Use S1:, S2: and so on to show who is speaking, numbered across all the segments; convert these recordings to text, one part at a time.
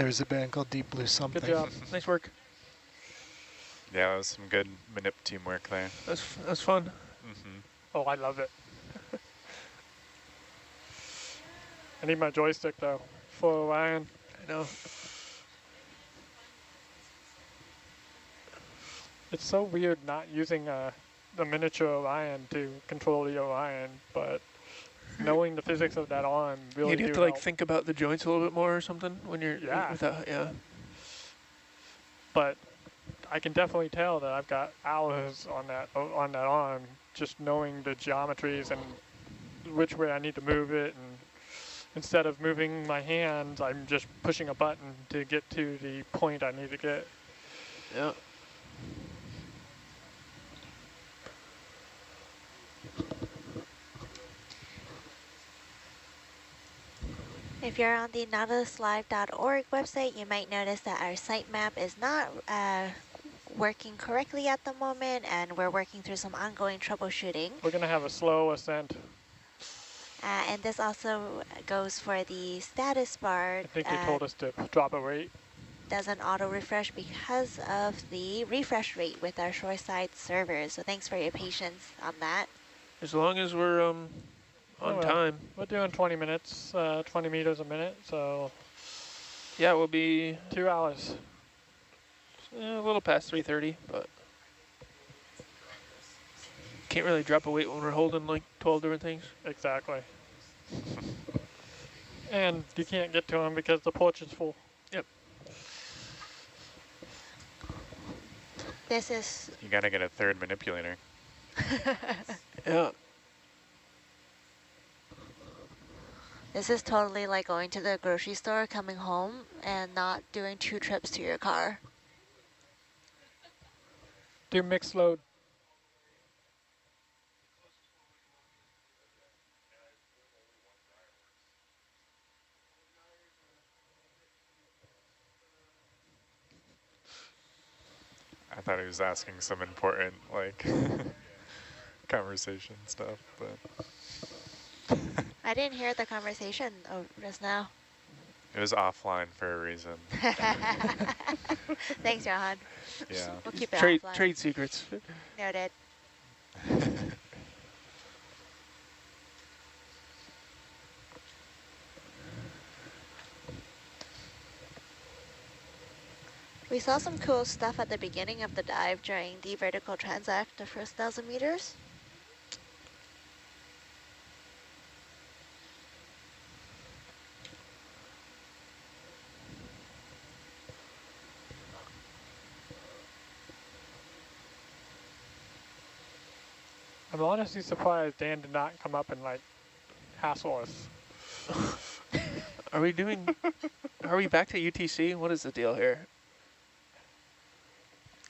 S1: There's a band called Deep Blue something.
S2: Good job. Nice work.
S3: Yeah, that was some good manip teamwork there.
S2: That's fun. Oh, I love it. I need my joystick though for Orion. I know. It's so weird not using the miniature Orion to control the Orion, but knowing the physics of that arm really
S4: You have
S2: do
S4: to like
S2: help.
S4: think about the joints a little bit more or something when you're
S2: Yeah.
S4: without. Yeah.
S2: But I can definitely tell that I've got hours on that arm, just knowing the geometries and which way I need to move it, and instead of moving my hands, I'm just pushing a button to get to the point I need to get.
S4: Yeah.
S5: If you're on the nautiluslive.org website, you might notice that our site map is not working correctly at the moment, and we're working through some ongoing troubleshooting.
S2: We're going to have a slow ascent.
S5: And this also goes for the status bar.
S2: I think they told us to drop a rate.
S5: Doesn't auto-refresh because of the refresh rate with our shoreside servers. So thanks for your patience on that.
S4: As long as we're on time.
S2: We're doing 20 minutes, 20 meters a minute, so
S4: Yeah, we'll be
S2: 2 hours.
S4: a little past 3:30, but can't really drop a weight when we're holding like 12 different things.
S2: Exactly. And you can't get to them because the porch is full.
S4: Yep.
S5: This is...
S3: You gotta get a third manipulator.
S4: Yeah.
S5: This is totally like going to the grocery store, coming home, and not doing 2 trips to your car.
S2: Do mixed load.
S3: I thought he was asking some important, like, conversation stuff, but...
S5: I didn't hear the conversation just now.
S3: It was offline for a reason.
S5: Thanks, Johan.
S3: Yeah.
S5: We'll keep it
S4: Trade
S5: offline.
S4: trade secrets.
S5: Noted. We saw some cool stuff at the beginning of the dive during the vertical transact, the first 1,000 meters.
S2: I'm honestly surprised Dan did not come up and like hassle us.
S4: Are we doing? Are we back to UTC? What is the deal here?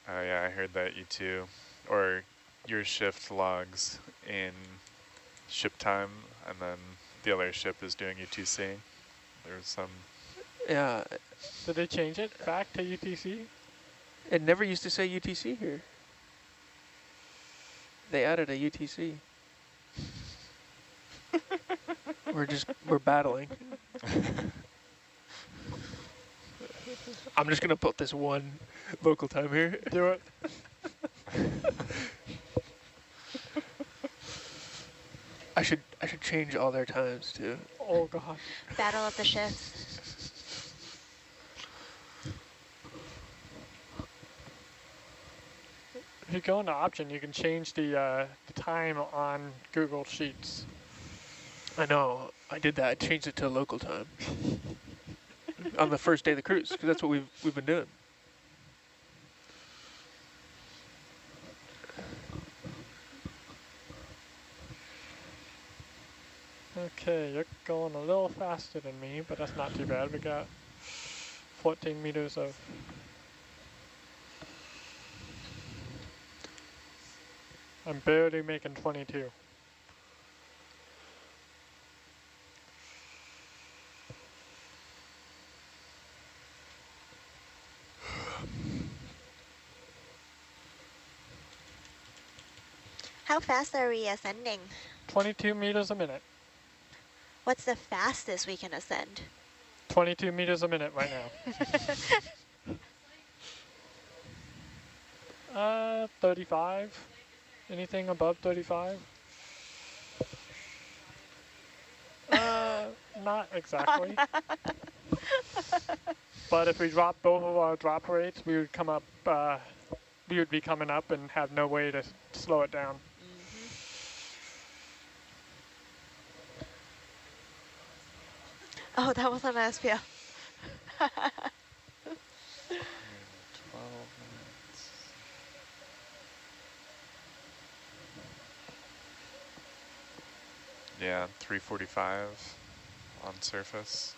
S3: Yeah, I heard that you two, or your shift logs in ship time, and then the other ship is doing UTC. There was some...
S4: Yeah.
S2: Did they change it back to UTC?
S4: It never used to say UTC here. They added a UTC. we're battling. I'm just gonna put this one local time here.
S2: Do it.
S4: I should change all their times too.
S2: Oh gosh.
S5: Battle of the shifts.
S2: If you go into option, you can change the time on Google Sheets.
S4: I know. I did that. I changed it to local time on the first day of the cruise because that's what we've been doing.
S2: Okay, you're going a little faster than me, but that's not too bad. We got 14 meters of... I'm barely making 22.
S5: How fast are we ascending?
S2: 22 meters a minute.
S5: What's the fastest we can ascend?
S2: 22 meters a minute right now. 35. Anything above 35? Not exactly. But if we drop both of our drop rates, we would come up. We would be coming up and have no way to slow it down.
S5: Oh, that was an SPL.
S3: 12 minutes. Yeah, 345 on surface.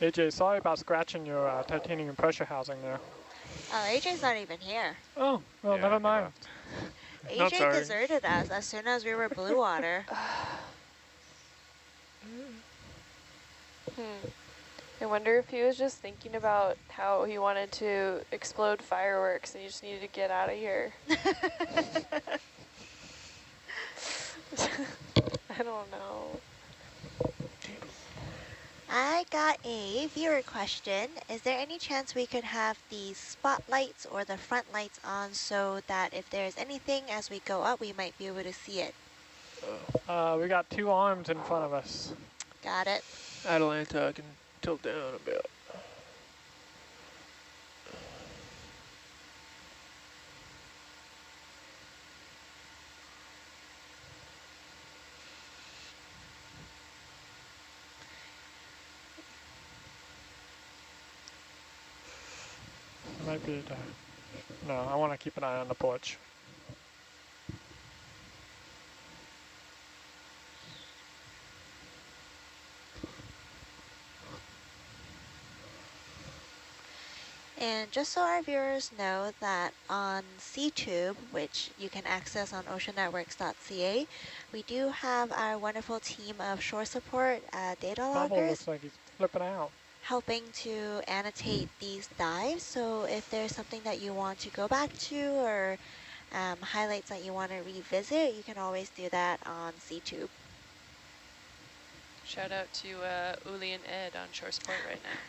S2: AJ, sorry about scratching your titanium pressure housing there.
S5: Oh, AJ's not even here.
S2: Oh, well,
S3: Yeah,
S2: never
S3: he
S2: mind.
S3: left.
S2: No,
S5: AJ
S2: sorry.
S5: deserted us as soon as we were blue water.
S1: I wonder if he was just thinking about how he wanted to explode fireworks and he just needed to get out of here. I don't know.
S5: I got a viewer question. Is there any chance we could have the spotlights or the front lights on so that if there's anything as we go up, we might be able to see it?
S2: We got 2 arms in front of us.
S5: Got it.
S4: Atalanta, I can tilt down a bit.
S2: Might be. No, I want to keep an eye on the porch.
S5: And just so our viewers know that on CTube, which you can access on oceannetworks.ca, we do have our wonderful team of shore support data
S2: Bubble
S5: loggers
S2: looks like he's flipping out.
S5: helping to annotate these dives. So if there's something that you want to go back to or highlights that you want to revisit, you can always do that on CTube.
S1: Shout out to Uli and Ed on shore support right now.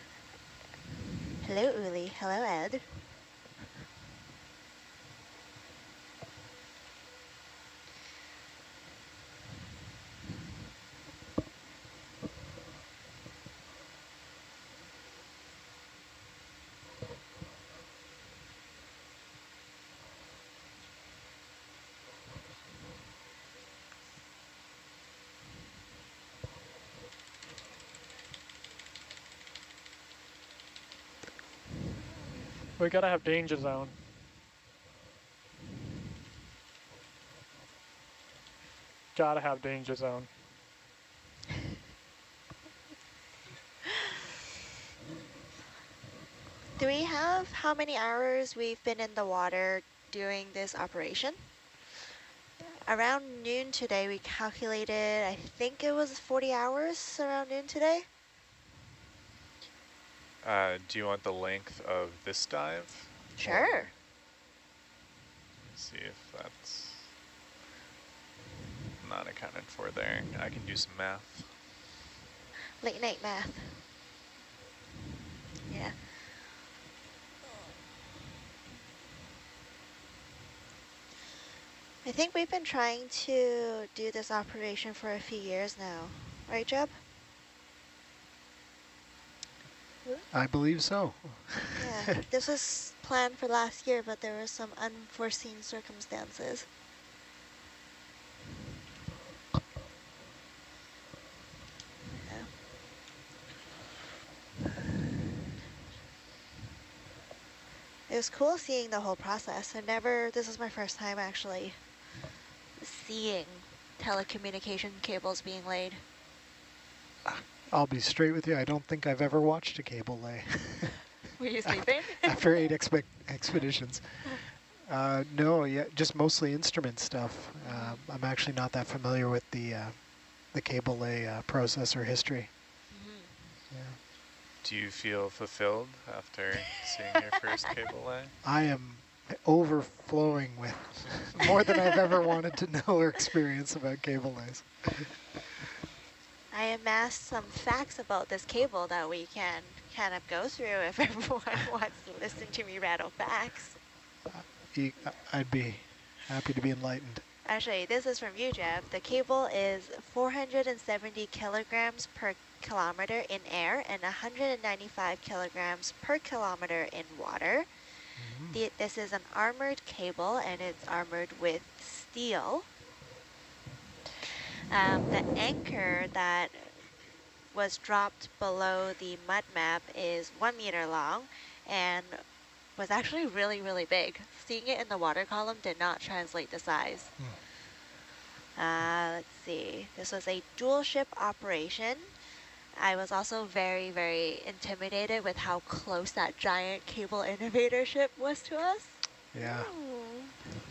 S5: Hello, Uli. Hello, Ed.
S2: We gotta have danger zone. Gotta have danger zone.
S5: Do we have how many hours we've been in the water doing this operation? Around noon today, we calculated, I think it was 40 hours around noon today.
S3: Do you want the length of this dive?
S5: Sure.
S3: See if that's not accounted for there. I can do some math.
S5: Late night math. Yeah. I think we've been trying to do this operation for a few years now. Right, Jeb?
S6: I believe so.
S5: Yeah, this was planned for last year, but there were some unforeseen circumstances. Yeah. It was cool seeing the whole process. This is my first time actually seeing telecommunication cables being laid.
S6: I'll be straight with you. I don't think I've ever watched a cable lay.
S5: Were you sleeping?
S6: After 8 expeditions. No, yeah, just mostly instrument stuff. I'm actually not that familiar with the cable lay process or history. Yeah.
S3: Do you feel fulfilled after seeing your first cable lay?
S6: I am overflowing with more than I've ever wanted to know or experience about cable lays.
S5: I amassed some facts about this cable that we can kind of go through if everyone wants to listen to me rattle facts.
S6: I'd be happy to be enlightened.
S5: Actually, this is from you, Jeff. The cable is 470 kilograms per kilometer in air and 195 kilograms per kilometer in water. This is an armored cable, and it's armored with steel. The anchor that was dropped below the mud map is 1 meter long and was actually really, really big. Seeing it in the water column did not translate the size. Let's see. This was a dual ship operation. I was also very, very intimidated with how close that giant cable innovator ship was to us.
S6: Yeah,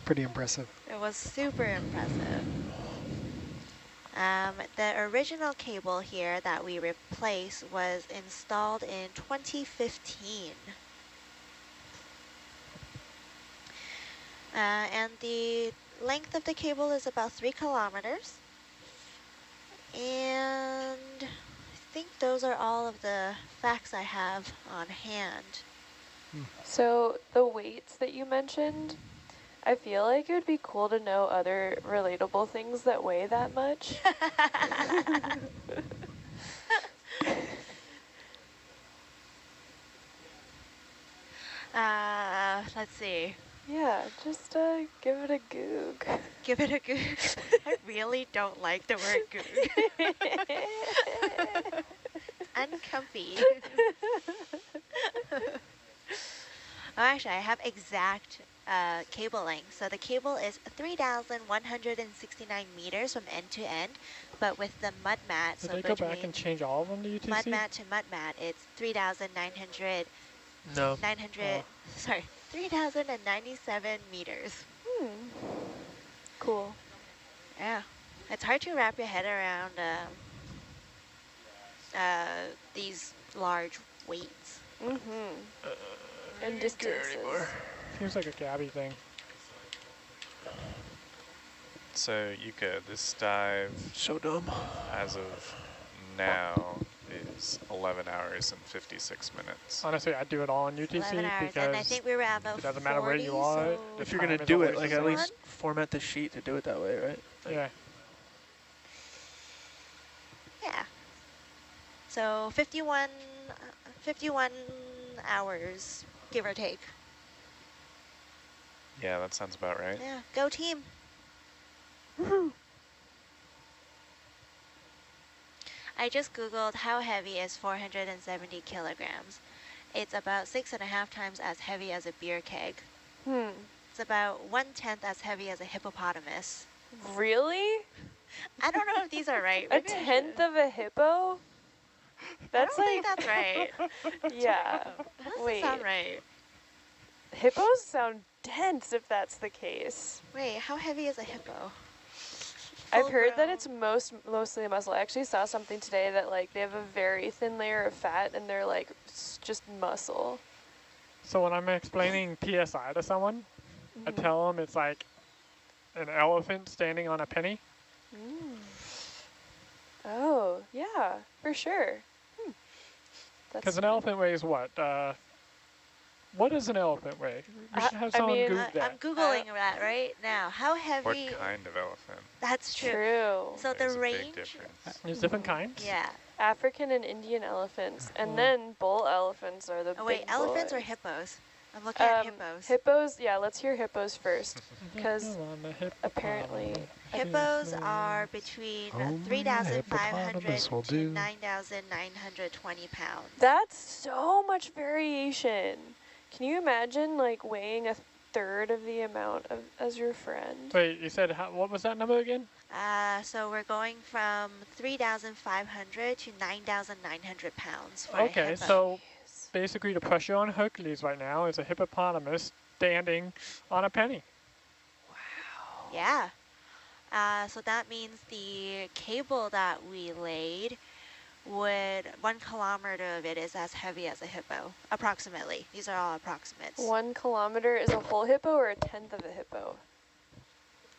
S6: pretty impressive.
S5: It was super impressive. The original cable here that we replaced was installed in 2015. And the length of the cable is about 3 kilometers. And I think those are all of the facts I have on hand.
S1: So the weights that you mentioned, I feel like it would be cool to know other relatable things that weigh that much.
S5: Let's see.
S1: Yeah, just give it a goog.
S5: Give it a goog. I really don't like the word goog. Uncomfy. Oh, actually, I have exact cable length. So the cable is 3,169 meters from end to end, but with the mud mat,
S2: Did
S5: so
S2: they go back and change all of them to UTC?
S5: mud mat to mud mat, it's 3,900.
S4: No.
S5: 3,097 meters.
S1: Cool.
S5: Yeah, it's hard to wrap your head around these large weights.
S1: And distances.
S2: Seems like a Gabby thing.
S3: So Yuka, this dive
S4: So dumb.
S3: as of now is 11 hours and 56 minutes.
S2: Honestly, I'd do it all on UTC
S5: 11 hours,
S2: because
S5: and I think we were at about
S2: it doesn't matter where
S5: 40,
S2: you are.
S5: so
S2: The
S4: If you're
S2: time
S4: gonna
S2: is
S4: do
S2: always
S4: it,
S2: the
S4: like at
S2: same.
S4: least format the sheet to do it that way, right? Like,
S2: Yeah.
S5: yeah. So 51 hours, give or take.
S3: Yeah, that sounds about right.
S5: Yeah, go team. I just Googled how heavy is 470 kilograms. It's about 6.5 times as heavy as a beer keg. It's about 1/10 as heavy as a hippopotamus.
S1: Really?
S5: I don't know if these are right.
S1: A
S5: Maybe I
S1: tenth
S5: should-
S1: of a hippo? That's
S5: I don't
S1: like,
S5: think that's right.
S1: yeah.
S5: That doesn't
S1: Wait,
S5: sound right.
S1: hippos sound dense if that's the case.
S5: Wait, how heavy is a hippo?
S1: I've heard that
S5: Full-grown.
S1: it's mostly muscle. I actually saw something today that like they have a very thin layer of fat and they're like just muscle.
S2: So when I'm explaining PSI to someone, I tell them it's like an elephant standing on a penny.
S1: Oh, yeah, for sure.
S2: Because an elephant weighs what? What does an elephant weigh? We should have
S1: I
S2: someone
S1: mean,
S2: Google
S5: I'm
S2: that.
S5: Googling that right now. How heavy?
S3: What kind of elephant?
S5: That's true.
S1: True.
S5: So
S3: There's
S5: the
S3: a big
S5: range,
S3: difference.
S2: There's different kinds?
S5: yeah.
S1: African and Indian elephants, and then bull elephants are the
S5: Oh wait,
S1: big
S5: elephants or
S1: boys.
S5: hippos? I'm looking at hippos.
S1: Hippos, yeah, let's hear hippos first. 'Cause apparently
S5: Hippos are between
S6: Only
S5: 3,500
S6: hippopotamus will
S5: to
S6: do.
S5: 9,920 pounds.
S1: That's so much variation. Can you imagine like weighing a third of the amount of as your friend?
S2: Wait, you said, what was that number again?
S5: So we're going from 3,500 to 9,900 pounds for a
S2: Okay,
S5: hippo.
S2: so basically the pressure on Hercules right now is a hippopotamus standing on a penny.
S5: Yeah. So that means the cable that we laid would 1 kilometer of it is as heavy as a hippo, approximately. These are all approximates.
S1: 1 kilometer is a whole hippo or a tenth of a hippo?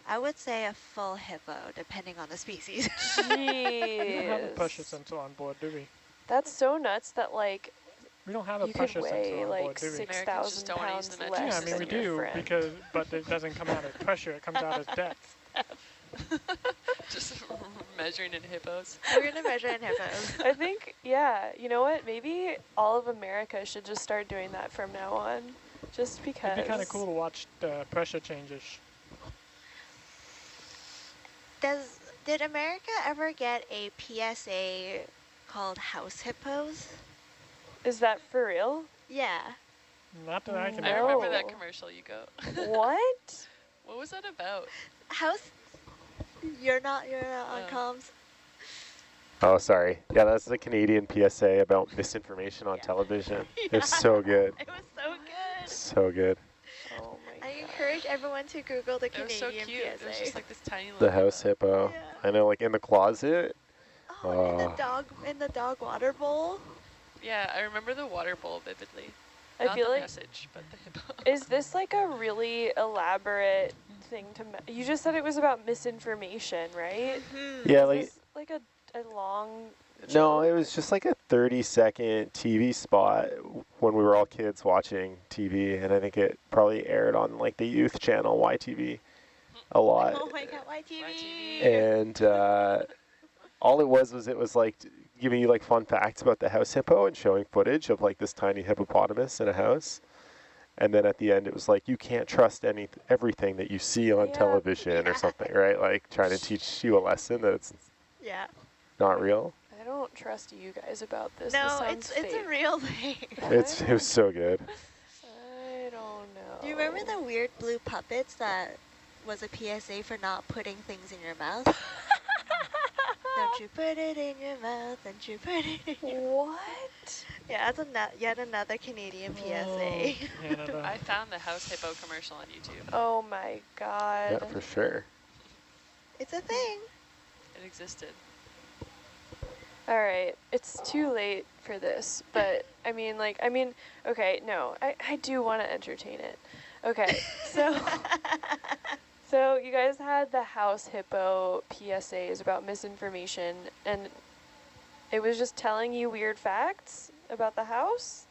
S5: I would say a full hippo, depending on the species.
S2: We don't have a pressure
S1: Jeez.
S2: sensor on board, do we?
S1: That's so nuts that, like,
S2: We don't have a
S1: you could
S2: pressure sensor
S1: weigh,
S2: on
S1: like,
S2: board, do we?
S7: Americans just
S1: 6,000
S7: don't wanna use
S1: pounds
S7: the metric
S2: Yeah, I
S1: less
S2: mean, we
S1: than your
S2: do,
S1: friend.
S2: but it doesn't come out as pressure, it comes out as depth.
S7: Just measuring in hippos.
S5: We're going to measure in hippos.
S1: I think, yeah, you know what? Maybe all of America should just start doing that from now on. Just because.
S2: It'd be kind of cool to watch the pressure changes.
S5: Did America ever get a PSA called house hippos?
S1: Is that for real?
S5: Yeah.
S2: Not that I can
S7: I remember
S1: No.
S7: that commercial, you go.
S1: What?
S7: What was that about?
S5: House. You're not on
S7: Oh.
S5: comms.
S8: Oh, sorry. Yeah, that's the Canadian PSA about misinformation on
S5: Yeah.
S8: television. It's so good.
S5: It was so good.
S8: So good.
S1: Oh my
S5: I
S1: god.
S5: encourage everyone to Google the
S7: It was so
S5: Canadian
S7: cute.
S5: PSA.
S7: It was just like this tiny little
S8: The house hippo.
S5: Yeah.
S8: I know, like in the closet.
S5: Oh, and
S8: Oh.
S5: in the dog water bowl.
S7: Yeah, I remember the water bowl vividly.
S1: I
S7: Not
S1: feel
S7: the
S1: like,
S7: message, but the hippo.
S1: is this like a really elaborate thing to, you just said it was about misinformation, right?
S8: Yeah,
S1: Is
S8: like
S1: this like a long
S8: no,
S1: joke?
S8: it was just like a 30-second TV spot when we were all kids watching TV, and I think it probably aired on like the youth channel YTV a lot.
S5: Oh my god, YTV.
S7: YTV.
S8: And all it was like giving you like fun facts about the house hippo and showing footage of like this tiny hippopotamus in a house. And then at the end, it was like, you can't trust everything that you see on
S1: Yeah.
S8: television or
S5: Yeah.
S8: something, right? Like trying to teach you a lesson that it's
S5: Yeah.
S8: not real.
S1: I don't trust you guys about this.
S5: No,
S1: this sounds
S5: it's a
S1: fake.
S5: real thing.
S8: It was so good.
S1: I don't know.
S5: Do you remember the weird blue puppets that was a PSA for not putting things in your mouth? Don't you put it in your mouth, don't you put it in your
S1: What?
S5: Yeah, that's yet another Canadian PSA.
S2: Canada.
S7: I found the house hippo commercial on YouTube.
S1: Oh my god.
S8: Yeah, for sure.
S5: It's a thing.
S7: It existed.
S1: Alright, it's too late for this, but okay, no, I do want to entertain it. Okay, so you guys had the house hippo PSAs about misinformation, and it was just telling you weird facts about the house?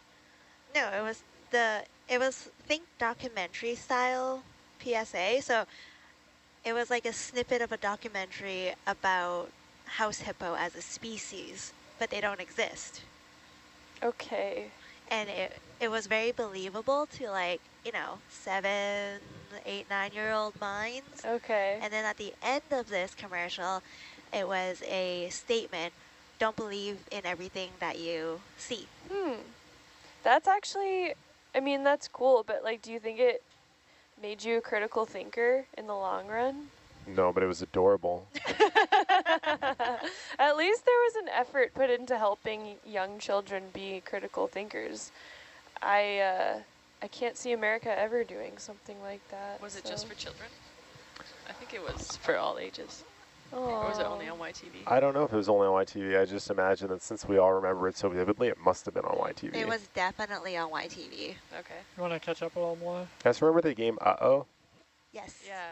S5: No, it was think documentary style PSA. So it was like a snippet of a documentary about house hippo as a species, but they don't exist.
S1: Okay.
S5: And it was very believable to 7, 8, 9-year-old minds.
S1: Okay.
S5: And then at the end of this commercial, it was a statement, don't believe in everything that you see.
S1: That's actually, that's cool, but do you think it made you a critical thinker in the long run?
S8: No, but it was adorable.
S1: At least there was an effort put into helping young children be critical thinkers. I can't see America ever doing something like that.
S7: Was it just for children? I think it was for all ages. Or was it only on YTV?
S8: I don't know if it was only on YTV. I just imagine that since we all remember it so vividly, it must have been on YTV.
S5: It was definitely on YTV.
S7: Okay.
S2: You want to catch up a little more?
S8: You guys remember the game Uh-Oh?
S5: Yes.
S7: Yeah.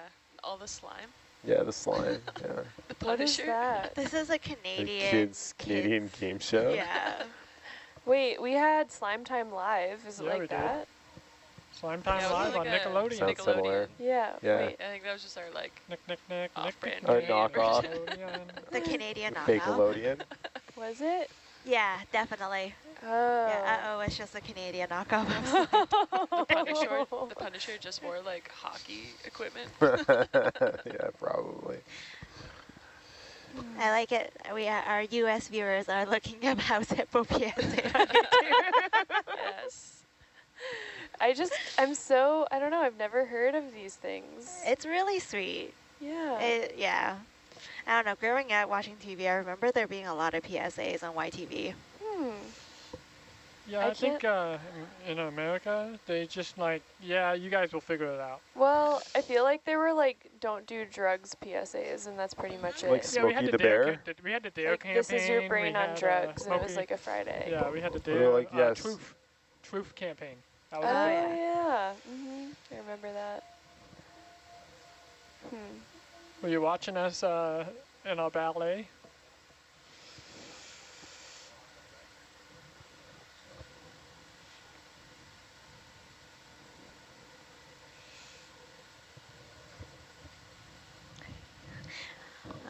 S7: All the slime.
S8: Yeah, the slime. Yeah.
S7: The
S1: What is
S7: Punisher.
S1: that?
S5: This is a
S8: The
S5: Canadian
S8: Canadian game show.
S5: Yeah.
S1: Wait, we had Slime Time Live. Is it
S2: Yeah, we
S1: like
S2: did.
S1: that?
S2: Slime Time
S7: Yeah, it was
S2: Live on
S7: like a
S2: Nickelodeon.
S8: Sounds similar.
S1: Yeah.
S8: Yeah.
S1: Wait.
S7: I think that was just our
S2: Nick,
S7: off-brand
S8: Or
S7: Canadian
S8: knockoff.
S7: version.
S2: Nickelodeon.
S5: The Canadian knockoff.
S8: Fakeolodian.
S1: Was it?
S5: Yeah, definitely.
S1: Oh.
S5: Yeah, uh-oh, it's just a Canadian knockoff.
S7: The Punisher just wore hockey equipment.
S8: Yeah, probably.
S5: I like it. Our U.S. viewers are looking up House Hippo PSA on YouTube.
S7: Yes.
S1: I don't know, I've never heard of these things.
S5: It's really sweet.
S1: Yeah.
S5: Yeah. I don't know, growing up watching TV, I remember there being a lot of PSAs on YTV.
S2: Yeah,
S1: I
S2: I think
S1: can't-
S2: in America, they just like, yeah, you guys will figure it out.
S1: Well, I feel like they were like, don't do drugs PSAs, and that's pretty much
S8: Like
S1: it.
S2: Yeah, we had
S8: Smokey
S2: the
S8: the
S2: Dare
S8: Bear?
S2: we had the Dare
S1: Like,
S2: campaign.
S1: this is your
S2: we
S1: brain on
S2: had,
S1: drugs, and it was
S2: Smokey,
S1: like a Friday.
S2: yeah, we had the
S8: Well,
S2: Dare
S8: like, yes.
S2: truth campaign. That
S1: Oh,
S2: was a thing.
S1: yeah. I remember that.
S2: Were you watching us in our ballet?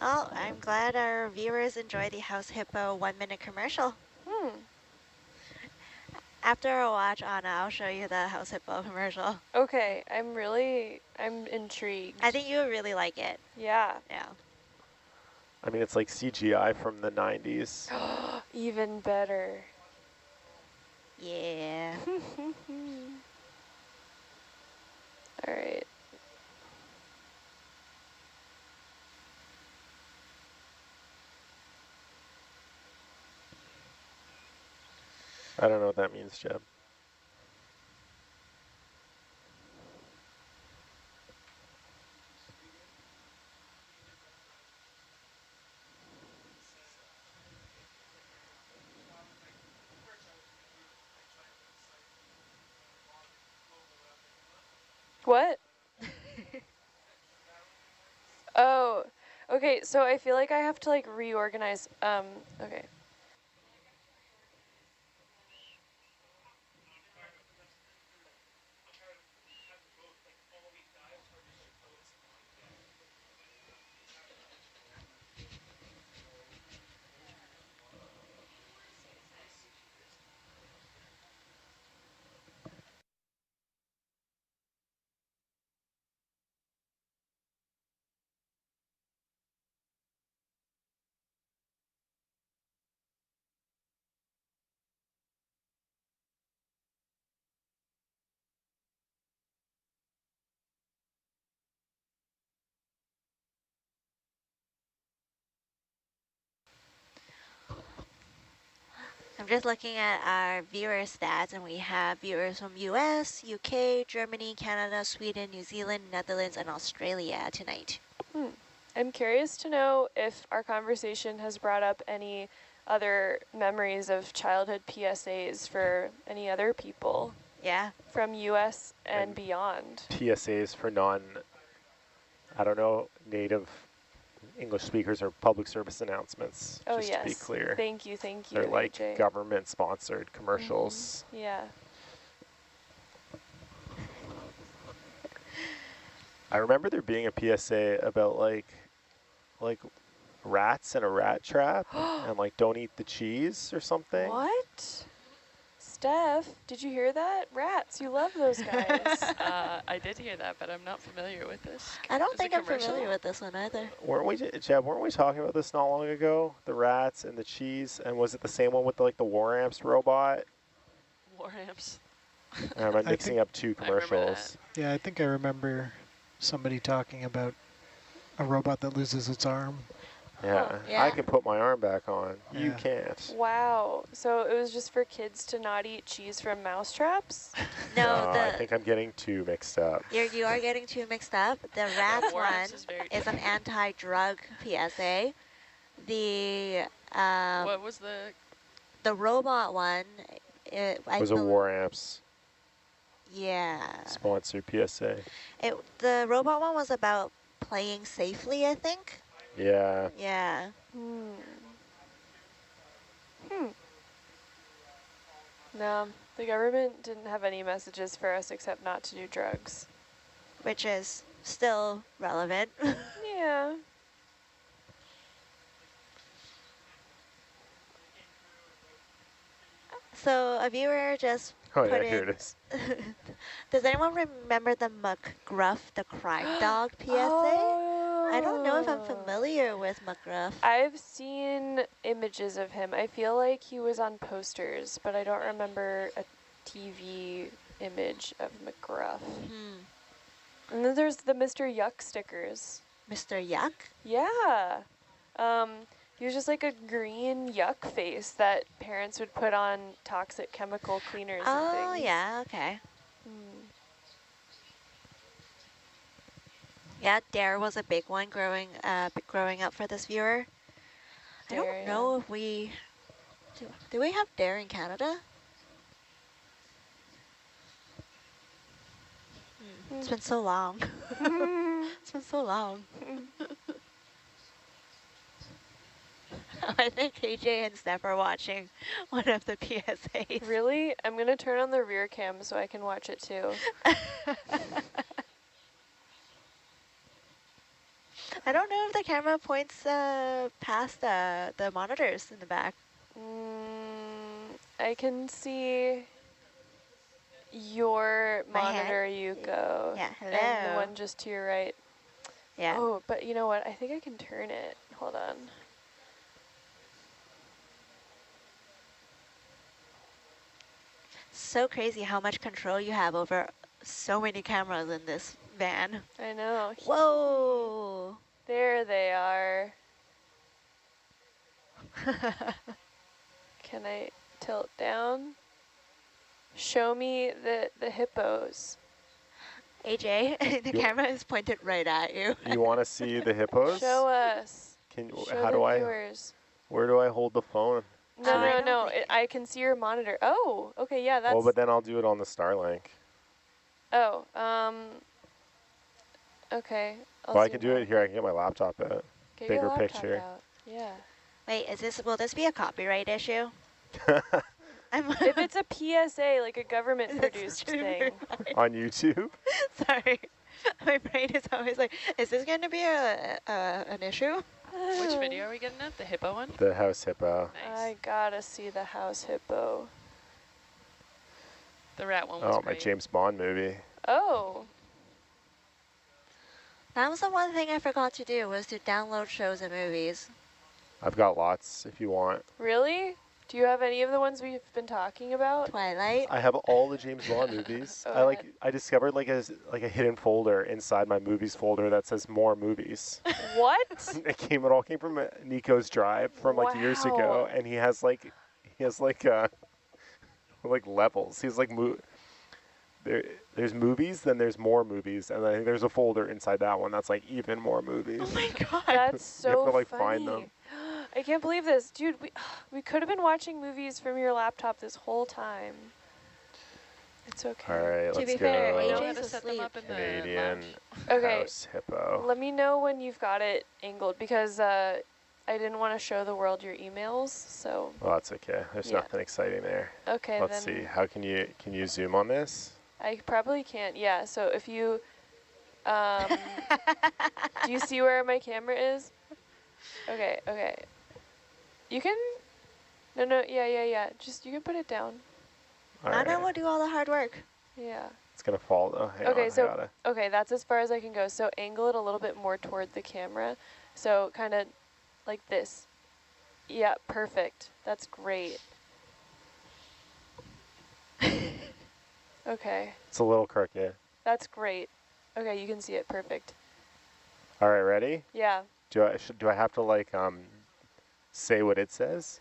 S5: Oh, I'm glad our viewers enjoy the House Hippo 1-minute commercial. After our watch, Anna, I'll show you the House Hippo commercial.
S1: Okay, I'm intrigued.
S5: I think you would really like it.
S1: Yeah.
S5: Yeah.
S8: I mean, it's like CGI from the 90s.
S1: Even better.
S5: Yeah.
S1: All right.
S8: I don't know what that means, Jeb.
S1: What? Oh, okay, so I feel like I have to like reorganize. Okay.
S5: I'm just looking at our viewer stats, and we have viewers from US, UK, Germany, Canada, Sweden, New Zealand, Netherlands, and Australia tonight.
S1: I'm curious to know if our conversation has brought up any other memories of childhood PSAs for any other people
S5: Yeah.
S1: from US and
S8: And
S1: beyond.
S8: PSAs for I don't know, native English speakers or public service announcements,
S1: Oh,
S8: just
S1: yes.
S8: to be clear.
S1: Thank you,
S8: They're like
S1: AJ.
S8: government-sponsored commercials.
S1: Yeah.
S8: I remember there being a PSA about like rats in a rat trap and like don't eat the cheese or something.
S1: What? Steph, did you hear that? Rats, you love those guys.
S7: I did hear that, but I'm not familiar with this.
S5: I don't
S7: Is
S5: think
S7: it
S5: I'm
S7: commercial?
S5: familiar with this one either.
S8: Jeb, weren't we talking about this not long ago? The rats and the cheese, and was it the same one with like the War Amps robot?
S7: War amps.
S8: Or am I mixing
S6: think-
S8: up two
S7: I remember
S8: commercials?
S6: Yeah, I think I remember somebody talking about a robot that loses its arm.
S8: Yeah.
S5: yeah.
S8: I can put my arm back on. You
S6: Yeah.
S8: can't.
S1: Wow. So it was just for kids to not eat cheese from mouse traps?
S5: No,
S8: I think I'm getting two mixed up.
S5: you are getting too mixed up. The rats
S7: War
S5: one
S7: amps is very
S5: is an anti-drug PSA. The
S7: what was the
S5: the robot one,
S8: It was a War Amps
S5: Yeah.
S8: sponsored PSA.
S5: The robot one was about playing safely, I think.
S8: Yeah.
S5: Yeah.
S1: No, the government didn't have any messages for us except not to do drugs.
S5: Which is still relevant.
S1: Yeah.
S5: So a viewer just
S8: Oh
S5: put
S8: yeah,
S5: in.
S8: here it is.
S5: Does anyone remember the McGruff, the crime dog PSA? I don't know if I'm familiar with McGruff.
S1: I've seen images of him. I feel like he was on posters, but I don't remember a TV image of McGruff. And then there's the Mr. Yuck stickers.
S5: Mr. Yuck?
S1: Yeah. He was just like a green yuck face that parents would put on toxic chemical cleaners and
S5: Oh,
S1: things.
S5: yeah, okay.
S1: Mm.
S5: Yeah, dare was a big one growing up for this viewer. I
S1: Dare,
S5: don't know if we... Do we have dare in Canada? It's been so long. It's been so long. I think AJ and Steph are watching one of the PSAs.
S1: Really? I'm going to turn on the rear cam so I can watch it too.
S5: I don't know if the camera points past the monitors in the back.
S1: I can see your
S5: My head?
S1: monitor, Yuko.
S5: Yeah,
S1: And the
S5: hello.
S1: one just to your right.
S5: Yeah.
S1: Oh, but you know what? I think I can turn it. Hold on.
S5: So crazy how much control you have over so many cameras in this van.
S1: I know.
S5: Whoa.
S1: There they are. Can I tilt down? Show me the hippos.
S5: AJ, the camera is pointed right at you.
S8: You want to see the hippos?
S1: Show us.
S8: Can
S1: Show
S8: how
S1: the
S8: do I?
S1: viewers.
S8: Where do I hold the phone?
S1: No,
S5: I
S1: no,
S5: don't
S1: no.
S5: think-
S1: I can see your monitor. Oh, okay, yeah, that's.
S8: Well, but then I'll do it on the Starlink.
S1: Oh, okay.
S8: Well, I
S1: zoom
S8: can do
S1: out.
S8: it here. I can get my laptop out.
S1: Get
S8: bigger
S1: your laptop
S8: picture.
S1: out. Yeah.
S5: Wait, will this be a copyright issue?
S1: If it's a PSA, like a government-produced thing.
S8: On YouTube?
S5: Sorry. My brain is always like, is this going to be an issue?
S7: Which video are we getting at? The hippo one?
S8: The house hippo.
S7: Nice.
S1: I gotta see the house hippo.
S7: The rat one was
S8: Oh, my
S7: great.
S8: James Bond movie.
S1: Oh.
S5: That was the one thing I forgot to do, was to download shows and movies.
S8: I've got lots if you want.
S1: Really? Do you have any of the ones we've been talking about?
S5: Twilight.
S8: I have all the James Bond movies.
S1: Oh,
S8: I discovered like a hidden folder inside my movies folder that says more movies.
S1: What?
S8: It all came from Nico's Drive from like years ago,
S1: Wow.
S8: and he has like levels. He's like there's movies, then there's more movies, and I think there's a folder inside that one that's like even more movies.
S5: Oh my god.
S1: That's so
S8: You have to like
S1: funny.
S8: find them.
S1: I can't believe this. Dude, we could have been watching movies from your laptop this whole time. It's okay.
S8: All right,
S5: To
S8: let's
S5: be fair,
S8: go.
S7: We know
S5: AJ's
S7: how to set them
S5: asleep.
S7: up in the
S8: Canadian
S7: lounge.
S1: Okay.
S8: house hippo.
S1: Let me know when you've got it angled because I didn't want to show the world your emails, so.
S8: Well, that's okay. There's
S1: Yeah.
S8: nothing exciting there.
S1: Okay,
S8: Let's
S1: then.
S8: see. How can you zoom on this?
S1: I probably can't. Yeah, so if you, do you see where my camera is? Okay, okay. You can, no, yeah. Just, you can put it down.
S8: All
S5: Nana
S8: right.
S5: will do all the hard work.
S1: Yeah.
S8: It's gonna fall though. Hang
S1: Okay,
S8: on,
S1: so-
S8: I gotta.
S1: Okay, that's as far as I can go. So angle it a little bit more toward the camera. So kind of like this. Yeah, perfect. That's great. Okay,
S8: It's a little crooked.
S1: that's great. Okay, you can see it. Perfect.
S8: All right, ready?
S1: Yeah.
S8: Do I have to like say what it says?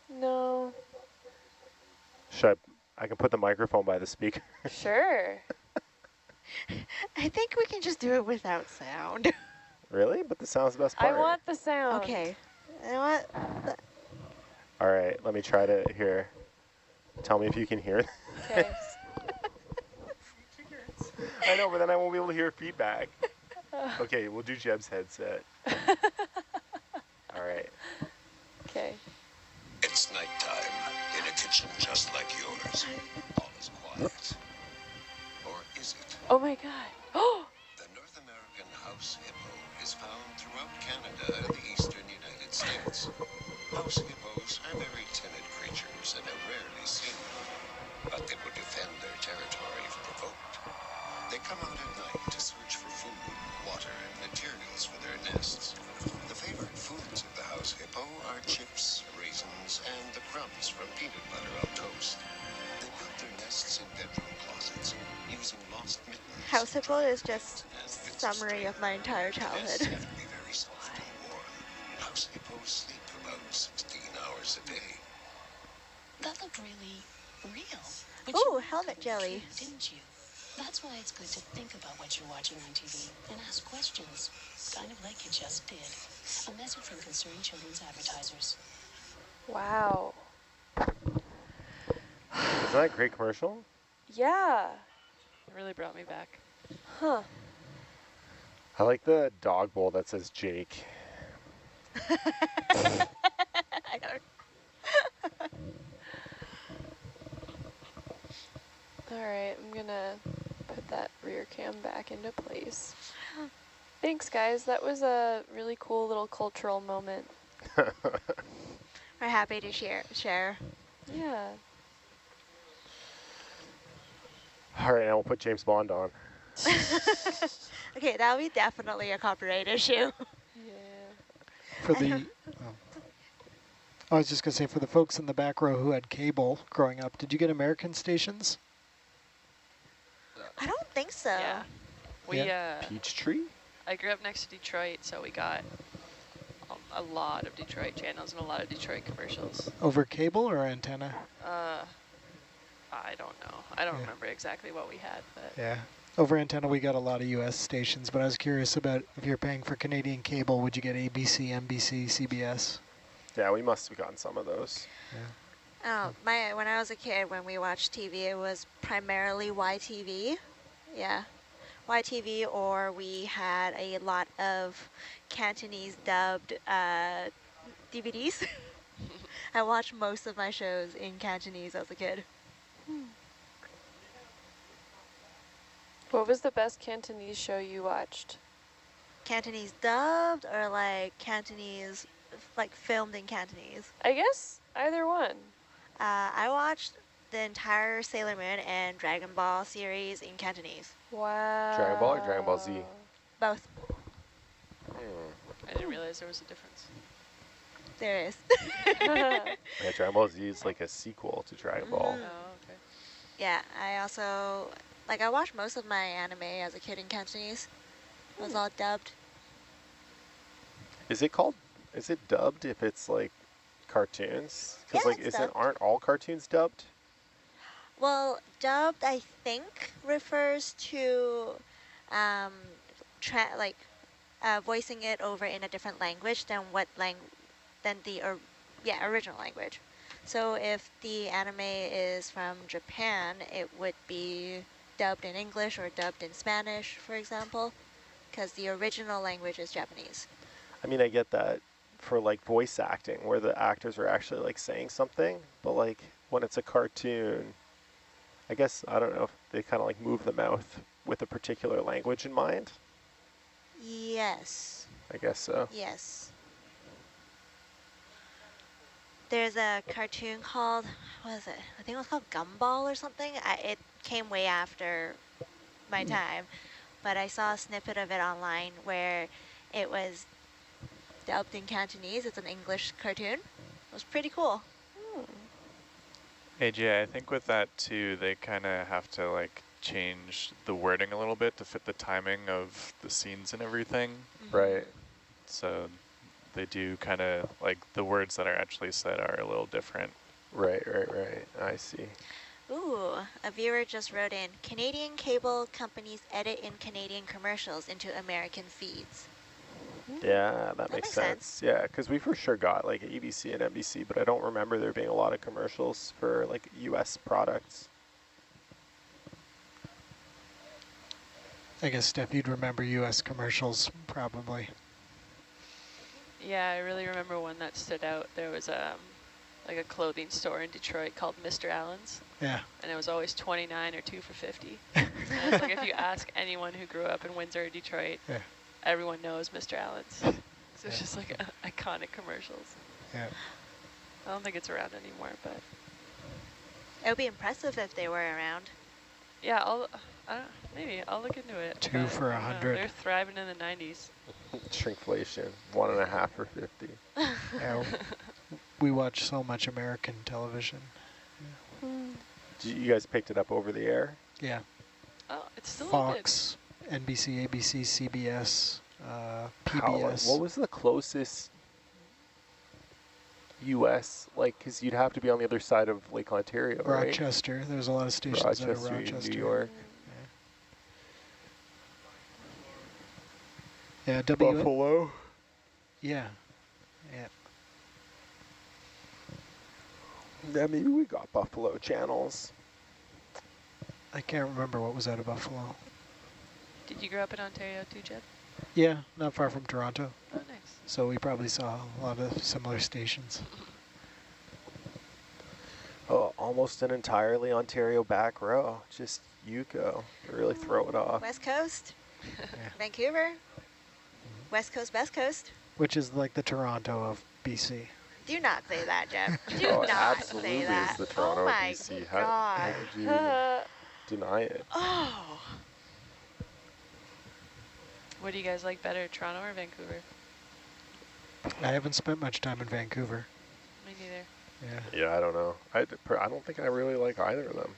S1: No.
S8: Should I can put the microphone by the speaker.
S1: Sure.
S5: I think we can just do it without sound.
S8: Really? But the sound's the best
S1: I
S8: part.
S1: want the sound.
S5: Okay. You know what?
S8: All right, let me try to hear. Tell me if you can hear it.
S1: Okay.
S8: I know, but then I won't be able to hear feedback. Okay, we'll do Jeb's headset. All right.
S1: Okay.
S9: It's nighttime in a kitchen just like yours. All is quiet. Or is it?
S1: Oh my God. Oh.
S9: The North American house hippo is found throughout Canada and the eastern United States. House hippos are very timid creatures and are rarely seen, but they will defend their territory if provoked. They come out at night to search for food, water, and materials for their nests. The favorite foods of the house hippo are chips, raisins, and the crumbs from peanut butter on toast. They build their nests in bedroom closets using lost mittens.
S5: House hippo is just summary of my entire childhood.
S9: Nests have to be very soft and warm. House hippos sleep about 16 hours a day.
S10: That looked really real. But
S5: Ooh,
S10: you
S5: helmet jelly.
S10: True, didn't you? That's why it's good to think about what you're watching on TV and ask questions, kind of like you just did. A message from Concerned Children's Advertisers.
S1: Wow.
S8: Isn't that a great commercial?
S1: Yeah.
S7: It really brought me back.
S1: Huh.
S8: I like the dog bowl that says Jake.
S5: I know.
S1: All right, I'm gonna put that rear cam back into place. Thanks, guys. That was a really cool little cultural moment.
S5: We're happy to share.
S1: Yeah.
S8: All right, now we'll put James Bond on.
S5: Okay, that would be definitely a copyright issue.
S1: Yeah.
S6: For the, I was just going to say, for the folks in the back row who had cable growing up, did you get American stations?
S5: I don't think so.
S7: Yeah. We,
S8: Peachtree?
S7: I grew up next to Detroit, so we got a lot of Detroit channels and a lot of Detroit commercials.
S6: Over cable or antenna?
S7: I don't know. I don't remember exactly what we had, but
S6: Yeah. Over antenna, we got a lot of U.S. stations, but I was curious about if you're paying for Canadian cable, would you get ABC, NBC, CBS?
S8: Yeah, we must have gotten some of those.
S6: Yeah.
S5: Oh, when I was a kid, when we watched TV, it was primarily YTV. Yeah. YTV, or we had a lot of Cantonese dubbed DVDs. I watched most of my shows in Cantonese as a kid.
S1: What was the best Cantonese show you watched?
S5: Cantonese dubbed, or like Cantonese, like filmed in Cantonese?
S1: I guess either one.
S5: I watched the entire Sailor Moon and Dragon Ball series in Cantonese.
S1: Wow.
S8: Dragon Ball or Dragon Ball Z?
S5: Both.
S7: I didn't realize there was a difference.
S5: There is.
S8: Yeah, Dragon Ball Z is like a sequel to Dragon Ball.
S7: Oh, okay.
S5: Yeah, I also, like, I watched most of my anime as a kid in Cantonese. It was all dubbed.
S8: Is it dubbed if it's like cartoons? Because
S5: Yeah,
S8: like,
S5: it's dubbed.
S8: aren't all cartoons dubbed?
S5: Well, dubbed, I think, refers to, voicing it over in a different language than the original language. So if the anime is from Japan, it would be dubbed in English or dubbed in Spanish, for example, because the original language is Japanese.
S8: I mean, I get that for like voice acting, where the actors are actually like saying something, but like when it's a cartoon, I guess, I don't know, if they kind of like move the mouth with a particular language in mind.
S5: Yes.
S8: I guess so.
S5: Yes. There's a cartoon called, what is it? I think it was called Gumball or something. It came way after my time, but I saw a snippet of it online where it was dubbed in Cantonese. It's an English cartoon. It was pretty cool.
S3: AJ, I think with that too, they kind of have to like change the wording a little bit to fit the timing of the scenes and everything.
S8: Right.
S3: So they do kind of, like, the words that are actually said are a little different.
S8: Right. I see.
S5: Ooh, a viewer just wrote in, Canadian cable companies edit in Canadian commercials into American feeds.
S8: Yeah, that makes sense. Yeah, because we for sure got like ABC and NBC, but I don't remember there being a lot of commercials for like U.S. products.
S6: I guess, Steph, you'd remember U.S. commercials, probably.
S7: Yeah, I really remember one that stood out. There was like a clothing store in Detroit called Mr. Allen's.
S6: Yeah.
S7: And it was always 29 or 2 for $50. And it's like if you ask anyone who grew up in Windsor or Detroit, everyone knows Mr. Allen's. So it's just like iconic commercials.
S6: Yeah.
S7: I don't think it's around anymore, but
S5: It would be impressive if they were around.
S7: yeah, maybe I'll look into it.
S6: 2 for $100.
S7: They're thriving in the 90s.
S8: Shrinkflation, 1.5 for 50.
S6: Yeah, we watch so much American television.
S8: You guys picked it up over the air?
S6: Yeah.
S7: Oh, it's still
S6: Fox, NBC, ABC, CBS, PBS.
S8: What was the closest U.S., like, because you'd have to be on the other side of Lake Ontario, right?
S6: Rochester. There's a lot of stations out of
S8: Rochester,
S6: Rochester.
S8: New York.
S6: Yeah,
S8: Buffalo.
S6: Yeah. Yeah.
S8: Yeah, maybe we got Buffalo channels.
S6: I can't remember what was out of Buffalo.
S7: Did you grow up in Ontario too, Jed?
S6: Yeah, not far from Toronto.
S7: Oh, nice.
S6: So we probably saw a lot of similar stations.
S8: Oh, almost an entirely Ontario back row. Just Yuko to really throw it off.
S5: West Coast,
S6: Yeah.
S5: Vancouver, West Coast, Best Coast.
S6: Which is like the Toronto of BC.
S5: Do not say that, Jeff. Do
S8: Oh, it
S5: not
S8: absolutely
S5: say that.
S8: is the Toronto
S5: Oh
S8: of
S5: my
S8: BC.
S5: God.
S8: How would you even deny it?
S5: Oh.
S7: What do you guys like better, Toronto or Vancouver?
S6: I haven't spent much time in Vancouver.
S7: Me neither.
S6: Yeah.
S8: Yeah, I don't know. I don't think I really like either of them.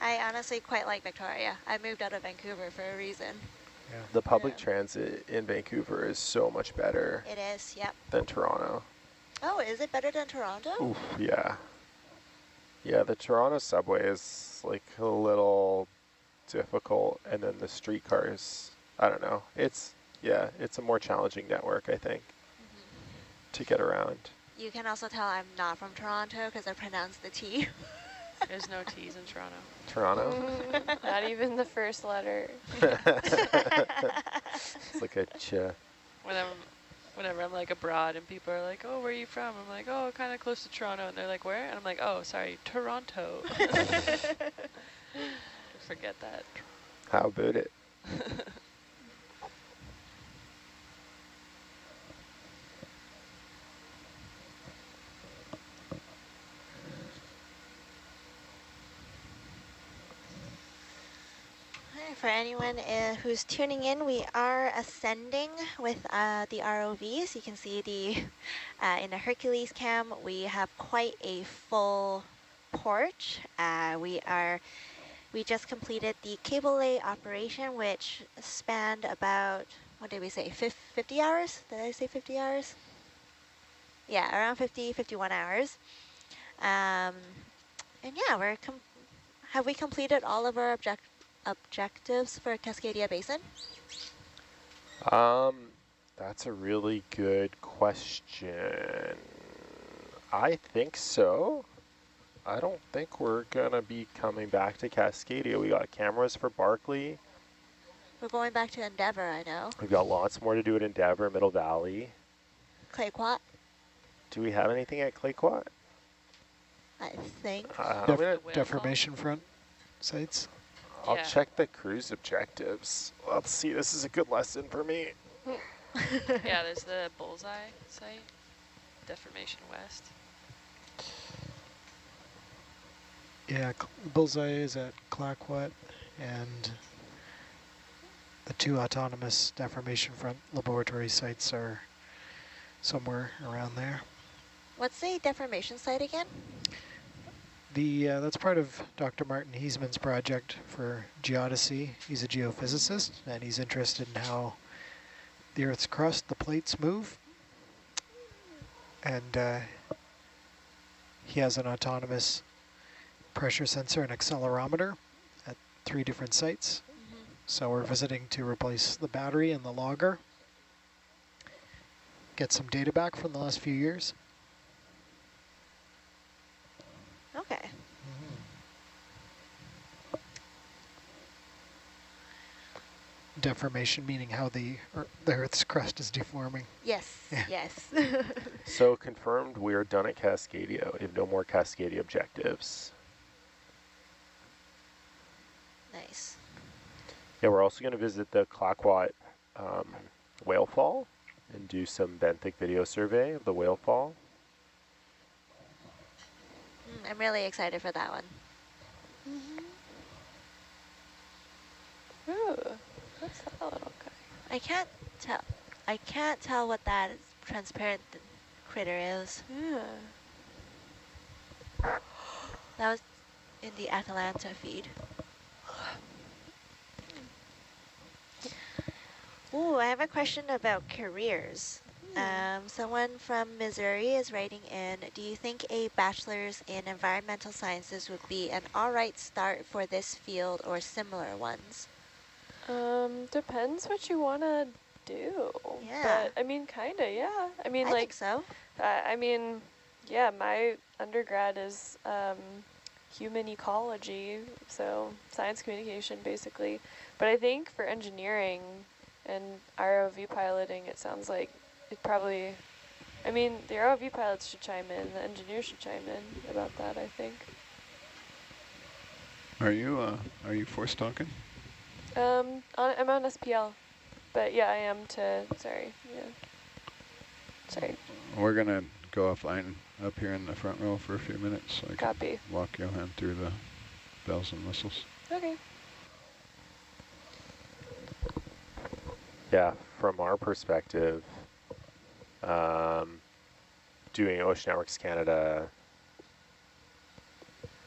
S5: I honestly quite like Victoria. I moved out of Vancouver for a reason.
S6: Yeah.
S8: The public
S7: Yeah.
S8: transit in Vancouver is so much better
S5: It is, yep.
S8: than Toronto.
S5: Oh, is it better than Toronto?
S8: Oof, yeah. Yeah, the Toronto subway is like a little difficult, and then the streetcars, I don't know. It's a more challenging network, I think, to get around.
S5: You can also tell I'm not from Toronto because I pronounce the T.
S7: There's no T's in Toronto.
S8: Toronto?
S1: Not even the first letter.
S8: It's like a ch.
S7: Whenever I'm like abroad and people are like, oh, where are you from? I'm like, oh, kind of close to Toronto. And they're like, where? And I'm like, oh, sorry, Toronto. Forget that.
S8: How about it?
S5: For anyone who's tuning in, we are ascending with the ROVs. You can see in the Hercules cam, we have quite a full porch. We just completed the cable lay operation, which spanned about, what did we say, 50 hours? Did I say 50 hours? Yeah, around 51 hours. And yeah, have we completed all of our objectives for Cascadia Basin?
S8: That's a really good question. I think so. I don't think we're gonna be coming back to Cascadia. We got cameras for Barkley.
S5: We're going back to Endeavour, I know.
S8: We've got lots more to do at Endeavour, Middle Valley.
S5: Clayquat,
S8: Do we have anything at Clayquat?
S5: I think.
S6: Deformation front sites.
S8: I'll
S7: Yeah.
S8: check the cruise objectives. Let's see, this is a good lesson for me.
S7: Yeah, there's the bullseye site, Deformation West.
S6: Yeah, Bullseye is at Clayoquot, and the two autonomous deformation front laboratory sites are somewhere around there.
S5: What's the deformation site again?
S6: That's part of Dr. Martin Heisman's project for geodesy. He's a geophysicist, and he's interested in how the Earth's crust, the plates move. And he has an autonomous pressure sensor and accelerometer at 3 different sites. So we're visiting to replace the battery and the logger, get some data back from the last few years.
S5: Okay.
S6: Deformation meaning how the Earth's crust is deforming.
S5: Yes,
S6: Yeah.
S5: yes.
S8: So confirmed, we are done at Cascadia. We have no more Cascadia objectives.
S5: Nice.
S8: Yeah, we're also going to visit the Clayoquot whale fall and do some benthic video survey of the whale fall.
S5: I'm really excited for that one.
S1: Ooh, what's that little guy?
S5: I can't tell what that transparent critter is.
S1: Yeah.
S5: That was in the Atalanta feed. Ooh, I have a question about careers. Someone from Missouri is writing in, do you think a bachelor's in environmental sciences would be an alright start for this field or similar ones?
S1: Depends what you want to do.
S5: Yeah.
S1: But, I mean, kind of, yeah. I mean,
S5: I think so.
S1: I mean, yeah, my undergrad is human ecology, so science communication, basically. But I think for engineering and ROV piloting, it sounds like it probably... I mean, the ROV pilots should chime in, the engineers should chime in about that, I think.
S11: Are you force talking?
S1: I'm on SPL, but yeah, I am to, sorry, yeah. Sorry.
S11: We're going to go offline up here in the front row for a few minutes so I can
S1: Copy.
S11: walk Johan through the bells and whistles.
S1: Okay.
S8: Yeah, from our perspective, doing Ocean Networks Canada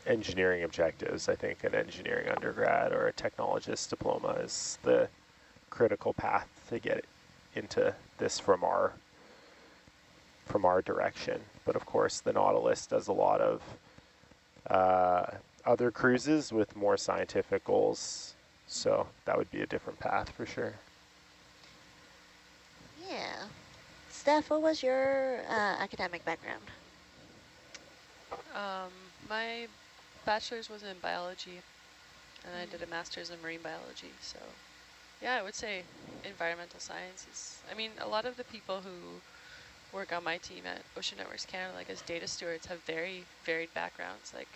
S8: engineering objectives, I think an engineering undergrad or a technologist diploma is the critical path to get into this from our direction. But of course, the Nautilus does a lot of other cruises with more scientific goals, so that would be a different path for sure.
S5: Yeah. Steph, what was your academic background?
S7: My bachelor's was in biology, and I did a master's in marine biology. So, yeah, I would say environmental sciences. I mean, a lot of the people who work on my team at Ocean Networks Canada, like as data stewards, have very varied backgrounds. Like,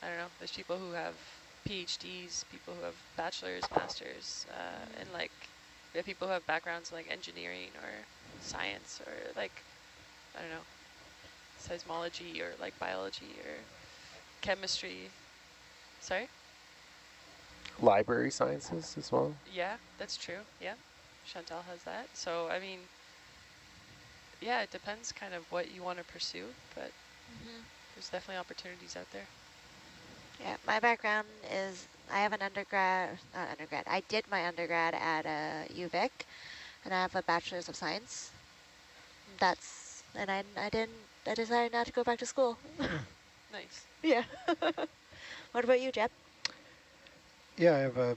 S7: I don't know, there's people who have PhDs, people who have bachelor's, masters, and like, we have people who have backgrounds in like engineering or science or like, I don't know, seismology or like biology or chemistry. Sorry?
S8: Library sciences as well?
S7: Yeah, that's true. Yeah, Chantal has that. So, I mean, yeah, it depends kind of what you want to pursue, but there's definitely opportunities out there.
S5: Yeah, my background is I have an not undergrad. I did my undergrad at UVic, and I have a bachelor's of science. I decided not to go back to school.
S7: Nice.
S5: Yeah. What about you, Jeb?
S6: Yeah, I have a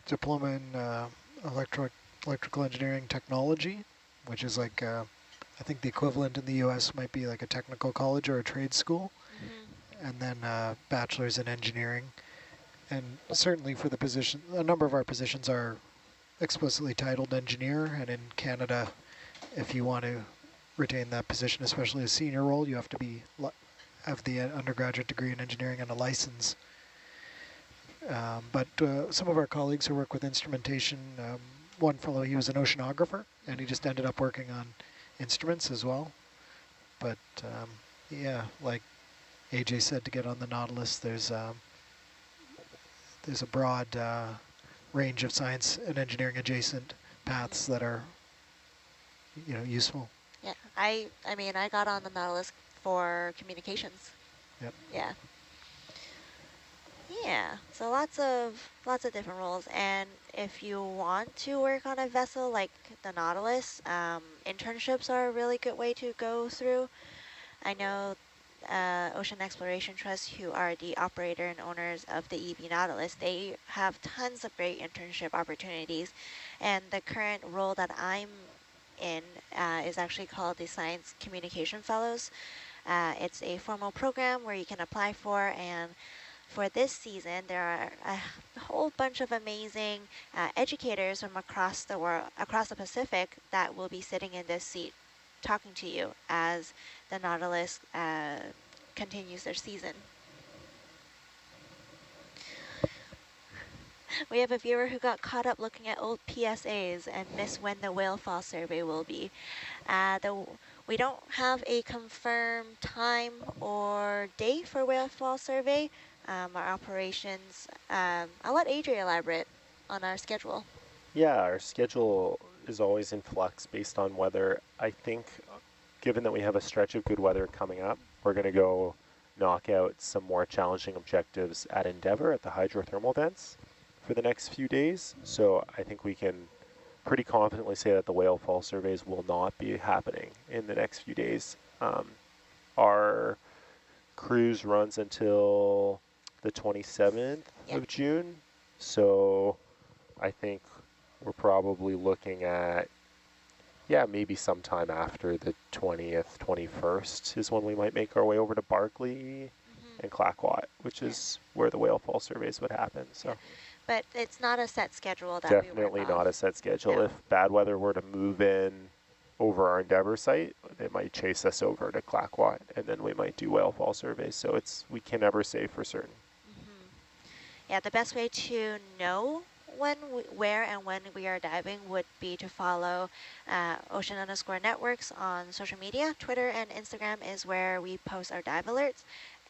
S6: diploma in electrical engineering technology, which is like, I think the equivalent in the U.S. might be like a technical college or a trade school. And then bachelor's in engineering. And certainly for the position, a number of our positions are explicitly titled engineer, and in Canada, if you want to retain that position, especially a senior role, you have to have the undergraduate degree in engineering and a license. But some of our colleagues who work with instrumentation, one fellow, he was an oceanographer, and he just ended up working on instruments as well. But yeah, like AJ said, to get on the Nautilus, there's a broad range of science and engineering adjacent paths that are, useful.
S5: Yeah, I mean, I got on the Nautilus for communications.
S6: Yep.
S5: Yeah. Yeah, so lots of different roles, and if you want to work on a vessel like the Nautilus, internships are a really good way to go through. I know Ocean Exploration Trust, who are the operator and owners of the EV Nautilus, they have tons of great internship opportunities, and the current role that I'm in is actually called the Science Communication Fellows. It's a formal program where you can apply for, and for this season, there are a whole bunch of amazing educators from across the world, across the Pacific, that will be sitting in this seat talking to you as the Nautilus continues their season. We have a viewer who got caught up looking at old PSAs and missed when the whale fall survey will be. We don't have a confirmed time or date for whale fall survey. Our operations, I'll let Adria elaborate on our schedule.
S8: Yeah, our schedule is always in flux based on weather. I think, given that we have a stretch of good weather coming up, we're going to go knock out some more challenging objectives at Endeavour at the hydrothermal vents for the next few days. So I think we can pretty confidently say that the whale fall surveys will not be happening in the next few days. Our cruise runs until the 27th of June, so I think we're probably looking at, yeah, maybe sometime after the 20th, 21st is when we might make our way over to Barkley and Clackwat, which is where the whale fall surveys would happen. So.
S5: But it's not a set schedule that
S8: Definitely
S5: we work
S8: not
S5: off.
S8: a set schedule.
S5: No.
S8: If bad weather were to move in over our Endeavour site, they might chase us over to Clackwat, and then we might do whale fall surveys. So we can never say for certain.
S5: Yeah, the best way to know where and when we are diving would be to follow ocean_networks on social media. Twitter and Instagram is where we post our dive alerts,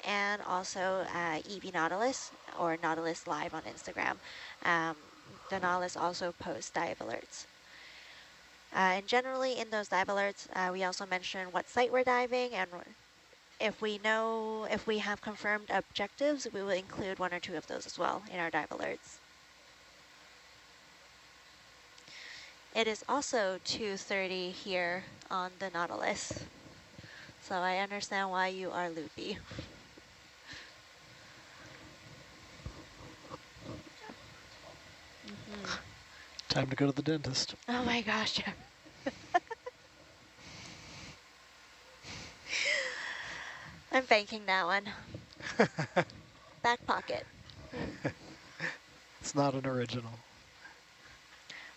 S5: and also EV Nautilus or Nautilus Live on Instagram. The Nautilus also posts dive alerts. And generally in those dive alerts, we also mention what site we're diving, and if we have confirmed objectives, we will include 1 or 2 of those as well in our dive alerts. It is also 2:30 here on the Nautilus, so I understand why you are loopy.
S6: Time to go to the dentist.
S5: Oh my gosh, Jeff. I'm banking that one. Back pocket.
S6: It's not an original.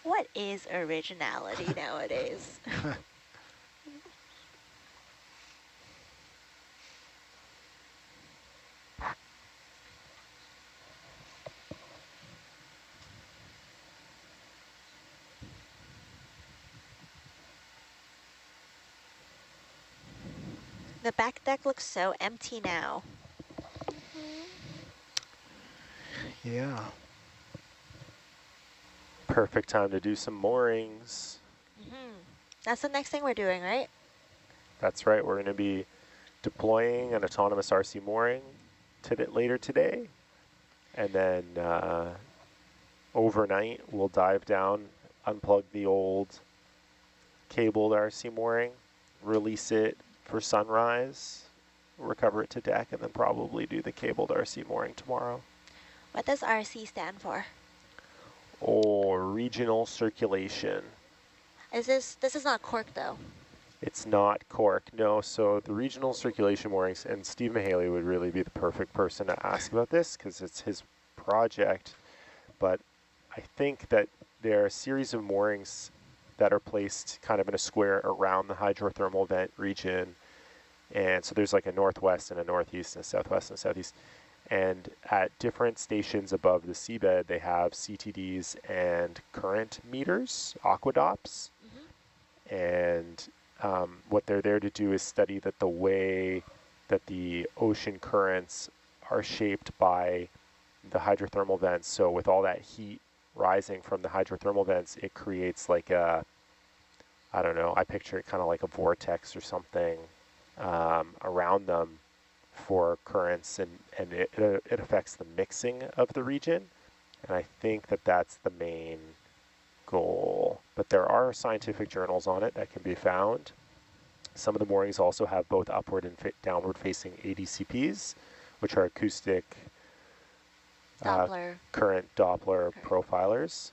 S5: What is originality nowadays? The back deck looks so empty now.
S6: Yeah.
S8: Perfect time to do some moorings.
S5: That's the next thing we're doing, right?
S8: That's right. We're going to be deploying an autonomous RC mooring later today. And then overnight, we'll dive down, unplug the old cabled RC mooring, release it for sunrise, recover it to deck, and then probably do the cabled RC mooring tomorrow.
S5: What does RC stand for?
S8: Regional circulation.
S5: This is not cork though?
S8: It's not cork, no. So the regional circulation moorings, and Steve Mahaley would really be the perfect person to ask about this because it's his project. But I think that there are a series of moorings that are placed kind of in a square around the hydrothermal vent region. And so there's like a northwest and a northeast and a southwest and a southeast. And at different stations above the seabed, they have CTDs and current meters, aquedops. And what they're there to do is study that the way that the ocean currents are shaped by the hydrothermal vents. So with all that heat rising from the hydrothermal vents, it creates like a, I don't know, I picture it kind of like a vortex or something around them for currents, and it affects the mixing of the region. And I think that that's the main goal. But there are scientific journals on it that can be found. Some of the moorings also have both upward and downward facing ADCPs, which are acoustic current Doppler profilers.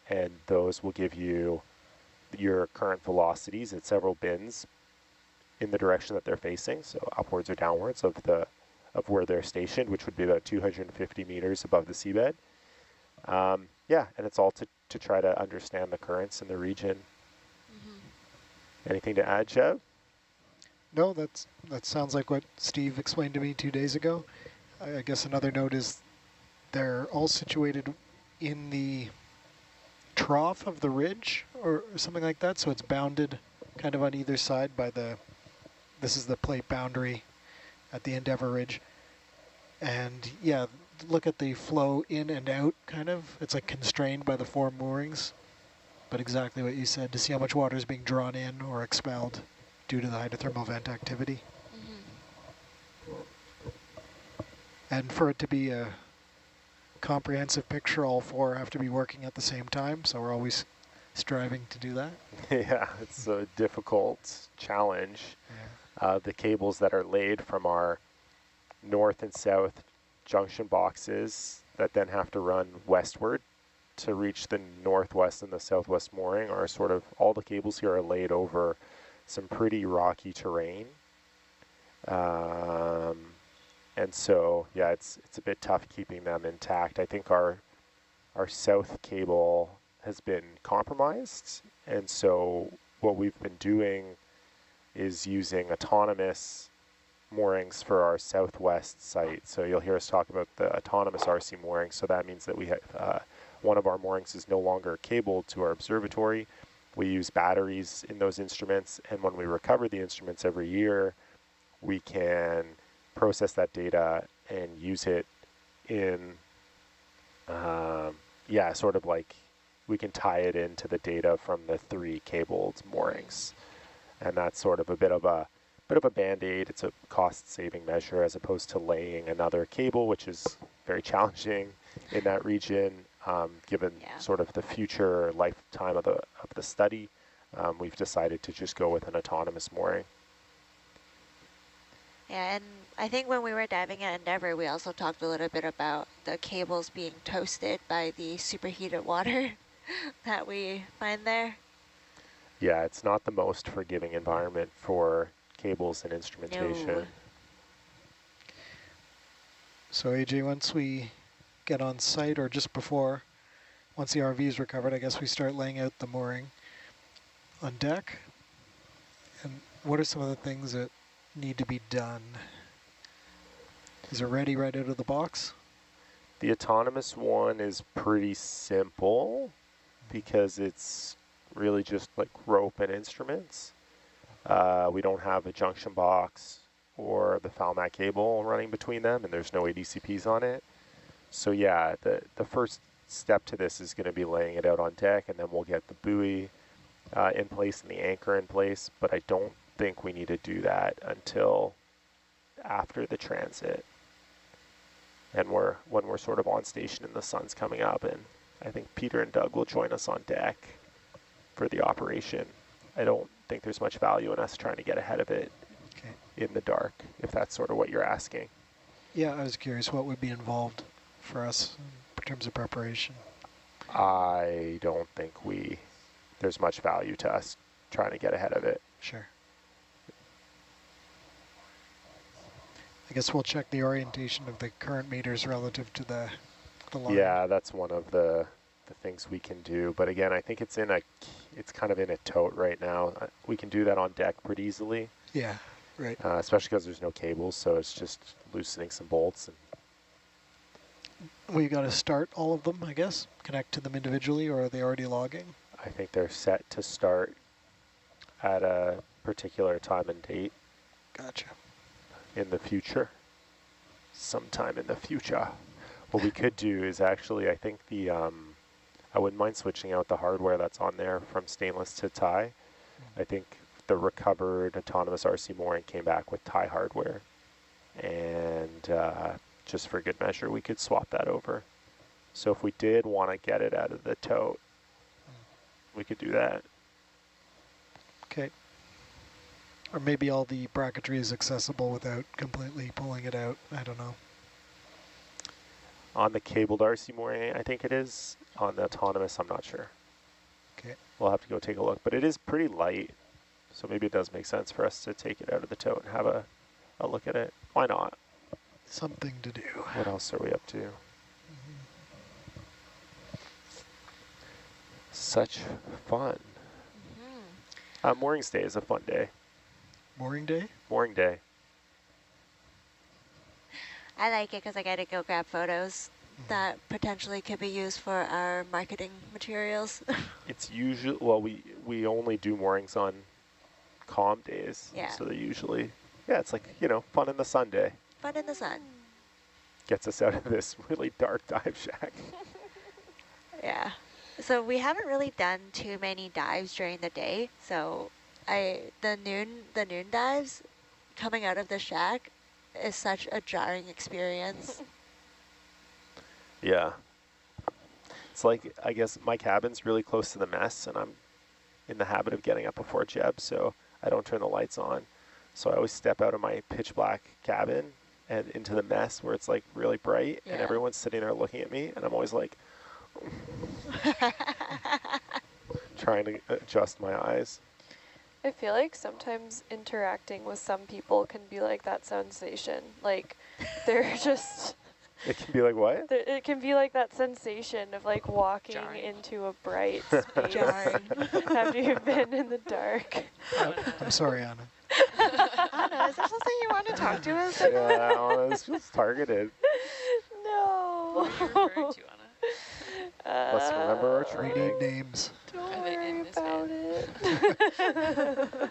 S8: And those will give you your current velocities at several bins in the direction that they're facing, so upwards or downwards of where they're stationed, which would be about 250 meters above the seabed. Yeah, and it's all to try to understand the currents in the region. Anything to add, Chev?
S6: No, that sounds like what Steve explained to me 2 days ago. I guess another note is they're all situated in the trough of the ridge or something like that, so it's bounded kind of on either side by this is the plate boundary at the Endeavour Ridge. And yeah, look at the flow in and out kind of. It's like constrained by the 4 moorings, but exactly what you said, to see how much water is being drawn in or expelled due to the hydrothermal vent activity. And for it to be a comprehensive picture, all 4 have to be working at the same time, so we're always striving to do that?
S8: Yeah, it's a difficult challenge.
S6: Yeah.
S8: The cables that are laid from our north and south junction boxes that then have to run westward to reach the northwest and the southwest mooring are sort of, all the cables here are laid over some pretty rocky terrain. And so, yeah, it's a bit tough keeping them intact. I think our south cable has been compromised, and so what we've been doing is using autonomous moorings for our southwest site. So you'll hear us talk about the autonomous RC mooring. So that means that we have one of our moorings is no longer cabled to our observatory. We use batteries in those instruments, and when we recover the instruments every year, we can process that data and use it in, yeah, sort of like we can tie it into the data from the 3 cabled moorings. And that's sort of a bit of a band-aid. It's a cost-saving measure as opposed to laying another cable, which is very challenging in that region, given sort of the future lifetime of the study. We've decided to just go with an autonomous mooring.
S5: Yeah, and I think when we were diving at Endeavour, we also talked a little bit about the cables being toasted by the superheated water that we find there.
S8: Yeah, it's not the most forgiving environment for cables and instrumentation.
S5: No.
S6: So AJ, once we get on site, or just before, once the RV is recovered, I guess we start laying out the mooring on deck. And what are some of the things that need to be done? Is it ready right out of the box?
S8: The autonomous one is pretty simple because it's really just like rope and instruments. We don't have a junction box or the FALMAT cable running between them, and there's no ADCPs on it. So yeah, the first step to this is going to be laying it out on deck, and then we'll get the buoy in place and the anchor in place, but I don't think we need to do that until after the transit. And when we're sort of on station and the sun's coming up, and I think Peter and Doug will join us on deck for the operation. I don't think there's much value in us trying to get ahead of it in the dark, if that's sort of what you're asking.
S6: Yeah, I was curious what would be involved for us in terms of preparation.
S8: I don't think there's much value to us trying to get ahead of it.
S6: Sure. I guess we'll check the orientation of the current meters relative to the line.
S8: Yeah, that's one of the things we can do. But again, I think it's kind of in a tote right now. We can do that on deck pretty easily.
S6: Yeah, right.
S8: Especially because there's no cables, so it's just loosening some bolts.
S6: We got to start all of them, I guess, connect to them individually, or are they already logging?
S8: I think they're set to start at a particular time and date.
S6: Gotcha.
S8: In the future, sometime in the future. What we could do is actually, I think I wouldn't mind switching out the hardware that's on there from stainless to tie. I think the recovered autonomous RC mooring came back with tie hardware, and just for good measure, we could swap that over. So if we did want to get it out of the tote, we could do that.
S6: Okay. Or maybe all the bracketry is accessible without completely pulling it out. I don't know.
S8: On the cabled RC mooring, I think it is. On the autonomous, I'm not sure.
S6: Okay.
S8: We'll have to go take a look. But it is pretty light, so maybe it does make sense for us to take it out of the tote and have a look at it. Why not?
S6: Something to do.
S8: What else are we up to? Such fun. Moorings Day is a fun day.
S6: Mooring day?
S8: Mooring Day.
S5: I like it because I get to go grab photos that potentially could be used for our marketing materials.
S8: It's usually, well, we only do moorings on calm days.
S5: Yeah.
S8: So they usually, yeah, it's like, fun in the sun day.
S5: Fun in the sun.
S8: Gets us out of this really dark dive shack.
S5: Yeah. So we haven't really done too many dives during the day. So the noon dives coming out of the shack is such a jarring experience.
S8: Yeah. It's like, I guess my cabin's really close to the mess, and I'm in the habit of getting up before Jeb, so I don't turn the lights on. So I always step out of my pitch black cabin and into the mess where it's like really bright, and
S5: Yeah.
S8: everyone's sitting there looking at me, and I'm always like trying to adjust my eyes.
S1: I feel like sometimes interacting with some people can be like that sensation. Like they're just,
S8: It can be like, what?
S1: it can be like that sensation of like walking
S7: Jarring.
S1: into a bright space after you've been in the dark.
S6: I'm sorry, Anna.
S5: Anna, is there something you want to talk to us
S8: Yeah,
S5: about?
S8: this feels targeted.
S1: No.
S7: What are you referring to, Anna?
S8: Let's remember our
S6: We
S8: training.
S6: need names.
S1: Don't
S7: Are they
S1: worry
S7: in this
S1: about
S7: van?
S1: it.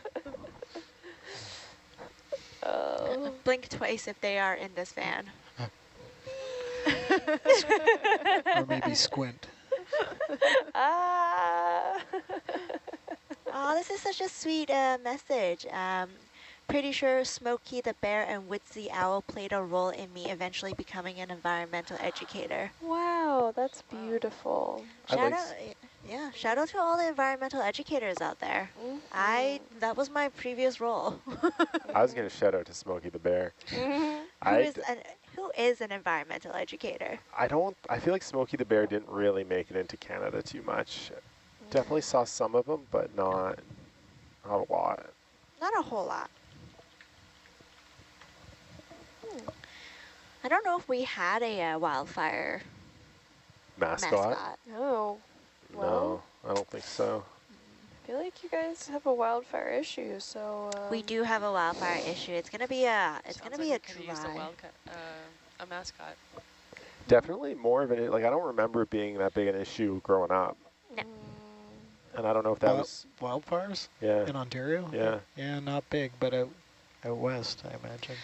S1: Oh.
S5: Blink twice if they are in this van.
S6: Or maybe squint.
S1: Ah.
S5: Oh, this is such a sweet message. Pretty sure Smokey the Bear and Woodsy Owl played a role in me eventually becoming an environmental educator.
S1: Wow, that's beautiful.
S5: Shout out, yeah, shout out to all the environmental educators out there. That was my previous role.
S8: I was going to shout out to Smokey the Bear.
S5: Who is an environmental educator?
S8: I feel like Smokey the Bear didn't really make it into Canada too much. Definitely saw some of them, but not a lot.
S5: Not a whole lot. I don't know if we had a wildfire mascot.
S1: Oh, well,
S8: No, I don't think so.
S1: I feel like you guys have a wildfire issue, so
S5: We do have a wildfire issue. It's gonna be a
S7: Sounds
S5: dry.
S7: like you could've used a mascot.
S8: Definitely more of an, like, I don't remember it being that big an issue growing up.
S5: No.
S8: And I don't know if that was,
S6: Wildfires
S8: yeah.
S6: in Ontario?
S8: Yeah.
S6: Yeah, not big, but out west, I imagine.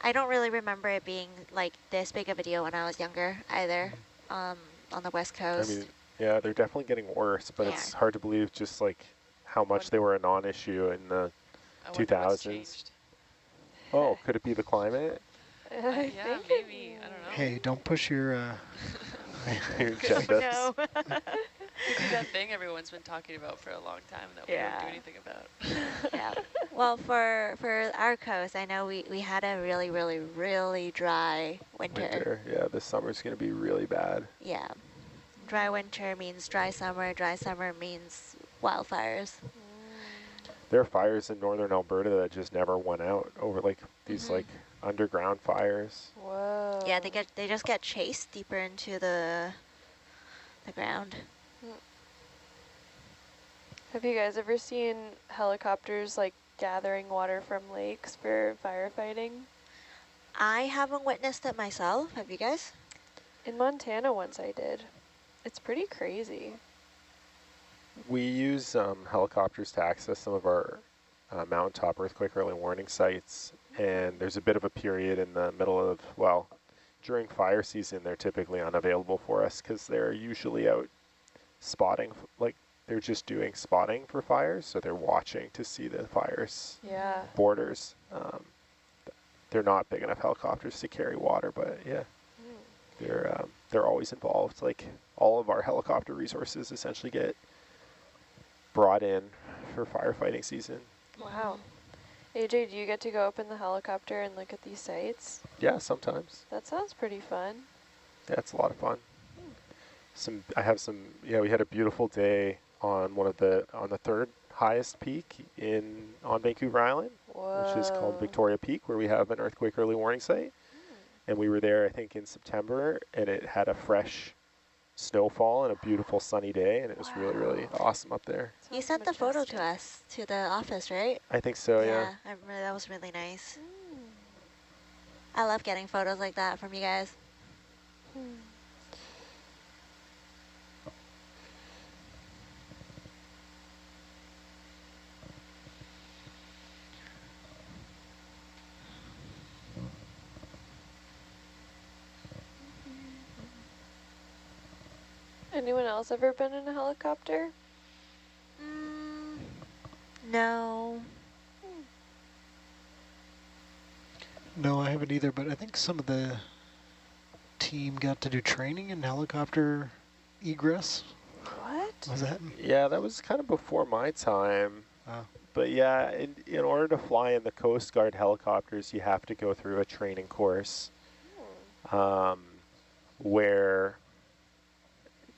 S5: I don't really remember it being like this big of a deal when I was younger either. On the West
S8: I
S5: Coast.
S8: mean, yeah, they're definitely getting worse, but it's hard to believe just like how much they were a non-issue in the
S7: I wonder what's
S8: 2000s.
S7: changed.
S8: Oh, could it be the climate?
S1: I
S7: Yeah,
S1: think
S7: maybe. I don't know.
S6: Hey, don't push your...
S8: Your
S5: Oh,
S8: agendas.
S5: no.
S7: Could be that thing everyone's been talking about for a long time that we don't do anything about.
S5: Yeah. Well, for our coast, I know we had a really, really, really dry winter.
S8: Yeah, this summer's going to be really bad.
S5: Yeah. Dry winter means dry summer. Dry summer means wildfires.
S8: There are fires in northern Alberta that just never went out over like these like underground fires.
S1: Whoa.
S5: Yeah, they just get chased deeper into the ground.
S1: Have you guys ever seen helicopters like gathering water from lakes for firefighting?
S5: I haven't witnessed it myself. Have you guys?
S1: In Montana once I did. It's pretty crazy.
S8: We use helicopters to access some of our mountaintop earthquake early warning sites, and there's a bit of a period in the middle of, well, during fire season, they're typically unavailable for us because they're usually out spotting, like they're just doing spotting for fires, so they're watching to see the fires borders. They're not big enough helicopters to carry water, but yeah, they're always involved. Like all of our helicopter resources essentially get brought in for firefighting season.
S1: Wow. AJ, do you get to go up in the helicopter and look at these sites?
S8: Yeah, sometimes.
S1: That sounds pretty fun.
S8: Yeah, it's a lot of fun. We had a beautiful day on on the third highest peak on Vancouver Island, which is called Victoria Peak, where we have an earthquake early warning site. And we were there, I think, in September, and it had a fresh snowfall and a beautiful sunny day, and it was really, really awesome up there.
S5: You sent the photo to us, to the office, right?
S8: I think so, yeah.
S5: I remember that was really nice. I love getting photos like that from you guys.
S1: Anyone else ever been in a helicopter?
S5: No.
S6: No, I haven't either, but I think some of the team got to do training in helicopter egress?
S1: What?
S6: Was that?
S8: Yeah, that was kind of before my time.
S6: Oh.
S8: But yeah, in order to fly in the Coast Guard helicopters, you have to go through a training course where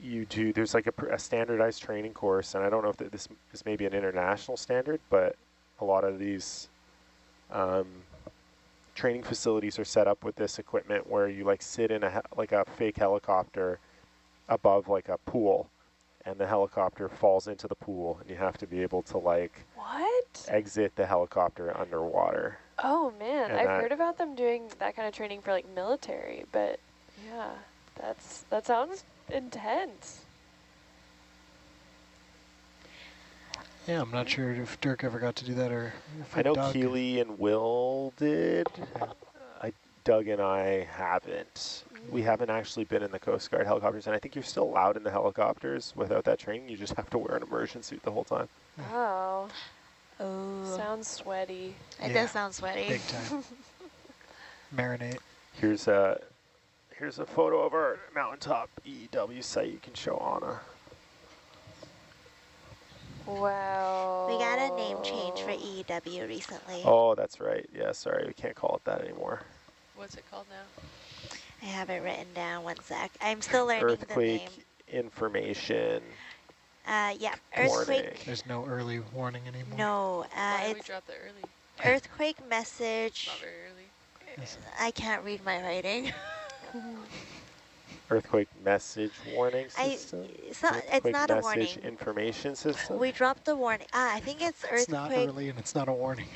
S8: you do, there's like a standardized training course, and I don't know if this is maybe an international standard, but a lot of these training facilities are set up with this equipment where you like sit in like a fake helicopter above like a pool, and the helicopter falls into the pool, and you have to be able to like
S1: What?
S8: exit the helicopter underwater.
S1: Oh man,
S8: And
S1: I've heard about them doing that kind of training for like military, but yeah, that sounds intense.
S6: Yeah, I'm not sure if Dirk ever got to do that or if
S8: I know
S6: Doug.
S8: Keely and Will did. Doug and I haven't. We haven't actually been in the Coast Guard helicopters, and I think you're still allowed in the helicopters without that training. You just have to wear an immersion suit the whole time.
S1: Oh,
S5: Oh,
S1: sounds sweaty.
S5: it does sound sweaty.
S6: Big time. Marinate.
S8: Here's a photo of our mountaintop EEW site you can show Anna.
S1: Wow.
S5: We got a name change for EEW recently.
S8: Oh, that's right. Yeah, sorry, we can't call it that anymore.
S7: What's it called now?
S5: I have it written down, one sec. I'm still learning
S8: Earthquake
S5: the name.
S8: information.
S5: Yeah, earthquake.
S8: Warning.
S6: There's no early warning anymore.
S5: No,
S7: Why did we
S5: it's
S7: drop that early?
S5: earthquake message.
S7: Not very early.
S5: I can't read my writing.
S8: Earthquake message warning system?
S5: It's not
S8: Earthquake
S5: a
S8: message
S5: warning.
S8: information system?
S5: We dropped the warning. I think it's earthquake.
S6: It's not early and it's not a warning.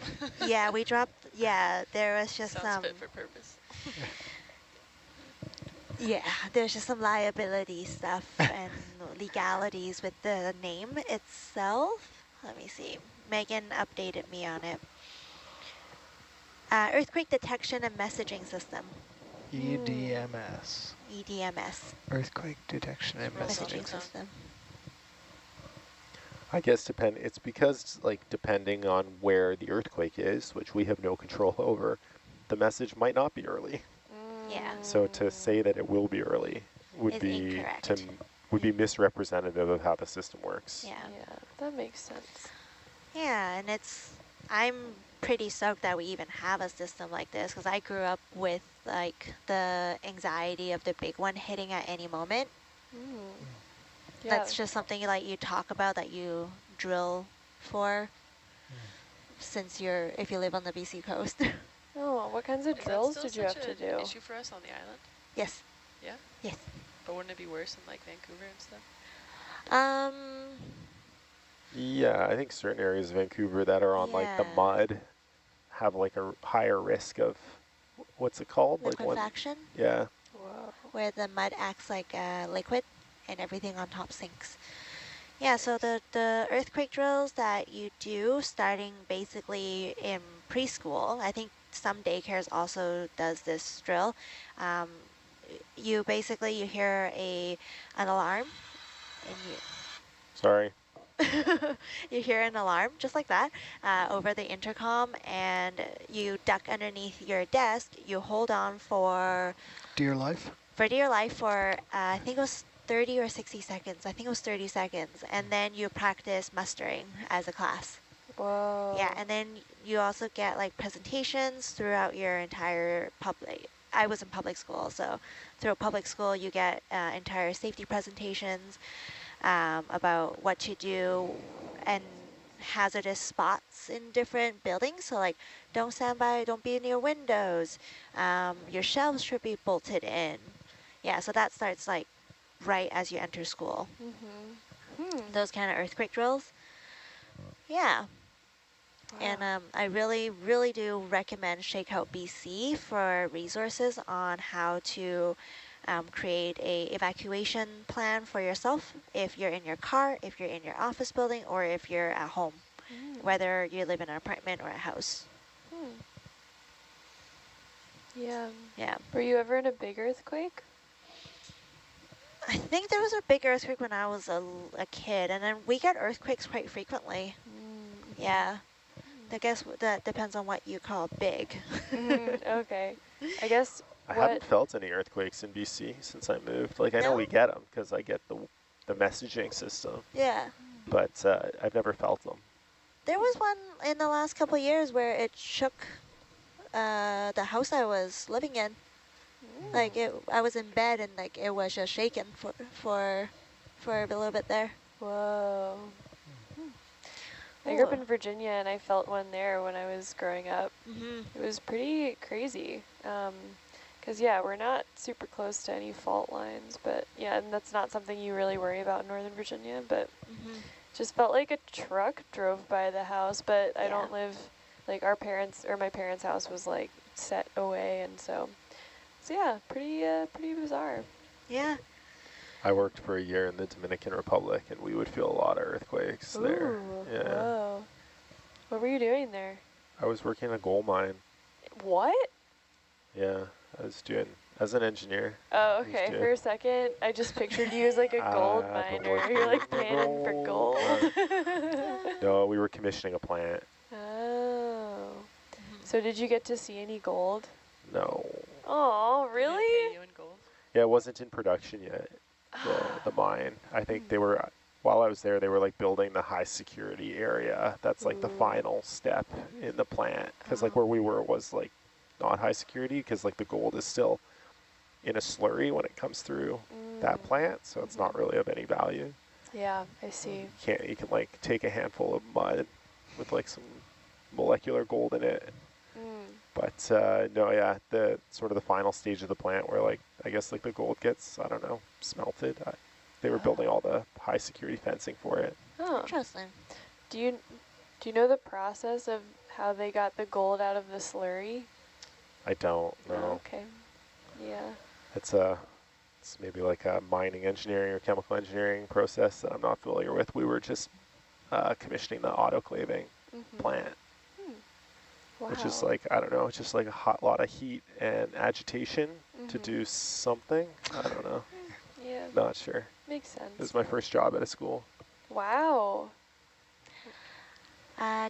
S5: Yeah, we dropped. Yeah, there was just
S7: Sounds
S5: some.
S7: fit for purpose.
S5: Yeah, there's just some liability stuff and legalities with the name itself. Let me see. Megan updated me on it. Earthquake detection and messaging system.
S6: EDMS.
S5: EDMS.
S6: Earthquake detection and
S5: Messaging
S6: messaging.
S5: system.
S8: I guess it's because like depending on where the earthquake is, which we have no control over, the message might not be early.
S5: Yeah.
S8: So to say that it will be early would
S5: Is
S8: be
S5: incorrect.
S8: would be misrepresentative of how the system works.
S5: Yeah.
S1: Yeah, that makes sense.
S5: Yeah, and I'm pretty stoked that we even have a system like this because I grew up with like the anxiety of the big one hitting at any moment.
S1: Yeah.
S5: That's just something like you talk about that you drill for since if you live on the BC coast.
S1: Oh, what kinds of
S7: Is
S1: drills
S7: that
S1: did
S7: still
S1: you
S7: such
S1: have to
S7: an
S1: do?
S7: issue for us on the island?
S5: Yes.
S7: Yeah?
S5: Yes.
S7: But wouldn't it be worse in like Vancouver and stuff?
S8: Yeah, I think certain areas of Vancouver that are on like the
S5: Yeah.
S8: mud have like a higher risk of, what's it called?
S5: Liquefaction,
S8: Yeah.
S1: Whoa.
S5: where the mud acts like liquid and everything on top sinks. Yeah, so the earthquake drills that you do starting basically in preschool, I think some daycares also does this drill. You hear an alarm and
S8: Sorry.
S5: you hear an alarm just like that over the intercom, and you duck underneath your desk. You hold on for
S6: Dear life.
S5: dear life for I think it was 30 or 60 seconds. I think it was 30 seconds, and then you practice mustering as a class.
S1: Whoa.
S5: Yeah, and then you also get like presentations throughout your entire public. I was in public school, so through public school you get entire safety presentations about what to do and hazardous spots in different buildings. So like, don't stand by, don't be near windows. Your shelves should be bolted in. Yeah, so that starts like right as you enter school. Those kind of earthquake drills. Yeah. And I really, really do recommend Shakeout BC for resources on how to create a evacuation plan for yourself if you're in your car, if you're in your office building, or if you're at home, whether you live in an apartment or a house.
S1: Yeah.
S5: Yeah.
S1: Were you ever in a big earthquake?
S5: I think there was a big earthquake when I was a kid, and then we get earthquakes quite frequently. Yeah. I guess that depends on what you call big.
S1: Okay. I guess
S8: I haven't felt any earthquakes in BC since I moved. Like, I know
S5: No?
S8: we get them because I get the messaging system,
S5: Yeah.
S8: but I've never felt them.
S5: There was one in the last couple of years where it shook the house I was living in. Like I was in bed and like it was just shaking for a little bit there.
S1: Whoa. I grew up in Virginia, and I felt one there when I was growing up. It was pretty crazy. Because, yeah, we're not super close to any fault lines, but, yeah, and that's not something you really worry about in Northern Virginia, but just felt like a truck drove by the house, but I don't live, like, my parents' house was, like, set away, and so yeah, pretty bizarre.
S5: Yeah.
S8: I worked for a year in the Dominican Republic, and we would feel a lot of earthquakes there. Yeah.
S1: Whoa. What were you doing there?
S8: I was working in a gold mine.
S1: What?
S8: Yeah, I was as an engineer.
S1: Oh, okay. For a second, I just pictured you as like a gold miner. You're like panning for gold.
S8: No, we were commissioning a plant.
S1: Oh. So did you get to see any gold?
S8: No.
S1: Oh, really?
S7: Did they pay you in gold?
S8: Yeah, it wasn't in production yet. The mine. I think they were, while I was there, they were like building the high security area. That's like the final step in the plant. Because like where we were was like not high security because like the gold is still in a slurry when it comes through that plant. So it's not really of any value.
S1: Yeah, I see.
S8: You can like take a handful of mud with like some molecular gold in it. But no, yeah, the sort of the final stage of the plant where like, I guess like the gold gets, I don't know, smelted. They were building all the high security fencing for it.
S1: Oh.
S5: Interesting.
S1: Do you know the process of how they got the gold out of the slurry?
S8: I don't know.
S1: Oh, okay. Yeah.
S8: It's maybe like a mining engineering or chemical engineering process that I'm not familiar with. We were just commissioning the autoclaving plant.
S1: Wow.
S8: Which is like, I don't know, it's just like a lot of heat and agitation to do something. I don't know.
S1: Yeah.
S8: Not sure.
S1: Makes sense.
S8: It was my first job at a school.
S1: Wow.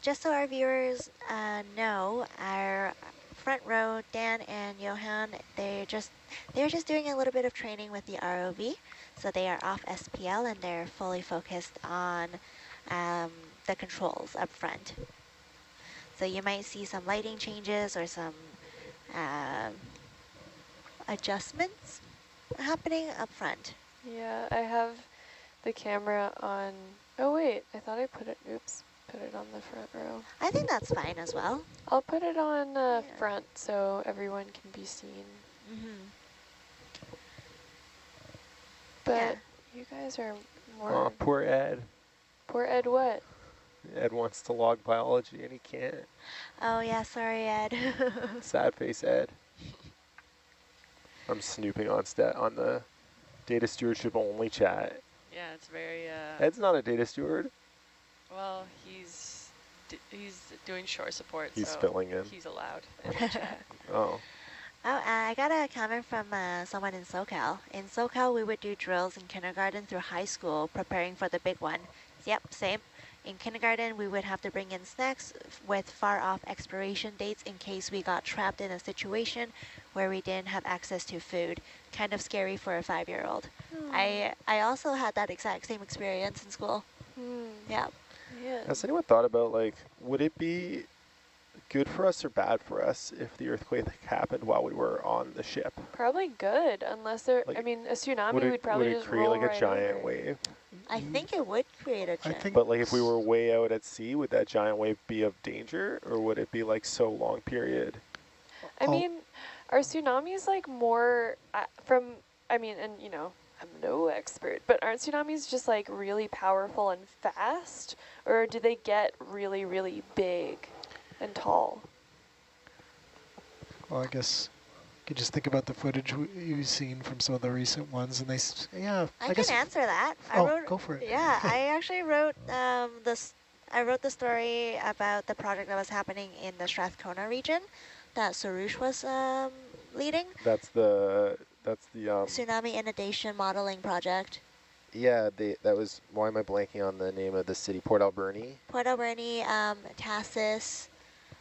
S5: Just so our viewers know, our front row, Dan and Johan, they're just doing a little bit of training with the ROV. So they are off SPL and they're fully focused on the controls up front. So you might see some lighting changes or some adjustments happening up front.
S1: Yeah, I have the camera on. Oh wait, I thought I put it on the front row.
S5: I think that's fine as well.
S1: I'll put it on front so everyone can be seen. But you guys are more.
S8: Oh, poor Ed.
S1: Poor Ed what?
S8: Ed wants to log biology and he can't.
S5: Oh yeah, sorry Ed.
S8: Sad face Ed. I'm snooping on the data stewardship only chat.
S7: Yeah, it's very.
S8: Ed's not a data steward.
S7: Well, he's doing shore support.
S8: He's
S7: so
S8: filling in.
S7: He's allowed in the chat.
S8: Oh.
S5: Oh, I got a comment from someone in SoCal. In SoCal, we would do drills in kindergarten through high school, preparing for the big one. Yep, same. In kindergarten, we would have to bring in snacks with far-off expiration dates in case we got trapped in a situation where we didn't have access to food. Kind of scary for a 5-year-old. I also had that exact same experience in school. Yeah.
S8: Has anyone thought about, like, would it be good for us or bad for us if the earthquake happened while we were on the ship?
S1: Probably good, unless there. Like, I mean, a tsunami would probably just roll
S8: create like
S1: right
S8: a giant
S1: over.
S8: wave?
S5: I think it would create a giant.
S8: But like if we were way out at sea, would that giant wave be of danger, or would it be like so long period?
S1: I mean, are tsunamis like more I mean, and you know, I'm no expert, but aren't tsunamis just like really powerful and fast, or do they get really, really big and tall?
S6: Well, I guess you could just think about the footage you've seen from some of the recent ones, and
S5: I can answer that.
S6: Go for it.
S5: Yeah, I actually wrote I wrote the story about the project that was happening in the Strathcona region that Sarush was leading.
S8: That's the
S5: Tsunami inundation modeling project.
S8: Yeah, that was. Why am I blanking on the name of the city? Port Alberni.
S5: Port Alberni, Tassis.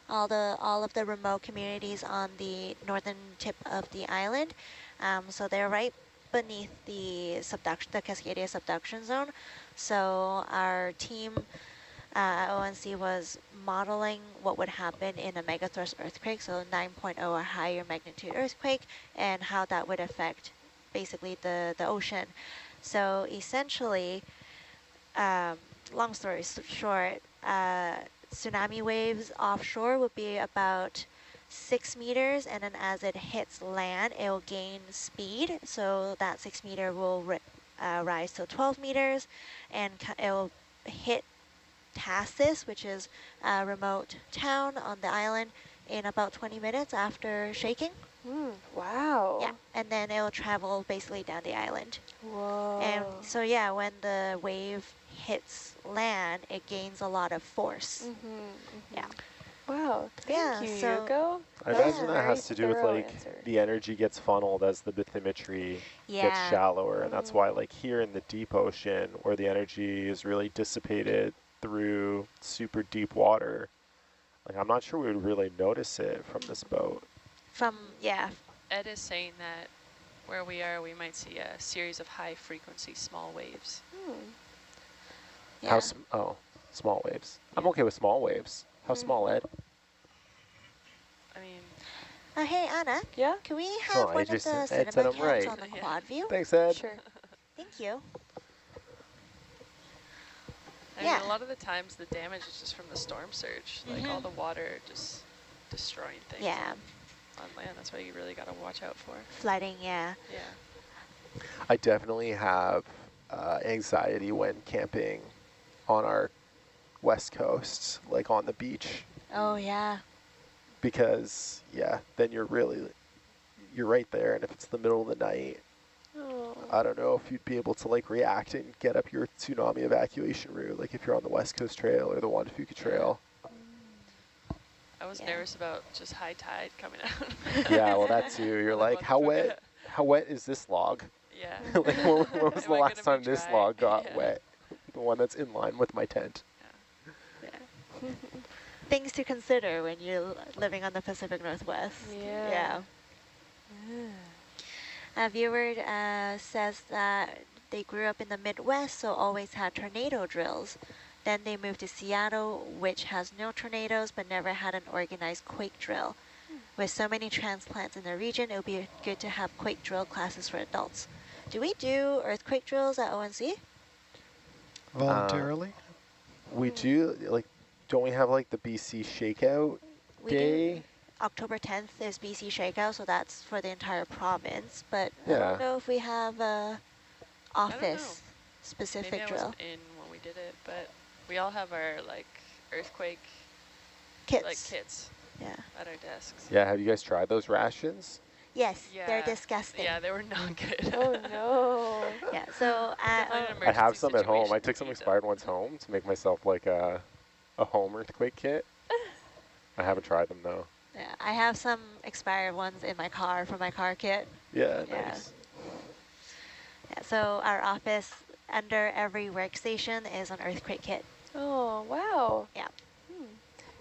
S5: all of the remote communities on the northern tip of the island. So they're right beneath the Cascadia subduction zone. So our team at ONC was modeling what would happen in a megathrust earthquake, so 9.0 or higher magnitude earthquake, and how that would affect basically the ocean. So essentially, long story short, tsunami waves offshore would be about 6 meters, and then as it hits land, it will gain speed. So that 6 meter will rise to 12 meters, and it will hit Tassis, which is a remote town on the island, in about 20 minutes after shaking.
S1: Wow.
S5: Yeah, and then it will travel basically down the island.
S1: Whoa.
S5: And so yeah, when the wave hits land, it gains a lot of force. Yeah.
S1: Wow.
S5: Yeah,
S1: Thank you,
S5: so-
S1: Yuko.
S8: I
S1: That was
S8: imagine
S1: a
S8: that
S1: very
S8: has to do with
S1: thorough
S8: like
S1: answer.
S8: the energy gets funneled as the bathymetry gets
S5: Yeah.
S8: shallower, and that's why like here in the deep ocean where the energy is really dissipated through super deep water, like I'm not sure we would really notice it from this boat.
S5: Yeah.
S7: Ed is saying that where we are, we might see a series of high-frequency small waves.
S5: Yeah.
S8: Oh, small waves. I'm okay with small waves. How small, Ed?
S7: I mean,
S5: Hey, Anna.
S1: Yeah?
S5: Can we
S8: Oh,
S5: have
S8: I
S5: one of the
S8: just- Ed
S5: cinema
S8: said I'm
S5: cams
S8: right.
S5: on the
S7: Yeah.
S5: quad view?
S8: Thanks, Ed.
S1: Sure.
S5: Thank you.
S7: I mean, a lot of the times the damage is just from the storm surge, like all the water just destroying things
S5: Yeah.
S7: on land. That's what you really got to watch out for.
S5: Flooding, yeah.
S7: Yeah.
S8: I definitely have anxiety when camping on our west coast, like on the beach,
S5: Oh, yeah.
S8: because yeah, then you're right there, and if it's the middle of the night,
S1: Oh.
S8: I don't know if you'd be able to like react and get up your tsunami evacuation route, like if you're on the West Coast Trail or the Juan Fuca Trail.
S7: I was
S5: Yeah.
S7: nervous about just high tide coming out.
S8: Yeah, well that too. You're
S7: On the
S8: like, how
S7: Guadalupe.
S8: wet is this log?
S7: Yeah.
S8: Like when was
S7: Am
S8: the
S7: I
S8: last
S7: gonna
S8: time
S7: be
S8: this
S7: dry?
S8: log got
S7: Yeah.
S8: wet? The one that's in line with my tent.
S5: Yeah. Things to consider when you're living on the Pacific Northwest.
S1: Yeah.
S5: A viewer says that they grew up in the Midwest, so always had tornado drills. Then they moved to Seattle, which has no tornadoes, but never had an organized quake drill. With so many transplants in the region, it would be good to have quake drill classes for adults. Do we do earthquake drills at ONC?
S6: Voluntarily?
S8: We do, like, don't we have like the BC shakeout
S5: We
S8: day?
S5: do. October 10th is BC Shakeout, so that's for the entire province. But I
S8: Yeah.
S5: don't know if we have a
S7: don't know.
S5: office-specific
S7: Maybe I
S5: drill.
S7: wasn't in when we did it, but we all have our like earthquake
S5: Kits.
S7: kits
S5: Yeah.
S7: at our desks.
S8: Yeah, have you guys tried those rations?
S5: Yes,
S7: Yeah.
S5: they're disgusting.
S7: Yeah, they were not good.
S1: Oh, no.
S5: Yeah, so
S7: Definitely an
S8: I have
S7: emergency
S8: some at home. I
S7: situation
S8: took
S7: to
S8: some
S7: eat them.
S8: expired ones home to make myself like a home earthquake kit. I haven't tried them though.
S5: yeah, I have some expired ones in my car for my car kit.
S8: Yeah,
S5: Yeah.
S8: nice.
S5: Yeah, so our office, under every workstation, is an earthquake kit.
S1: Oh, wow.
S5: Yeah.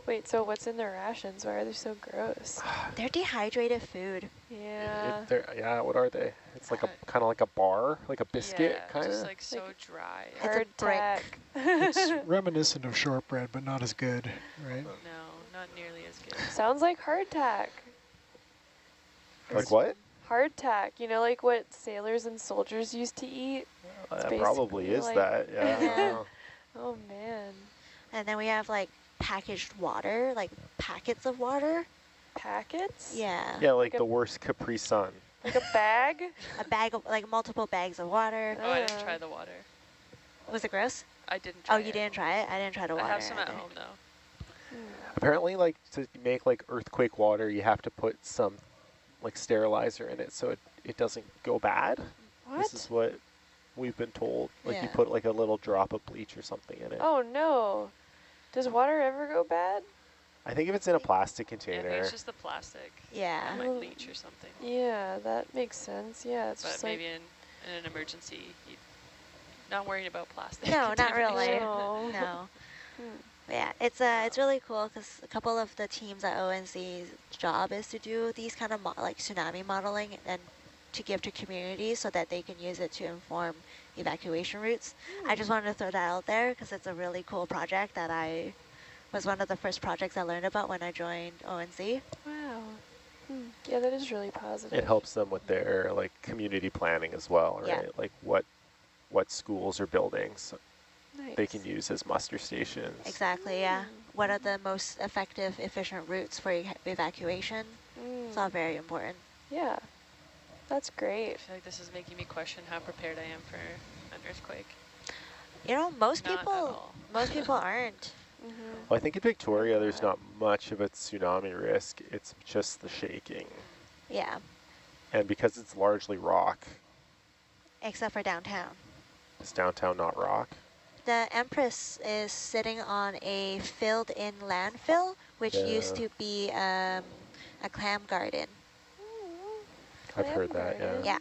S1: Wait, so what's in their rations? Why are they so gross?
S5: They're dehydrated food.
S1: Yeah.
S8: Yeah, what are they? It's like a kind of like a bar, like a biscuit,
S7: Yeah,
S8: kind
S7: just
S8: of.
S7: like so dry.
S5: It's a
S1: Hard
S5: brick.
S1: tack.
S6: It's reminiscent of shortbread, but not as good, right?
S7: No, not nearly as good.
S1: Sounds like hardtack.
S8: Like what?
S1: Hardtack. You know, like what sailors and soldiers used to eat? It's
S8: That probably
S1: basically
S8: is
S1: like-
S8: that. Yeah. I don't
S5: Yeah.
S8: know.
S1: Oh, man.
S5: And then we have like packaged water, like packets of water.
S1: Packets?
S5: Yeah.
S8: Yeah,
S1: Like
S8: like
S1: a-
S8: the worst Capri Sun.
S1: Like a bag?
S5: A bag of, like multiple bags of water.
S7: Oh, I didn't try the water.
S5: Was it gross?
S7: I didn't try
S5: Oh, you
S7: it.
S5: didn't try it? I didn't try the water.
S7: I have some at
S5: either.
S7: home though.
S8: Apparently, like to make like earthquake water, you have to put some like sterilizer in it so it doesn't go bad. This is
S1: What?
S8: what we've been told. Like you
S5: Yeah.
S8: put like a little drop of bleach or something in it.
S1: Oh, no. Does water ever go bad?
S8: I think if it's in a plastic
S7: Yeah, I
S8: container.
S7: think it's just the plastic.
S5: Yeah.
S7: It might leach or something.
S1: Yeah, that makes sense. Yeah, it's
S7: But
S1: just
S7: maybe
S1: like...
S7: in an emergency, you not worrying about plastic.
S5: No, not really.
S7: contamination.
S1: No.
S5: No. Yeah, it's really cool because a couple of the teams at ONC's job is to do these kind of like tsunami modeling and to give to communities so that they can use it to inform evacuation routes. I just wanted to throw that out there because it's a really cool project that was one of the first projects I learned about when I joined ONC.
S1: Wow. Yeah, that is really positive.
S8: It helps them with their like community planning as well, right?
S5: Yeah.
S8: Like what schools or buildings
S1: Nice.
S8: they can use as muster stations.
S5: Exactly, yeah. What are the most effective, efficient routes for evacuation? It's all very important.
S1: Yeah, that's
S7: I
S1: great.
S7: feel like this is making me question how prepared I am for an earthquake.
S5: You know, most
S7: Not at
S5: people
S7: all.
S5: aren't.
S8: Well, I think in Victoria there's not much of a tsunami risk. It's just the shaking.
S5: Yeah,
S8: And because it's largely rock,
S5: except for downtown.
S8: is downtown not rock?
S5: The Empress is sitting on a filled-in landfill, which used to be a clam garden.
S8: I've heard that, yeah.
S5: Yeah,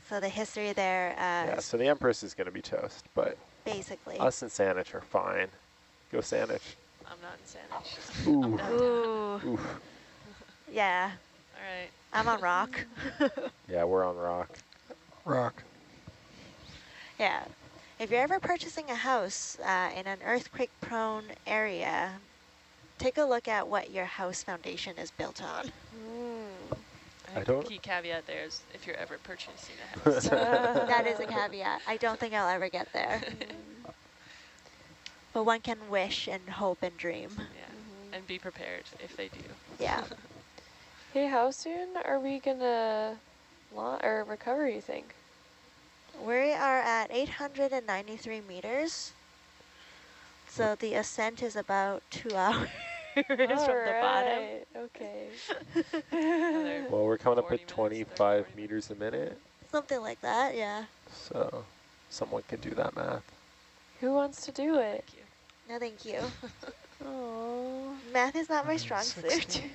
S5: so the history there
S8: Yeah,
S5: is
S8: so the Empress is going to be toast, but
S5: basically.
S8: us and Saanich are fine. Go Saanich.
S7: I'm not in Saanich.
S8: Ooh.
S7: I'm downtown.
S5: Ooh,
S8: Oof.
S5: yeah,
S7: All right.
S5: I'm on rock.
S8: Yeah, we're on rock.
S6: Rock.
S5: Yeah, if you're ever purchasing a house in an earthquake-prone area, take a look at what your house foundation is built on.
S7: I think
S8: don't-
S7: the key caveat there is if you're ever purchasing a house.
S5: That is a caveat. I don't think I'll ever get there. But one can wish and hope and dream.
S7: Yeah, and be prepared if they do.
S5: Yeah.
S1: Hey, how soon are we gonna or recover, you think?
S5: We are at 893 meters. So the ascent is about 2 hours from the bottom.
S1: Okay.
S7: Another
S8: Well, we're coming up
S7: 40
S8: at
S7: minutes,
S8: 25
S7: 30,
S8: meters a minute,
S5: Something like that, yeah.
S8: so someone can do that math.
S1: Who wants to do it?
S7: Thank you.
S5: No, thank you.
S1: Oh,
S5: Math is not my strong
S6: 160.
S5: suit.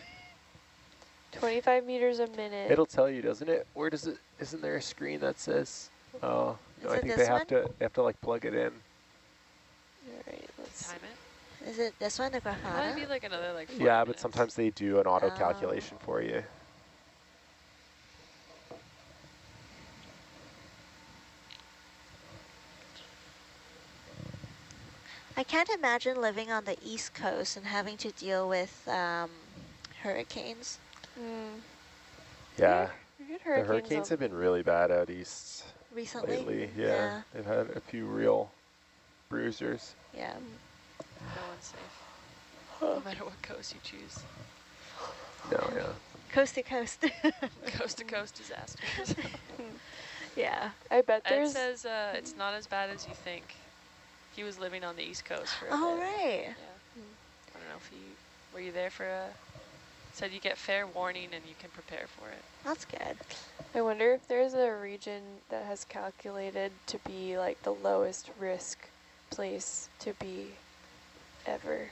S1: 25 meters a minute.
S8: It'll tell you, doesn't it? Where does it? Isn't there a screen that says? Oh, no,
S5: Is
S8: I
S5: it
S8: think
S5: this
S8: they have to like plug it in.
S1: All right, let's
S7: Time it.
S5: Is it this one, the
S7: Might
S5: Grafana?
S7: be like another like 40
S8: Yeah,
S7: minutes.
S8: but sometimes they do an auto
S5: Oh.
S8: calculation for you.
S5: I can't imagine living on the East Coast and having to deal with hurricanes.
S8: Yeah,
S1: we get
S8: the hurricanes have been really bad out east
S5: Recently?
S8: lately. Yeah, they've had a few real bruisers.
S5: Yeah.
S7: No one's safe. No matter what coast you choose.
S8: No, yeah.
S5: Coast to coast.
S7: Coast to coast disasters.
S5: Yeah.
S1: I bet
S7: Ed
S1: there's.
S7: says it's not as bad as you think. He was living on the East Coast for a
S5: Oh,
S7: bit.
S5: right.
S7: Yeah. I don't know if were you there for said you get fair warning and you can prepare for it.
S5: That's good.
S1: I wonder if there's a region that has calculated to be like the lowest risk place to be ever.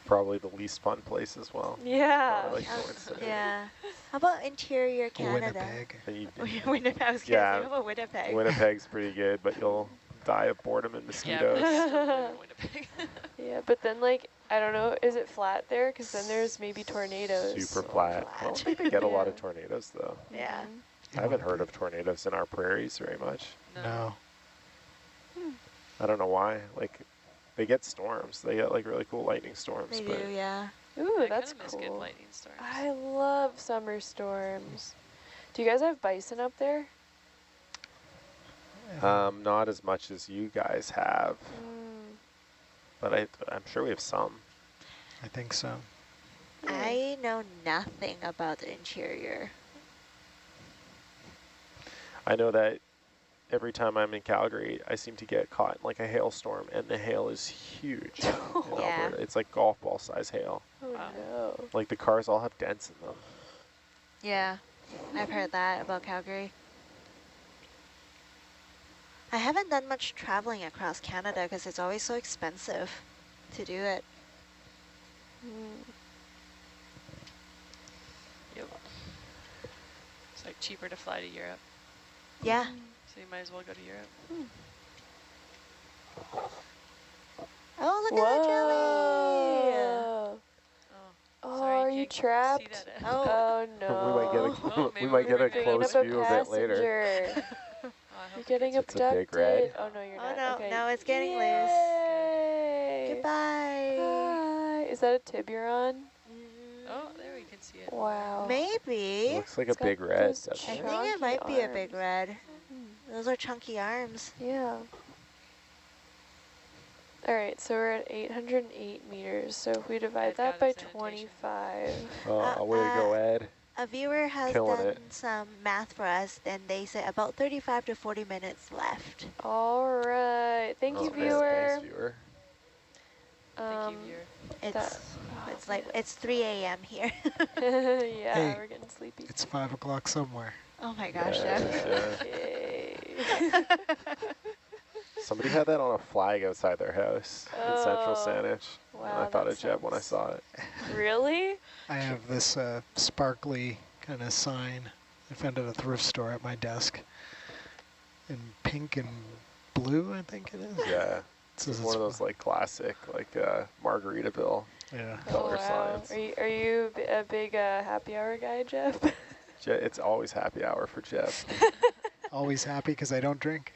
S8: Probably the least fun place as well.
S1: Yeah.
S8: I like going to.
S5: Yeah. How about interior Canada?
S6: Winnipeg.
S8: And you-
S5: Winnipeg. I was gonna
S8: Yeah.
S5: say, how about Winnipeg?
S8: Winnipeg's pretty good, but you'll die of boredom and
S7: Yeah,
S8: mosquitoes.
S7: but I still live in Winnipeg.
S1: Yeah, but then like, I don't know, is it flat there? Because then there's maybe tornadoes.
S8: Super flat. I don't think they get a lot of
S1: Yeah.
S8: tornadoes though.
S5: Yeah.
S8: I haven't heard of tornadoes in our prairies very much.
S6: No.
S8: I don't know why. Like, they get storms. They get like really cool lightning storms.
S5: They
S8: but
S5: do, yeah.
S1: Ooh,
S7: I
S1: that's
S7: kinda miss good
S1: cool.
S7: lightning storms.
S1: I love summer storms. Do you guys have bison up there?
S8: Not as much as you guys have, but I'm sure we have some.
S6: I think so.
S5: I know nothing about the interior.
S8: I know that every time I'm in Calgary, I seem to get caught in like a hailstorm, and the hail is huge in
S5: Yeah.
S8: Alberta. It's like golf ball size hail.
S1: Oh
S7: Wow.
S1: no.
S8: Like the cars all have dents in them.
S5: Yeah, I've heard that about Calgary. I haven't done much traveling across Canada because it's always so expensive to do it.
S7: Yep. It's like cheaper to fly to Europe,
S5: Yeah.
S7: so you might as well go to Europe.
S5: look at that jelly.
S1: Whoa.
S7: Oh,
S1: Oh,
S7: sorry,
S1: are you
S7: can't see
S1: trapped?
S7: that.
S5: Oh.
S1: Oh no.
S8: We might get
S7: Oh,
S8: a
S7: maybe
S8: we might
S7: we're
S8: get a
S7: bringing
S1: Bringing
S8: close
S1: up a
S8: view a bit later.
S1: passenger.
S7: Oh, I
S1: You're
S7: hope it
S1: getting
S7: gets
S8: It's a big red.
S1: abducted. Oh no, you're
S5: Oh
S1: not.
S5: no,
S1: Okay.
S5: no, it's getting loose.
S1: Yay!
S5: Goodbye.
S1: Hi. Is that a tiburon?
S7: Oh, there we can see it.
S1: Wow.
S5: Maybe.
S8: It looks like
S1: It's
S8: a
S1: got
S8: big red,
S1: those
S8: doesn't
S5: I
S8: it?
S5: think it might be a big
S1: arms.
S5: red. Those are chunky arms.
S1: Yeah. All right, so we're at 808 meters. So if we divide
S7: Ed
S1: that
S7: got
S1: by
S7: his annotation.
S1: 25.
S8: Way to go, Ed.
S5: A viewer has
S8: Killing
S5: done
S8: it.
S5: some math for us, and they say about 35 to 40 minutes left.
S1: All right. Thank you,
S8: Oh, man,
S1: viewer.
S8: thanks, viewer.
S7: Thank you, viewer.
S5: It's 3 a.m. here.
S1: Yeah,
S6: Hey.
S1: we're getting sleepy.
S6: It's 5 o'clock somewhere.
S5: Oh my gosh,
S8: Yeah.
S1: Yay.
S8: Somebody had that on a flag outside their house in Central
S1: Oh,
S8: Saanich.
S1: wow,
S8: And I thought
S1: that
S8: of Jeb when I
S1: sounds-
S8: saw it.
S1: Really?
S6: I have this sparkly kind of sign I found at a thrift store at my desk in pink and blue, I think it is.
S8: Yeah.
S6: It
S8: It's
S6: says
S8: one of those like classic, like Margaritaville
S6: Yeah.
S8: color
S1: wow.
S8: signs.
S1: Are you a big happy hour guy, Jeff?
S8: It's always happy hour for Jeb.
S6: Always happy because I don't drink.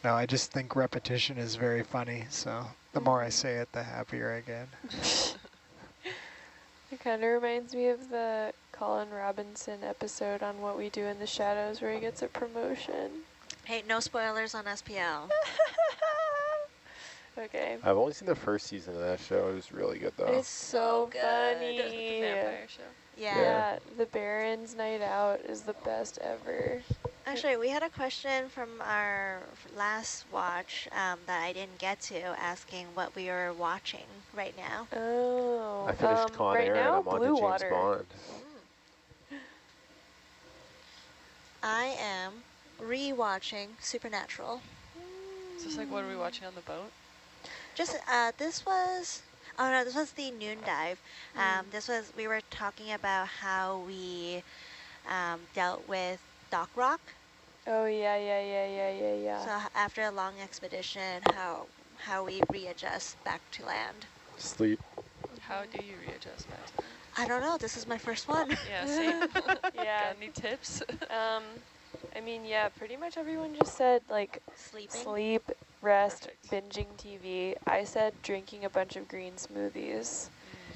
S6: No, I just think repetition is very funny, so the more I say it, the happier I get.
S1: It kind of reminds me of the Colin Robinson episode on What We Do in the Shadows where he gets a promotion.
S5: Hey, no spoilers on SPL.
S1: Okay.
S8: I've only seen the first season of that show. It was really good, though.
S1: It's so
S5: good.
S1: funny.
S7: The vampire show.
S1: Yeah, the Baron's Night Out is the best ever.
S5: Actually, we had a question from our last watch that I didn't get to, asking what we are watching right now.
S1: Oh.
S8: I finished Con
S1: right
S8: Air
S1: now,
S8: and I'm on to
S1: Blue
S8: James
S1: Water.
S8: Bond.
S5: I am re-watching Supernatural.
S7: Is this like what are we watching on the boat?
S5: Just this was the noon dive. We were talking about how we dealt with dock rock.
S1: Oh yeah.
S5: So after a long expedition, how we readjust back to land.
S8: Sleep.
S7: How do you readjust back to that?
S5: I don't know. This is my first one.
S7: Yeah, same.
S1: Yeah.
S7: Got any tips?
S1: I mean, yeah, pretty much everyone just said like
S5: Sleeping.
S1: sleep, rest, binging TV. I said drinking a bunch of green smoothies.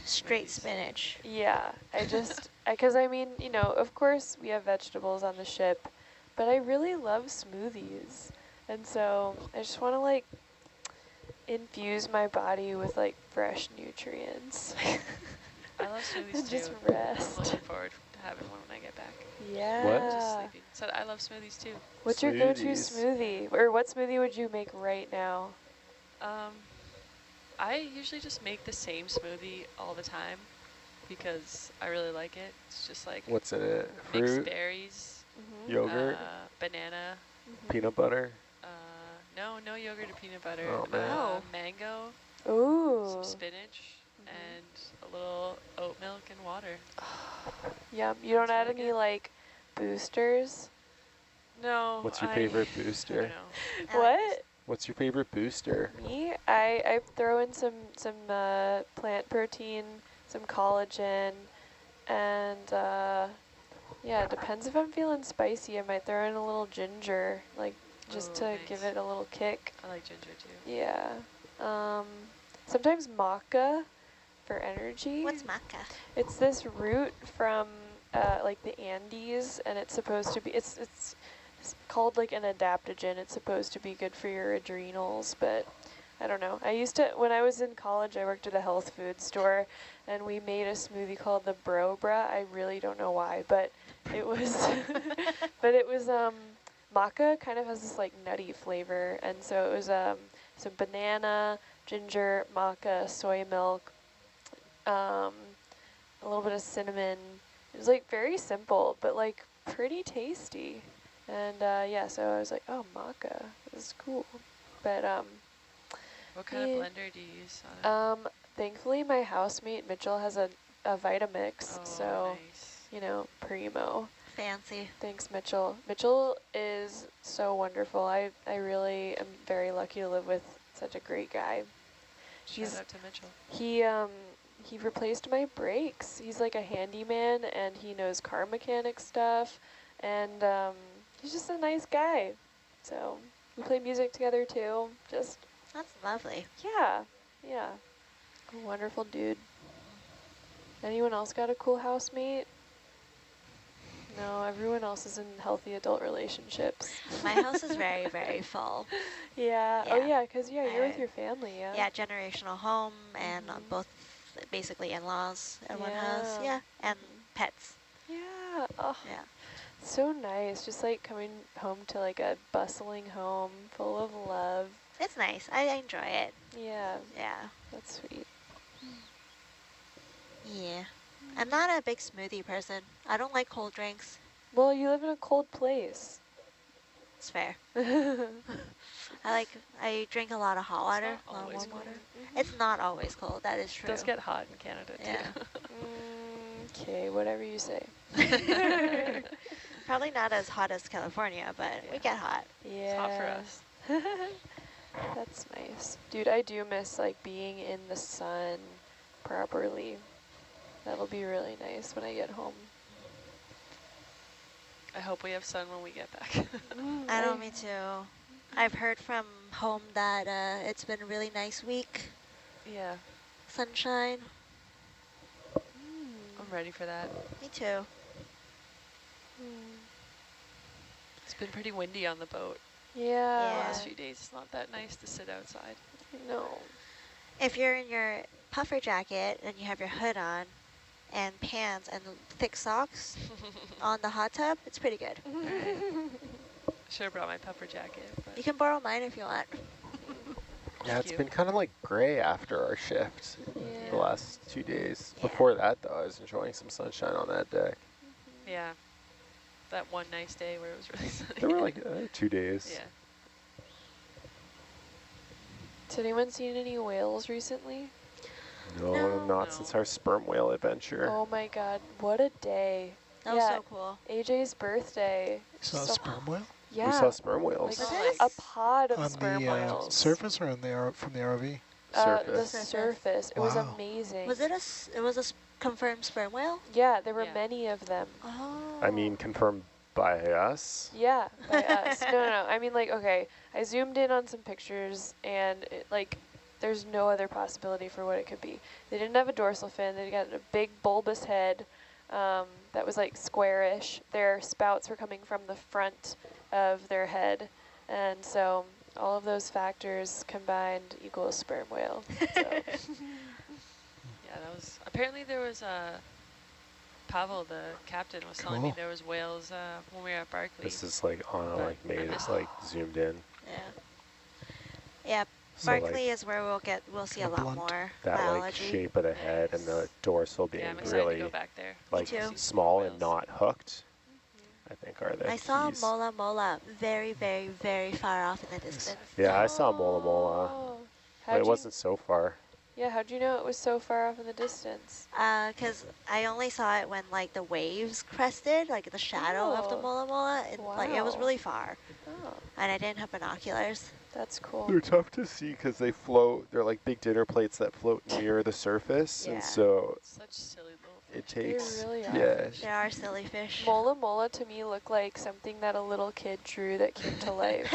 S5: Straight spinach.
S1: Yeah, because I mean, you know, of course we have vegetables on the ship, but I really love smoothies. And so I just want to like infuse my body with like fresh nutrients.
S7: I love smoothies
S1: And
S7: too.
S1: just
S7: I'm
S1: rest.
S7: looking forward to having one when I get back.
S1: Yeah.
S7: Just sleeping. Said I love smoothies too.
S1: What's your go-to
S8: Smoothies.
S1: smoothie? Or what smoothie would you make right now?
S7: I usually just make the same smoothie all the time because I really like it. It's just like
S8: What's in it?
S7: mixed
S8: Fruit,
S7: berries,
S8: yogurt,
S7: banana.
S8: peanut butter.
S7: No yogurt or peanut butter.
S8: Oh, man.
S5: Oh.
S7: Mango,
S1: Ooh.
S7: some spinach, and a little oat milk and water.
S1: Yum. You don't
S7: That's
S1: add
S7: really
S1: any
S7: good.
S1: like boosters?
S7: No.
S8: What's your favorite
S7: I
S8: booster?
S7: don't know.
S1: What?
S8: What's your favorite booster?
S1: Me? I throw in some plant protein, some collagen, and yeah, it depends if I'm feeling spicy. I might throw in a little ginger, like just
S7: Oh,
S1: to
S7: nice.
S1: give it a little kick.
S7: I like ginger too.
S1: Yeah. Sometimes maca for energy.
S5: What's maca?
S1: It's this root from like the Andes, and it's supposed to be it's called like an adaptogen. It's supposed to be good for your adrenals, but I don't know. I used to, when I was in college, I worked at a health food store, and we made a smoothie called the Bro Bra. I really don't know why, but it was maca kind of has this like nutty flavor, and so it was some banana, ginger, maca, soy milk, a little bit of cinnamon. It was like very simple, but like pretty tasty. And yeah, so I was like, oh, maca, this is cool. But
S7: What kind of blender do you use on it?
S1: thankfully my housemate Mitchell has a Vitamix,
S7: Oh,
S1: so
S7: nice.
S1: you know, primo.
S5: Fancy.
S1: Thanks, Mitchell. Mitchell is so wonderful. I really am very lucky to live with such a great guy.
S7: Shout out to Mitchell.
S1: He replaced my brakes. He's like a handyman, and he knows car mechanic stuff, and he's just a nice guy. So we play music together too. Just
S5: That's lovely.
S1: yeah, yeah, a wonderful dude. Anyone else got a cool housemate? No, everyone else is in healthy adult relationships.
S5: My house is very, very full.
S1: Yeah. Oh
S5: Yeah.
S1: yeah, because you're with your family, yeah.
S5: Yeah, generational home and both basically in-laws in one house. Yeah, and pets.
S1: Yeah. Oh,
S5: Yeah.
S1: so nice. Just like coming home to like a bustling home full of love.
S5: It's nice. I enjoy it.
S1: Yeah.
S5: Yeah.
S1: That's sweet.
S5: Yeah. I'm not a big smoothie person. I don't like cold drinks.
S1: Well, you live in a cold place.
S5: It's fair. I drink a lot of hot water, a lot of warm water. It's not always cold, that is true.
S7: It does get hot in Canada too.
S1: Okay, whatever you say.
S5: Probably not as hot as California, but we get hot.
S1: Yeah.
S7: It's hot for us.
S1: That's nice. Dude, I do miss like being in the sun properly. That'll be really nice when I get home.
S7: I hope we have sun when we get back.
S5: I know, me too. I've heard from home that it's been a really nice week.
S7: Yeah.
S5: Sunshine.
S7: I'm ready for that.
S5: Me too.
S7: It's been pretty windy on the boat.
S1: Yeah.
S7: The last few days, it's not that nice to sit outside.
S1: No.
S5: If you're in your puffer jacket and you have your hood on and pants and thick socks on the hot tub, it's pretty good.
S7: Right. Should have brought my puffer jacket. But
S5: You can borrow mine if you want.
S8: Yeah, it's been kind of like gray after our shift the last 2 days.
S5: Yeah.
S8: Before that, though, I was enjoying some sunshine on that deck.
S7: Yeah. That one nice day where it was really sunny.
S8: There were like 2 days.
S7: Yeah.
S1: Has anyone seen any whales recently?
S8: No, not since our sperm whale adventure.
S1: Oh my god, what a day.
S5: That was so cool.
S1: AJ's birthday.
S6: Saw a sperm whale?
S1: Yeah.
S8: We saw sperm whales.
S1: Like a pod of
S6: On
S1: sperm
S6: the
S1: whales.
S6: surface or on the from the ROV?
S1: The
S8: Surface.
S1: surface. It was
S6: Wow.
S1: amazing.
S5: Was it it was a confirmed sperm whale?
S1: Yeah, there were many of them.
S5: Oh.
S8: I mean, confirmed by us.
S1: Yeah, by us. No. I mean, like, okay, I zoomed in on some pictures, and there's no other possibility for what it could be. They didn't have a dorsal fin. They got a big bulbous head that was like squarish. Their spouts were coming from the front of their head, and so all of those factors combined equals sperm whale. So.
S7: Yeah, that was, apparently there was Pavel, the captain, was telling me there was whales when we were at Barclay.
S8: This is like on like made it's like zoomed in.
S5: Yeah,
S8: So,
S5: Barclay is where we'll see a lot more
S8: that
S5: biology.
S8: like shape of the head and the dorsal being
S7: I'm excited
S8: really
S7: to go back there.
S8: like
S5: Me too.
S8: small and not hooked. I think are the
S5: I saw
S8: keys.
S5: mola mola very, very, very far off in the distance.
S8: Yeah, I saw mola mola, but it wasn't so far.
S1: Yeah, how'd you know it was so far off in the distance?
S5: Because I only saw it when like the waves crested, like the shadow of the mola mola. Like it was
S1: Wow.
S5: really far,
S1: Oh,
S5: and I didn't have binoculars.
S1: that's cool.
S8: They're tough to see because they float. They're like big dinner plates that float near the surface,
S5: Yeah.
S8: and so
S7: Such silly little
S8: it takes.
S1: really are.
S8: Yeah.
S5: There are silly fish.
S1: Mola mola to me look like something that a little kid drew that came to life.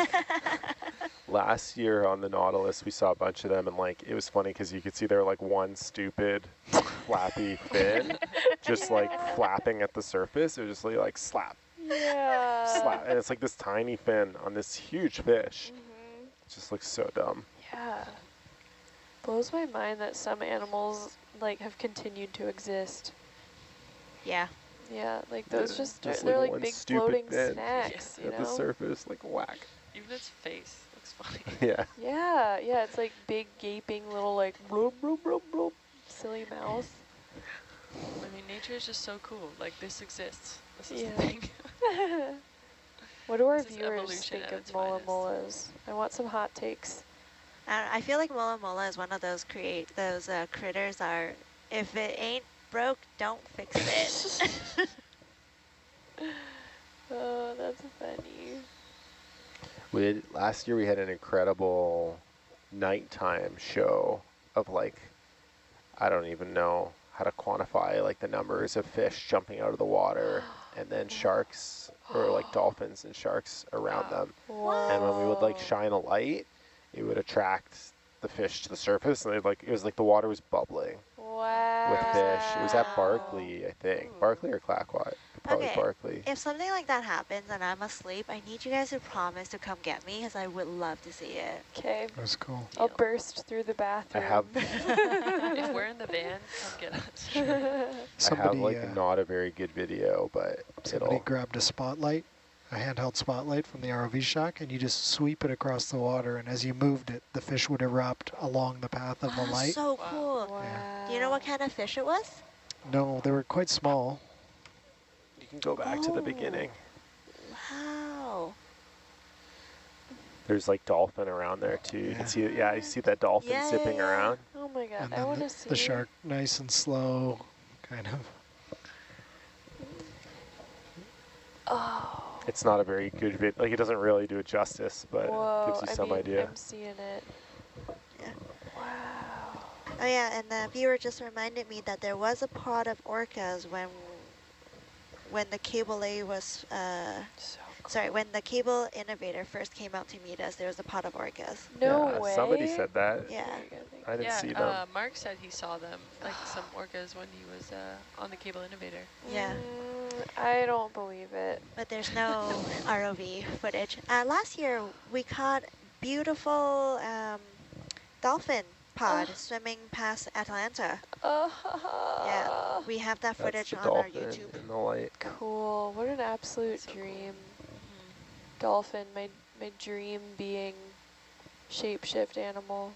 S8: Last year on the Nautilus, we saw a bunch of them, and like it was funny because you could see there were like one stupid, flappy fin, just like flapping at the surface. It was just like slap,
S1: Yeah.
S8: slap, and it's like this tiny fin on this huge fish. It just looks so dumb.
S1: Yeah. Blows my mind that some animals like have continued to exist.
S5: Yeah.
S1: Yeah, like those
S8: Just
S1: they're like
S8: one
S1: big
S8: stupid
S1: floating
S8: fin
S1: snacks, you
S8: at the
S1: know?
S8: surface, like whack.
S7: Even its face looks funny.
S8: Yeah.
S1: Yeah, it's like big gaping little like bloop bloop bloop bloop silly mouth.
S7: I mean, nature is just so cool. Like, this exists. This is
S1: Yeah.
S7: the thing.
S1: What do our
S7: This is
S1: viewers
S7: evolution
S1: think
S7: at
S1: of
S7: its
S1: mola
S7: finest.
S1: molas? I want some hot takes.
S5: I feel like mola mola is one of those critters are, if it ain't broke, don't fix it.
S1: Oh, that's funny.
S8: Last year we had an incredible nighttime show of like, I don't even know how to quantify like the numbers of fish jumping out of the water and then sharks or like dolphins and sharks around them. And when we would like shine a light, it would attract the fish to the surface, and it was like the water was bubbling with fish. It was at Barkley, I think.
S7: Ooh.
S8: Barkley or Clackawatt? Probably
S5: Okay,
S8: Barkley.
S5: if something like that happens and I'm asleep, I need you guys to promise to come get me because I would love to see it.
S1: Okay.
S6: That was cool.
S1: I'll burst through the bathroom.
S8: I have
S7: If we're in the van, come get us.
S8: I have
S6: Somebody,
S8: like not a very good video, but
S6: somebody
S8: it'll.
S6: grabbed a spotlight, a handheld spotlight from the ROV shack, and you just sweep it across the water, and as you moved it, the fish would erupt along the path of the light.
S5: So
S7: Wow.
S5: cool.
S1: Wow.
S5: Do you know what kind of fish it was?
S6: No, they were quite small.
S8: You can go back to the beginning.
S5: Wow.
S8: There's like dolphin around there too. You can see it. Yeah, you see that dolphin
S5: Yeah,
S8: zipping
S5: yeah, yeah.
S8: around.
S1: Oh my god,
S6: And
S1: I
S6: then
S1: want to see.
S6: the shark nice and slow, kind of.
S1: Oh.
S8: It's not a very good vid. Like it doesn't really do it justice, but
S1: Whoa,
S8: it gives you some idea.
S1: I'm seeing it.
S5: Yeah.
S1: Wow.
S5: Oh yeah, and the viewer just reminded me that there was a pod of orcas when the cable A was
S1: So cool.
S5: sorry, when the cable innovator first came out to meet us, there was a pod of orcas.
S1: No
S8: Yeah,
S1: way.
S8: somebody said that.
S5: Yeah.
S1: There you go, thank
S8: I didn't
S7: Yeah,
S8: see them.
S7: Mark said he saw them, like some orcas when he was on the cable innovator.
S5: Yeah.
S1: I don't believe it.
S5: But there's no ROV footage. Last year we caught beautiful dolphin pod swimming past Atlanta. Yeah, we have that
S8: That's
S5: footage
S8: the
S5: on our
S8: dolphin
S5: YouTube.
S8: in the light.
S1: Cool. What an absolute
S7: So cool.
S1: dream. Dolphin, my dream being shapeshift animal.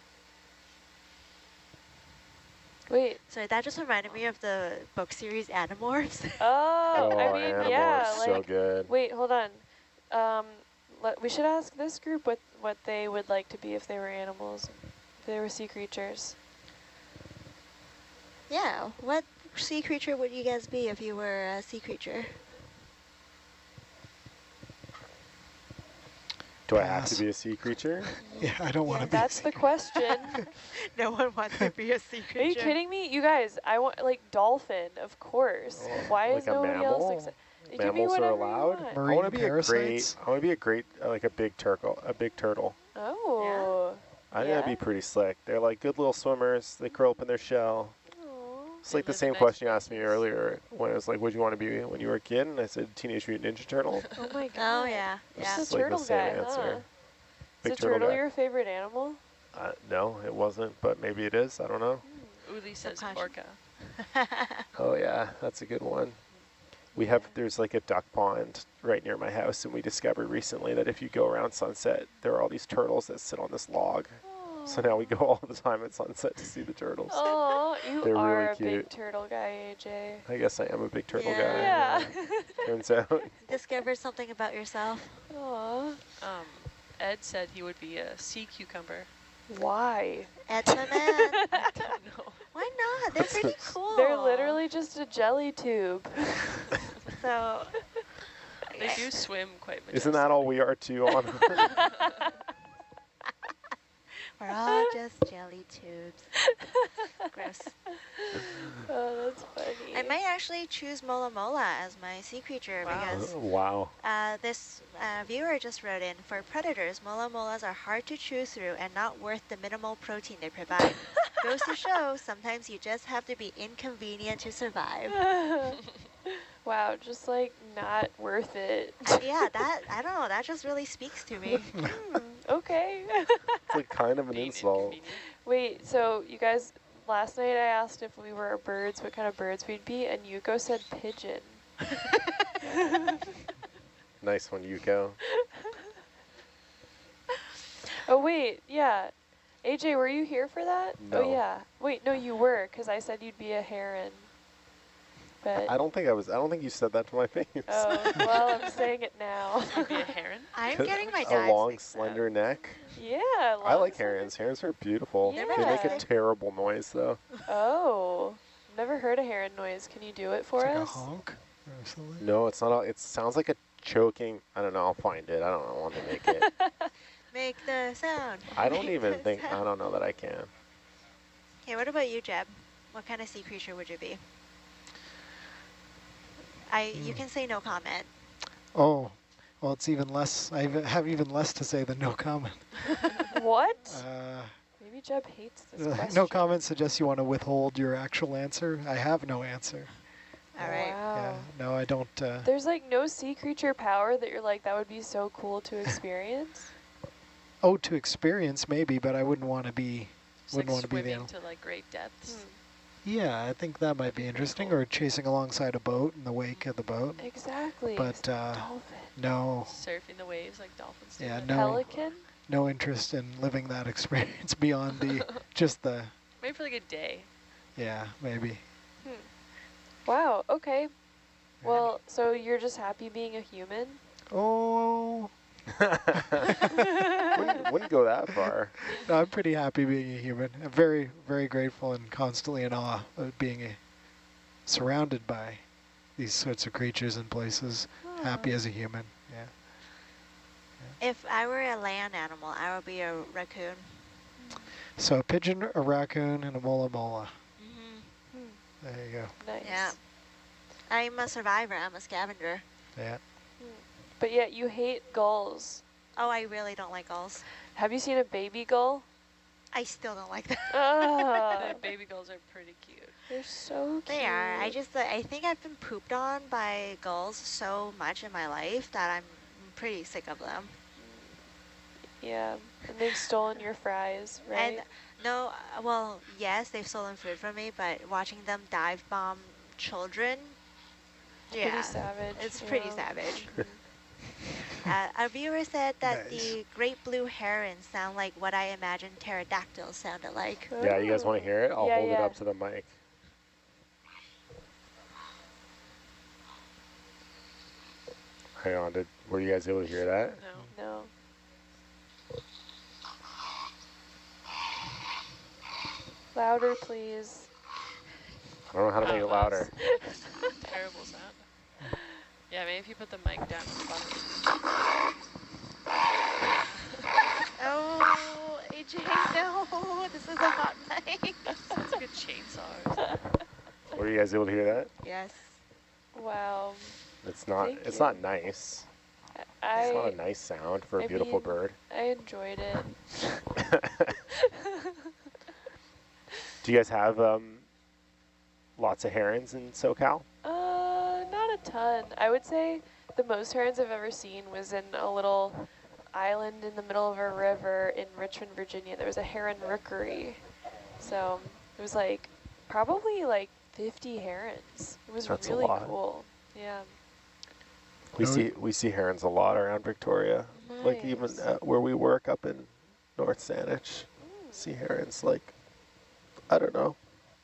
S1: Wait.
S5: So that just reminded me of the book series Animorphs.
S1: Oh, I mean,
S8: Animal
S1: yeah,
S8: is so
S1: like,
S8: good.
S1: wait, hold on. We should ask this group what they would like to be if they were animals, if they were sea creatures.
S5: Yeah, what sea creature would you guys be if you were a sea creature?
S8: Do I have
S6: Pass.
S8: to be a sea creature?
S6: Yeah, I don't want to be.
S1: That's the question.
S5: No one wants to be a sea creature.
S1: Are you kidding me? You guys, I want, like, dolphin, of course.
S8: Oh,
S1: Why
S8: like
S1: is
S8: a
S1: nobody else
S8: mammal?
S1: excited? Give me
S8: Mammals are
S1: whatever
S8: allowed?
S1: you want.
S8: I
S6: Marine
S8: want to be
S6: parasites?
S8: I want to be a great, like a big turtle. A big turtle.
S1: Oh.
S8: I think that'd be pretty slick. They're like good little swimmers. They curl up in their shell.
S1: Aw.
S8: It's like the
S7: live in
S8: same
S7: nice
S8: question you asked me
S7: places.
S8: earlier when it was like, what do you want to be when you were a kid? And I said, Teenage Mutant Ninja Turtle.
S1: Oh my god.
S5: Oh, yeah.
S8: It's
S5: Yeah.
S1: Just
S8: like
S1: a
S8: the
S1: turtle
S8: same
S1: guy,
S8: answer.
S1: huh?
S8: Big
S1: Is a turtle
S8: guy.
S1: your favorite animal?
S8: No, it wasn't, but maybe it is. I don't know.
S7: Uli says
S5: Subconscious.
S7: orca.
S8: Oh yeah, that's a good one. There's like a duck pond right near my house, and we discovered recently that if you go around sunset, there are all these turtles that sit on this log. So now we go all the time at sunset to see the turtles.
S1: Oh, you
S8: They're
S1: are
S8: really
S1: a big
S8: cute.
S1: turtle guy, AJ.
S8: I guess I am a big turtle
S5: Yeah.
S8: guy.
S1: Yeah.
S8: Turns out.
S5: Discovered something about yourself.
S1: Aw.
S7: Ed said he would be a sea cucumber.
S1: Why?
S5: Ed's my man.
S7: I don't know.
S5: Why not? They're pretty cool.
S1: They're literally just a jelly tube.
S5: So,
S7: They do swim quite majestically.
S8: Isn't that all we are too on?
S5: we're all just jelly tubes. Gross.
S1: Oh, that's funny.
S5: I might actually choose Mola Mola as my sea creature
S7: Wow.
S5: because
S8: Wow.
S5: this viewer just wrote in, for predators, Mola Molas are hard to chew through and not worth the minimal protein they provide. Goes to show, sometimes you just have to be inconvenient to survive.
S1: Wow, just like not worth it.
S5: Yeah, I don't know, that just really speaks to me.
S1: Okay.
S8: It's like kind of an
S7: Being
S8: insult.
S7: inconvenient.
S1: Wait, so you guys, last night I asked if we were birds, what kind of birds we'd be, and Yuko said pigeon.
S8: Nice one, Yuko.
S1: Oh wait, yeah. AJ, were you here for that?
S8: No.
S1: Oh yeah. Wait, no, you were, because I said you'd be a heron. But
S8: I don't think you said that to my face.
S1: oh, well, I'm saying it now.
S7: You'd be a heron?
S5: I'm getting my
S8: A
S5: dives
S8: long,
S5: mixed up.
S8: slender neck.
S1: Yeah.
S8: I like
S1: long
S8: herons. Herons are beautiful.
S1: Yeah.
S8: They make a
S5: Yeah.
S8: terrible noise, though.
S1: Oh, never heard a heron noise. Can you do it for
S6: It's like a
S1: us?
S6: honk or something.
S8: No, it's not. It sounds like a choking. I don't know. I'll find it. I don't want to make it.
S5: Make the sound.
S8: I don't
S5: Make
S8: even
S5: the
S8: think. I
S5: sound.
S8: don't know that I can.
S5: Okay, what about you, Jeb? What kind of sea creature would you be? You can say no comment.
S6: Oh, well, it's even less. I have even less to say than no comment.
S1: What? Maybe Jeb hates this question.
S6: No comment suggests you want to withhold your actual answer. I have no answer.
S5: All right.
S1: Wow.
S6: Yeah, no, I don't.
S1: There's like no sea creature power that you're like, that would be so cool to experience.
S6: Oh, to experience maybe, but I wouldn't want to be.
S7: Just
S6: Wouldn't
S7: like
S6: want to be the
S7: swimming
S6: animal.
S7: to like great depths.
S6: Yeah, I think that might be interesting, or chasing alongside a boat in the wake of the boat.
S1: Exactly.
S6: But
S1: dolphin.
S6: no,
S7: Surfing the waves like dolphins do.
S6: yeah,
S7: in
S6: no,
S1: Pelican?
S6: no interest in living that experience beyond the just the.
S7: Maybe for like a day.
S6: Yeah, maybe.
S1: Wow, okay. Well, so you're just happy being a human?
S6: Oh,
S8: wouldn't go that far.
S6: no, I'm pretty happy being a human. I'm very, very grateful and constantly in awe of being surrounded by these sorts of creatures and places. Happy as a human, yeah.
S5: If I were a land animal, I would be a raccoon.
S6: So a pigeon, a raccoon, and a mola mola.
S5: Mm-hmm.
S6: There you go.
S1: Nice.
S5: Yeah. I'm a survivor. I'm a scavenger.
S6: Yeah.
S1: But yet you hate gulls.
S5: Oh, I really don't like gulls.
S1: Have you seen a baby gull?
S5: I still don't like them.
S1: Ah,
S7: The baby gulls are pretty cute.
S1: they're so cute.
S5: They are. I think I've been pooped on by gulls so much in my life that I'm pretty sick of them.
S1: Yeah, and they've stolen your fries, right?
S5: And no, well, yes, they've stolen food from me, but watching them dive bomb children,
S1: Pretty
S5: yeah,
S1: savage.
S5: it's pretty
S1: yeah.
S5: savage. Our viewer said that the great blue herons sound like what I imagined pterodactyls sounded like.
S8: Yeah, you guys want to hear it? I'll
S1: Yeah,
S8: hold it
S1: yeah.
S8: up to the mic. Hang on, were you guys able to hear that?
S7: No.
S1: No. Louder, please.
S8: I don't know how to make it louder.
S7: Terrible sound. Yeah, maybe if you put the mic down at the bottom.
S5: Oh, AJ, no, this is a hot mic.
S7: Sounds like a chainsaw.
S8: Were you guys able to hear that?
S5: Yes.
S1: Wow.
S8: It's not.
S1: Thank
S8: It's
S1: you.
S8: not nice. It's not a nice sound for a beautiful
S1: mean,
S8: bird.
S1: I enjoyed it.
S8: Do you guys have lots of herons in SoCal?
S1: Not a ton. I would say the most herons I've ever seen was in a little island in the middle of a river in Richmond, Virginia. There was a heron rookery. So it was like probably like 50 herons. It was
S8: That's a
S1: really
S8: lot.
S1: cool. Yeah.
S8: We see herons a lot around Victoria. Like even
S1: Nice.
S8: where we work up in North Saanich, see herons like, I don't know,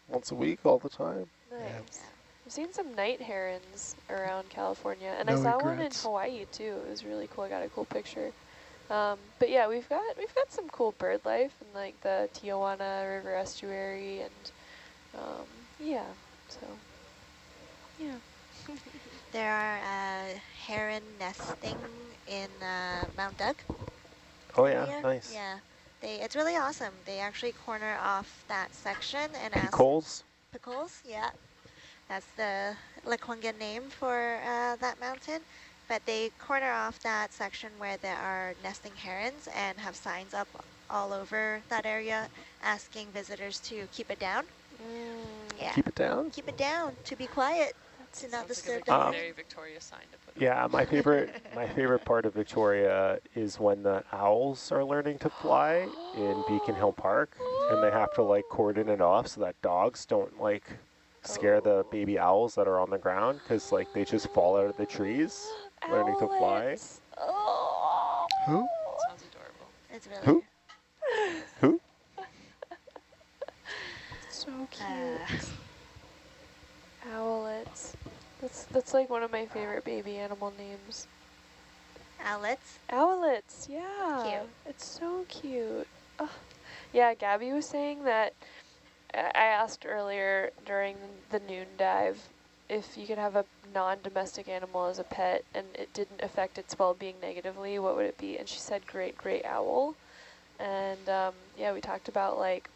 S8: once a week all the time.
S1: Nice. I've seen some night herons around California, and
S6: No
S1: I saw one in
S6: regrets.
S1: Hawaii too. It was really cool. I got a cool picture. But yeah, we've got some cool bird life in like the Tijuana River estuary, and yeah. So yeah.
S5: There are heron nesting in Mount Doug.
S8: Oh yeah,
S5: area.
S8: nice.
S5: Yeah, it's really awesome. They actually corner off that section and ask
S8: Peacoals?
S5: Pickles, yeah. That's the Lekwungen name for that mountain. But they corner off that section where there are nesting herons and have signs up all over that area asking visitors to keep it down. Yeah.
S8: Keep it down?
S5: Keep it down, to be quiet, to not
S7: Sounds
S5: disturb
S7: like
S5: the
S7: a
S5: herons.
S7: very Victoria sign to put.
S8: Yeah, my favorite part of Victoria is when the owls are learning to fly in Beacon Hill Park, and they have to like cordon it off so that dogs don't like scare the baby owls that are on the ground, because like they just fall out of the trees learning to fly.
S1: Owlets. Oh.
S6: Who?
S7: Sounds adorable.
S5: It's really
S8: Who? Who?
S1: So cute. Owlets. That's like one of my favorite baby animal names.
S5: owlets.
S1: Owlets, yeah.
S5: Cute.
S1: It's so cute. Oh. Yeah, Gabby was saying that, I asked earlier during the noon dive if you could have a non-domestic animal as a pet and it didn't affect its well-being negatively, what would it be? And she said great owl. And yeah, we talked about like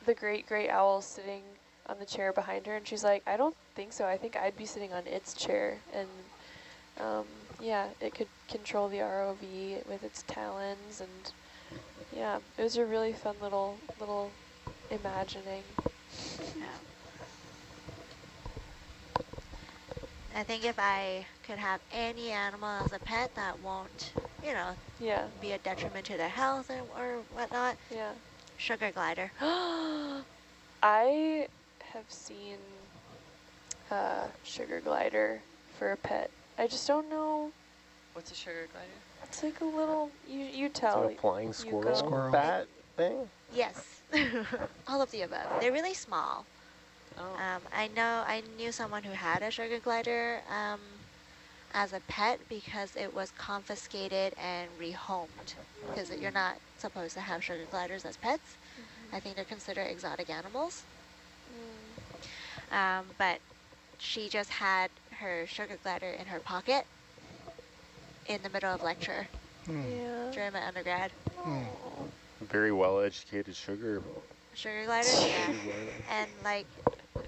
S1: the great owl sitting on the chair behind her, and she's like, I don't think so. I think I'd be sitting on its chair. And yeah, it could control the ROV with its talons, and yeah, it was a really fun little imagining.
S5: Yeah. I think if I could have any animal as a pet that won't, you know,
S1: Yeah.
S5: be a detriment to their health or whatnot,
S1: Yeah.
S5: sugar glider.
S1: I have seen sugar glider for a pet. I just don't know.
S7: What's a sugar glider?
S1: It's like a little, you
S8: It's
S1: tell.
S8: like a flying
S1: Yuko.
S8: squirrel bat thing?
S5: Yes, all of the above. They're really small.
S7: Oh.
S5: I knew someone who had a sugar glider as a pet because it was confiscated and rehomed, because you're not supposed to have sugar gliders as pets. I think they're considered exotic animals. But she just had her sugar glider in her pocket in the middle of lecture
S1: Yeah.
S5: during my undergrad.
S8: Very well-educated sugar.
S5: Sugar glider, yeah. And like,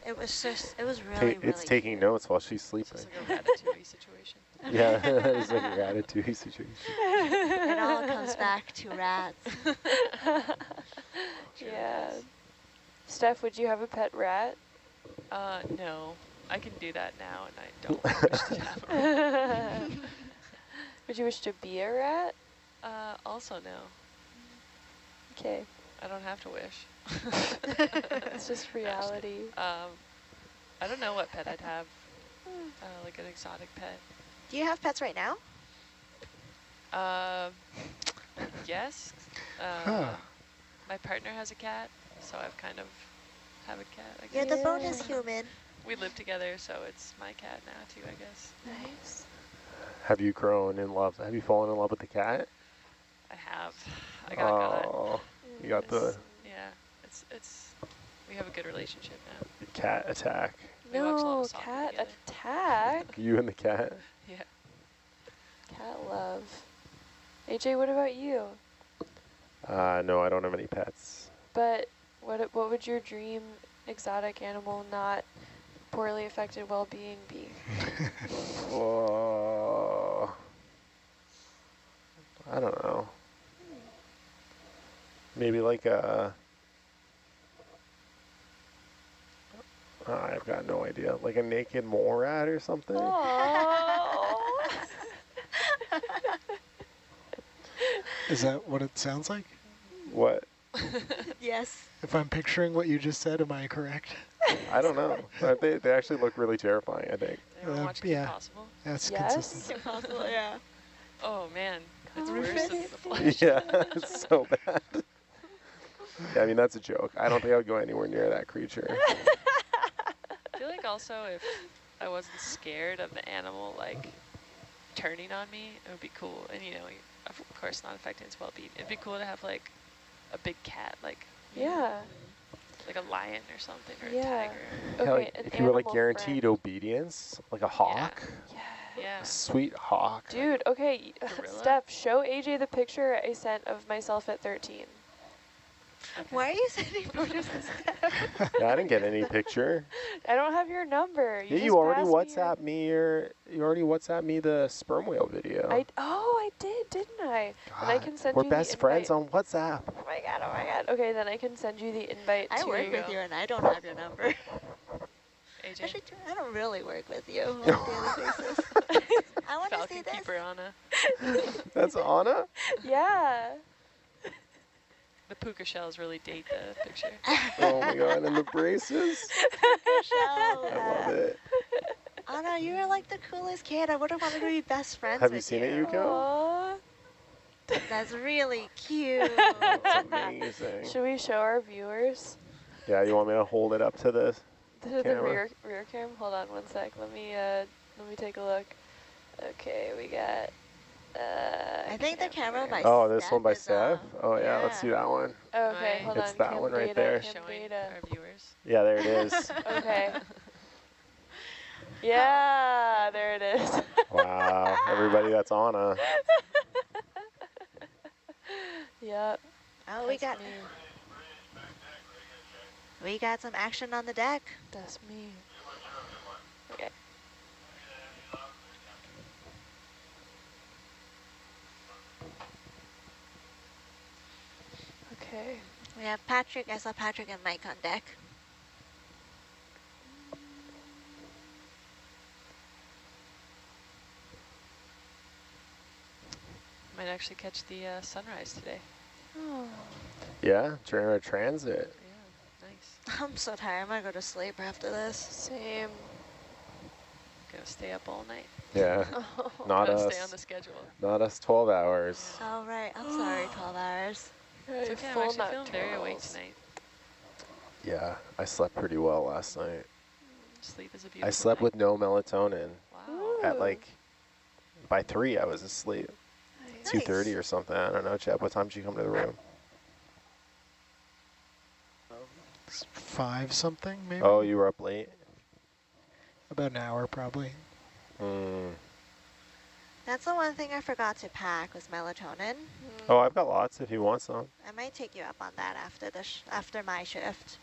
S5: it was really,
S8: It's
S5: really
S8: taking
S5: cute.
S8: notes while she's
S7: It's
S8: sleeping.
S7: just like a ratatouille situation.
S8: Yeah, it's like a ratatouille situation.
S5: It all comes back to rats.
S1: Yeah. Steph, would you have a pet rat?
S7: No. I can do that now, and I don't wish to have a
S1: Would you wish to be a rat?
S7: Also, no.
S1: Okay.
S7: I don't have to wish.
S1: It's just reality.
S7: I don't know what pet I'd have. Like an exotic pet.
S5: Do you have pets right now?
S7: Yes. My partner has a cat, so I've kind of have a cat, I
S5: You're
S7: guess.
S5: the bonus human.
S7: We live together, so it's my cat now too, I guess.
S1: Nice.
S8: Have you grown in love? Have you fallen in love with the cat?
S7: I have. I got
S8: Oh, you got the
S7: yeah. It's we have a good relationship now.
S8: cat attack.
S7: We watch a lot
S1: No,
S7: of soccer
S1: cat
S7: together.
S1: attack.
S8: You and the cat?
S7: Yeah.
S1: Cat love. AJ, what about you?
S8: No, I don't have any pets.
S1: But what would your dream exotic animal not poorly affected well-being be?
S8: Oh, I don't know. Maybe like a... I've got no idea. Like a naked mole rat or something?
S1: Oh.
S6: Is that what it sounds like?
S8: What?
S5: Yes.
S6: If I'm picturing what you just said, am I correct?
S8: I don't know. They actually look really terrifying, I think.
S7: Anyone watch Kim
S6: yeah.
S7: Possible?
S6: That's
S1: Yes.
S6: consistent.
S5: Impossible, yeah.
S7: Oh man, it's
S1: Oh,
S7: worse than
S1: really?
S7: the flash.
S8: Yeah, it's so bad. Yeah, I mean, that's a joke. I don't think I would go anywhere near that creature.
S7: I feel like also if I wasn't scared of the animal like turning on me, it would be cool. And you know, of course not affecting its well-being. It'd be cool to have like a big cat, like
S1: Yeah.
S7: like a lion or something, or
S1: Yeah.
S7: a tiger.
S8: Yeah,
S1: Okay,
S8: like,
S1: an
S8: if you were like
S1: animal
S8: guaranteed
S1: friend.
S8: obedience, like a hawk,
S1: Yeah.
S7: Yeah.
S8: a sweet hawk.
S1: Dude, okay,
S7: Gorilla?
S1: Steph, show AJ the picture I sent of myself at 13.
S5: Why are you sending photos of Steph?
S8: Yeah, I didn't get any picture.
S1: I don't have your number.
S8: Yeah,
S1: just
S8: you already
S1: passed me your-
S8: WhatsApp me the sperm whale video.
S1: I did, didn't I? And I
S8: God,
S1: can send
S8: we're
S1: you
S8: best
S1: the
S8: friends
S1: invite.
S8: on WhatsApp.
S1: Oh my god. Okay, then I can send you the invite
S5: I
S1: to...
S5: work with you and I don't have your number.
S7: AJ,
S5: Actually, I don't really work with you on a daily basis. I want to see
S7: Falcon
S5: this.
S7: Keeper Anna.
S8: That's Anna?
S1: Yeah.
S7: The puka shells really date the picture.
S8: Oh my god, and the braces?
S5: Michelle.
S8: I love it.
S5: Anna, you are like the coolest kid. I would have wanted to be best friends
S8: Have
S5: with
S8: you seen it, Yuko?
S1: Aw.
S5: That's really cute.
S8: That's amazing.
S1: Should we show our viewers
S8: Yeah, you want me to hold it up to the...
S1: the
S8: Camera.
S1: rear cam? Hold on one sec. Let me take a look. Okay, we got...
S5: I think the camera by
S8: Oh, this
S5: Steph
S8: one by
S5: is,
S8: Steph? Oh yeah, let's see that one.
S1: Okay,
S7: Right.
S1: hold
S8: It's
S1: on.
S8: that
S1: cam
S8: one right
S1: data,
S8: there.
S1: cam
S7: Showing
S1: data.
S7: our viewers.
S8: Yeah, there it is.
S1: Okay. Yeah, there it is.
S8: Wow, everybody that's on a.
S1: Yep.
S5: Oh,
S1: That's me.
S5: we got some action on the deck.
S1: That's me. Okay. Okay.
S5: We have Patrick. I saw Patrick and Mike on deck.
S7: Might actually catch the sunrise today.
S1: Oh.
S8: Yeah, during a transit.
S7: Yeah, nice.
S5: I'm so tired. I'm gonna go to sleep after this.
S1: Same.
S7: Gonna stay up all night.
S8: Yeah, not
S7: Gotta
S8: us.
S7: stay on the schedule.
S8: Not us 12 hours.
S5: Oh, right. I'm sorry, 12 hours.
S7: It's okay, I'm
S1: Full
S7: actually feeling very awake
S1: nocturnals.
S7: tonight.
S8: Yeah, I slept pretty well last night.
S7: Sleep is a beautiful
S8: I slept
S7: night.
S8: with no melatonin.
S7: Wow.
S8: At like, by 3 I was asleep.
S1: Nice.
S8: 2:30 or something. I don't know, Chad. What time did you come to the room?
S6: It's 5 something, maybe?
S8: Oh, you were up late?
S6: About an hour, probably.
S8: Mm.
S5: That's the one thing I forgot to pack was melatonin.
S8: Oh, I've got lots if you want some.
S5: I might take you up on that after the after my shift.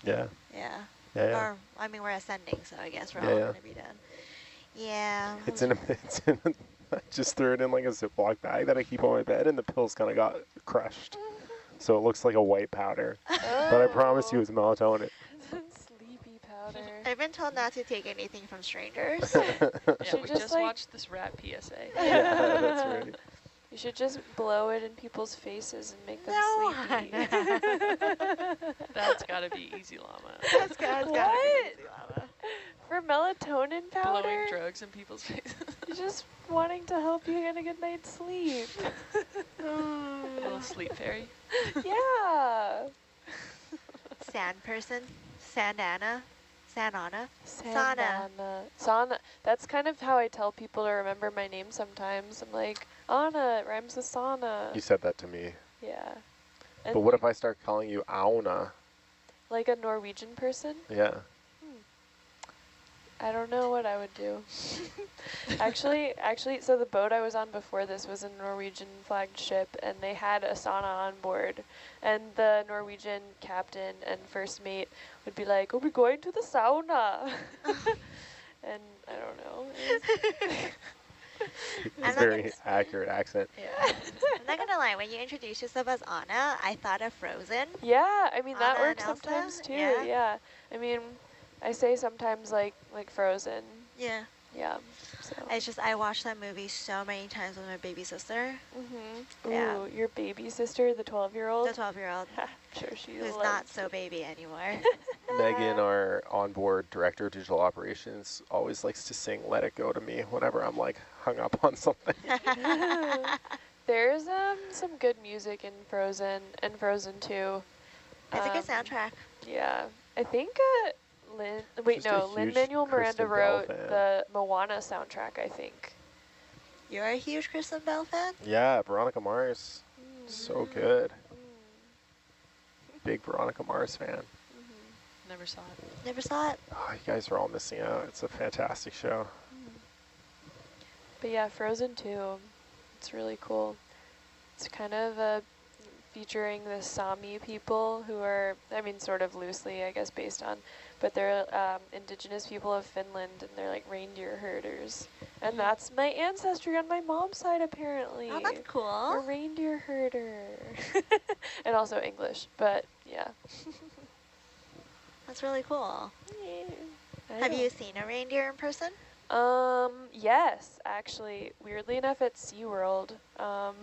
S8: Yeah.
S5: Yeah.
S8: Yeah, yeah.
S5: Or, I mean, we're ascending, so I guess we're
S8: Yeah,
S5: all
S8: yeah.
S5: going to be done. Yeah.
S8: It's in a, I just threw it in like a Ziploc bag that I keep on my bed, and the pills kind of got crushed. So it looks like a white powder. But I promise you it's melatonin.
S1: Sleepy powder.
S5: I've been told not to take anything from strangers.
S7: Yeah,
S1: should
S7: we
S1: just,
S7: just
S1: like-
S7: watched this rat PSA.
S8: Yeah, that's right.
S1: You should just blow it in people's faces and make them
S5: No.
S1: sleepy.
S7: That's gotta be easy llama.
S5: That's gotta be
S1: What?
S5: easy, Lava.
S1: For melatonin powder?
S7: Blowing drugs in people's faces.
S1: Just wanting to help you get a good night's sleep.
S7: A little sleep fairy.
S1: Yeah.
S5: Sand person. Sandana. Sandana.
S1: Sandana. Sauna. That's kind of how I tell people to remember my name sometimes. I'm like, Anna, it rhymes with sauna.
S8: You said that to me.
S1: Yeah.
S8: But what if I start calling you Auna?
S1: Like a Norwegian person?
S8: Yeah.
S1: I don't know what I would do. actually, so the boat I was on before this was a Norwegian flagged ship, and they had a sauna on board. And the Norwegian captain and first mate would be like, "Are we going to the sauna?" And I don't know.
S8: It's a very accurate accent.
S5: Yeah. I'm not gonna lie, when you introduce yourself as Anna, I thought of Frozen.
S1: Yeah, I mean, that
S5: Anna
S1: works
S5: and Elsa?
S1: sometimes too.
S5: Yeah.
S1: Yeah. I mean, I say sometimes like Frozen.
S5: Yeah.
S1: Yeah. So.
S5: It's just, I watched that movie so many times with my baby sister.
S1: Mm-hmm.
S5: Yeah.
S1: Ooh, your baby sister, the 12-year-old?
S5: The 12-year-old.
S1: I'm sure she
S5: who's
S1: loves
S5: not so baby anymore.
S8: Megan, our onboard director of digital operations, always likes to sing Let It Go to me whenever I'm like hung up on something.
S1: There's some good music in Frozen and Frozen 2.
S5: It's a good soundtrack.
S1: Yeah. I think
S8: Just a huge
S1: Lin-Manuel Miranda
S8: Kristen Bell
S1: wrote
S8: fan.
S1: the Moana soundtrack, I think.
S5: You're a huge Kristen Bell fan?
S8: Yeah, Veronica Mars. So good. Big Veronica Mars fan.
S7: Never saw it.
S5: Never saw it.
S8: Oh, you guys are all missing out. It's a fantastic show.
S1: But yeah, Frozen 2, it's really cool. It's kind of featuring the Sami people who are, I mean, sort of loosely, I guess, based on, but they're indigenous people of Finland, and they're like reindeer herders. And that's my ancestry on my mom's side, apparently.
S5: Oh, that's
S1: A
S5: cool.
S1: reindeer herder. And also English, but yeah.
S5: That's really cool.
S1: Yeah, I
S5: Have
S1: know.
S5: you seen a reindeer in person?
S1: Yes, actually, weirdly enough at SeaWorld.
S5: I'm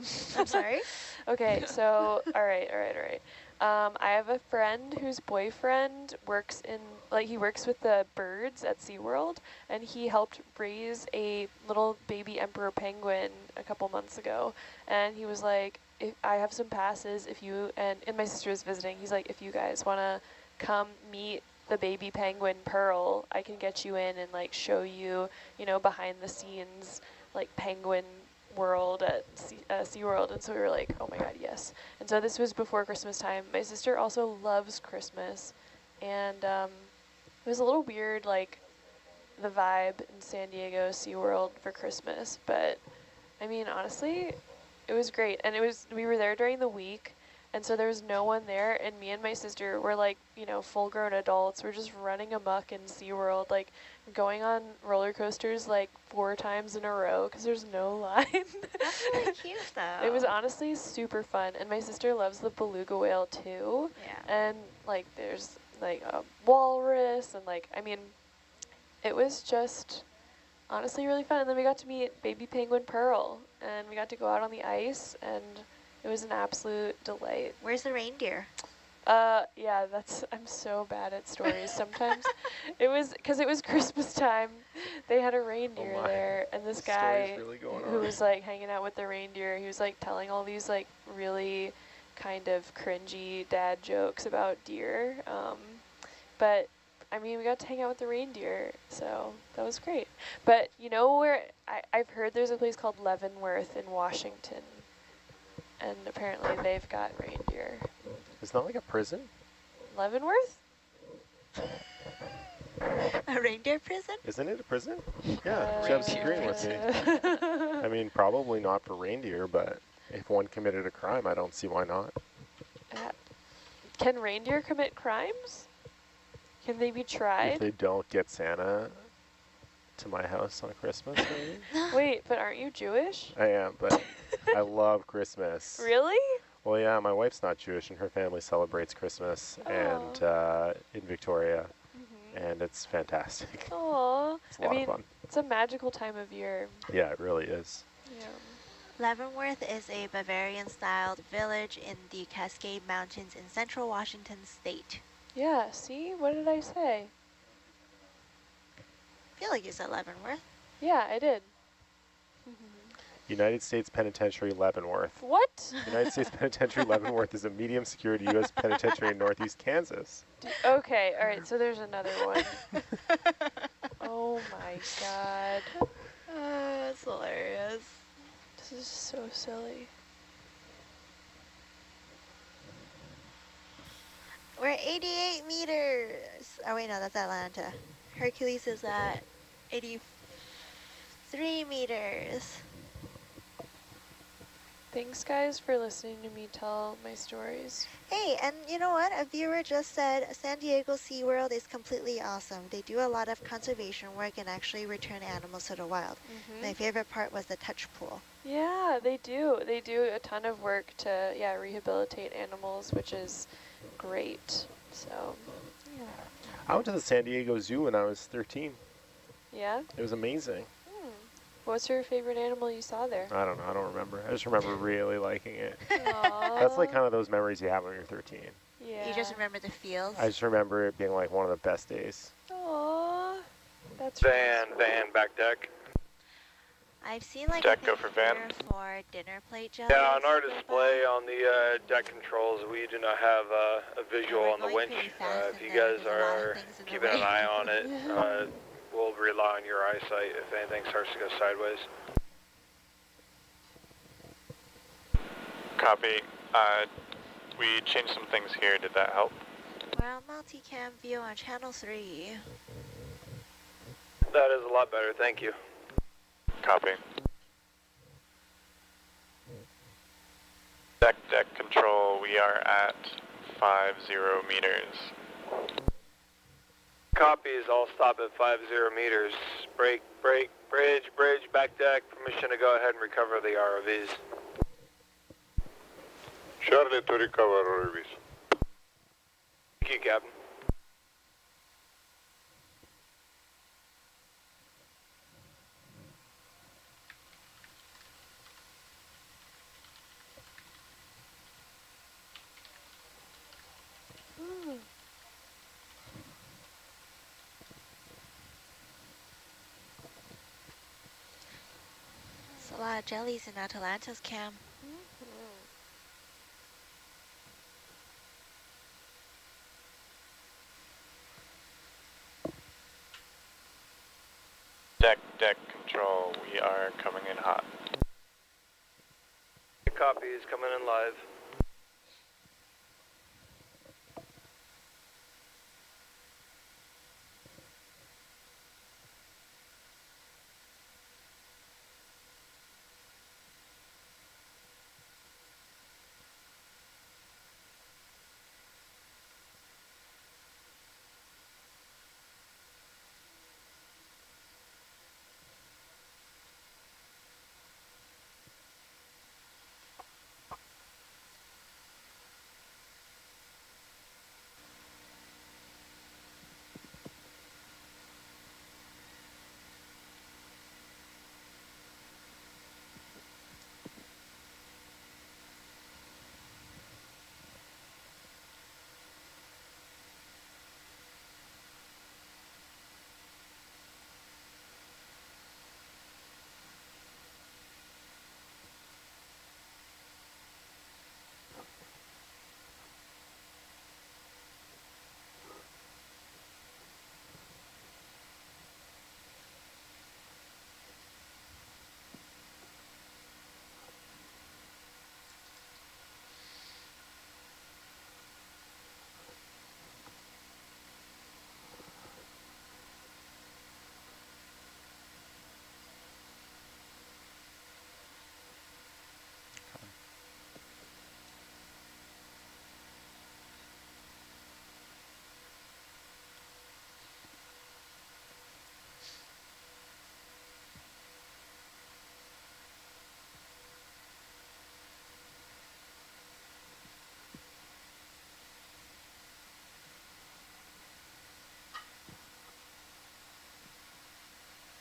S5: sorry?
S1: Okay, so, all right. I have a friend whose boyfriend works he works with the birds at SeaWorld, and he helped raise a little baby emperor penguin a couple months ago, and he was like, if I have some passes, and my sister was visiting, he's like, if you guys want to come meet the baby penguin Pearl, I can get you in and like show you, behind the scenes, like penguin world at SeaWorld. And so we were like, oh my god, yes. And so this was before Christmas time. My sister also loves Christmas, and it was a little weird, like the vibe in San Diego SeaWorld for Christmas, but I mean, honestly, it was great. And we were there during the week, and so there was no one there, and me and my sister were like, you know, full-grown adults. We're just running amok in SeaWorld, like going on roller coasters like 4 times in a row because there's no line.
S5: That's really cute, though.
S1: It was honestly super fun, and my sister loves the beluga whale too.
S5: Yeah.
S1: And like there's like a walrus, and like, I mean, it was just honestly really fun. And then we got to meet baby penguin Pearl, and we got to go out on the ice, and it was an absolute delight.
S5: Where's the reindeer?
S1: Yeah, I'm so bad at stories. Sometimes it was Christmas time. They had a reindeer there, and this guy
S8: really
S1: who was like hanging out with the reindeer, he was like telling all these like really kind of cringy dad jokes about deer. But I mean, we got to hang out with the reindeer, so that was great. But you know where I've heard there's a place called Leavenworth in Washington, and apparently they've got reindeer.
S8: It's not like a prison?
S1: Leavenworth?
S5: A reindeer prison?
S8: Isn't it a prison? Yeah, Jeb's agreeing with me. I mean, probably not for reindeer, but if one committed a crime, I don't see why not.
S1: Can reindeer commit crimes? Can they be tried?
S8: If they don't get Santa to my house on Christmas, maybe?
S1: Wait, but aren't you Jewish?
S8: I am, but I love Christmas.
S1: Really?
S8: Well, yeah, my wife's not Jewish, and her family celebrates Christmas and in Victoria, and it's fantastic.
S1: Aww.
S8: It's a lot of fun.
S1: It's a magical time of year.
S8: Yeah, it really is.
S1: Yeah.
S5: Leavenworth is a Bavarian-styled village in the Cascade Mountains in central Washington state.
S1: Yeah, see? What did I say?
S5: I feel like you said Leavenworth.
S1: Yeah, I did.
S8: United States Penitentiary Leavenworth.
S1: What?
S8: United States Penitentiary Leavenworth is a medium security U.S. penitentiary in northeast Kansas.
S1: Okay, all right, so there's another one. Oh my god.
S5: That's hilarious.
S1: This is so silly.
S5: We're at 88 meters. Oh wait, no, that's Atlanta. Hercules is at 83 meters.
S1: Thanks, guys, for listening to me tell my stories.
S5: Hey, and you know what? A viewer just said San Diego SeaWorld is completely awesome. They do a lot of conservation work and actually return animals to the wild. My favorite part was the touch pool.
S1: Yeah, they do. They do a ton of work to, rehabilitate animals, which is great. So, yeah.
S8: I went to the San Diego Zoo when I was 13.
S1: Yeah?
S8: It was amazing.
S1: What's your favorite animal you saw there?
S8: I don't know. I don't remember. I just remember really liking it.
S1: Aww.
S8: That's like kind of those memories you have when you're 13.
S1: Yeah.
S5: You just remember the feels?
S8: I just remember it being like one of the best days.
S1: Aww. That's
S12: Van, back deck.
S5: I've seen like
S12: Deck, go for Van.
S5: for dinner plate jellies.
S12: Yeah, on our display on the deck controls, we do not have a visual on the winch. If you guys are keeping an eye on it, we'll rely on your eyesight if anything starts to go sideways.
S3: Copy. We changed some things here. Did that help?
S5: We're on multicam view on channel 3.
S12: That is a lot better, thank you.
S3: Copy. Deck control, we are at 50 meters.
S12: Copies, I'll stop at 50 meters. Break, bridge, back deck. Permission to go ahead and recover the ROVs.
S13: Charlie to recover ROVs.
S12: Thank you, Captain.
S5: There's a lot of jellies in Atalanta's cam.
S3: Deck control, we are coming in hot.
S12: Copies, coming in live.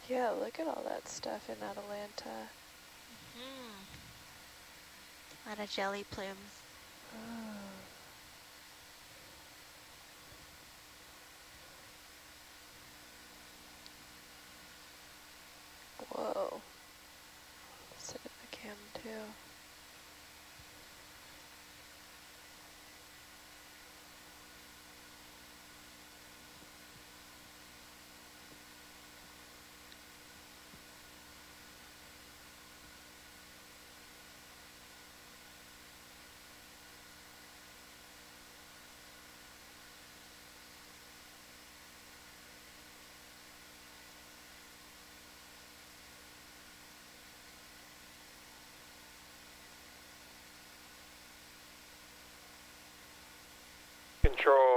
S1: Yeah, look at all that stuff in Atalanta.
S5: A lot of jelly plumes.
S1: Whoa. Sit in the cam too.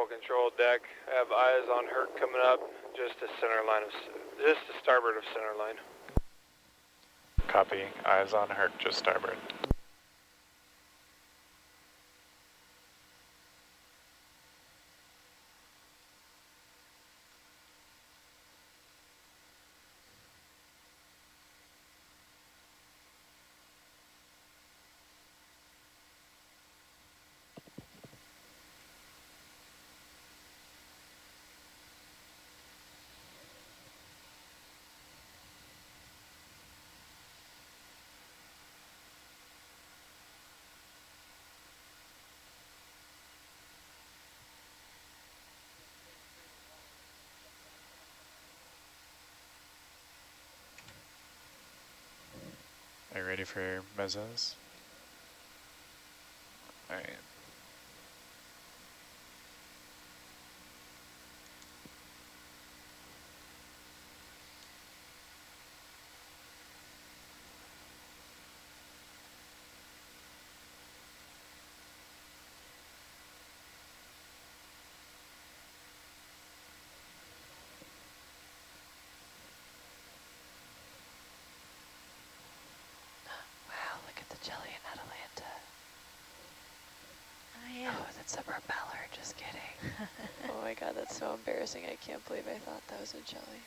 S12: Control deck. I have eyes on Herc coming up, just to starboard of center line.
S3: Copy. Eyes on Herc, just starboard. Are you ready for mezzos? All right.
S1: Wow, look at the jelly in Atalanta.
S5: Oh yeah.
S1: Oh, that's a propeller, just kidding. Oh my god, that's so embarrassing. I can't believe I thought that was a jelly.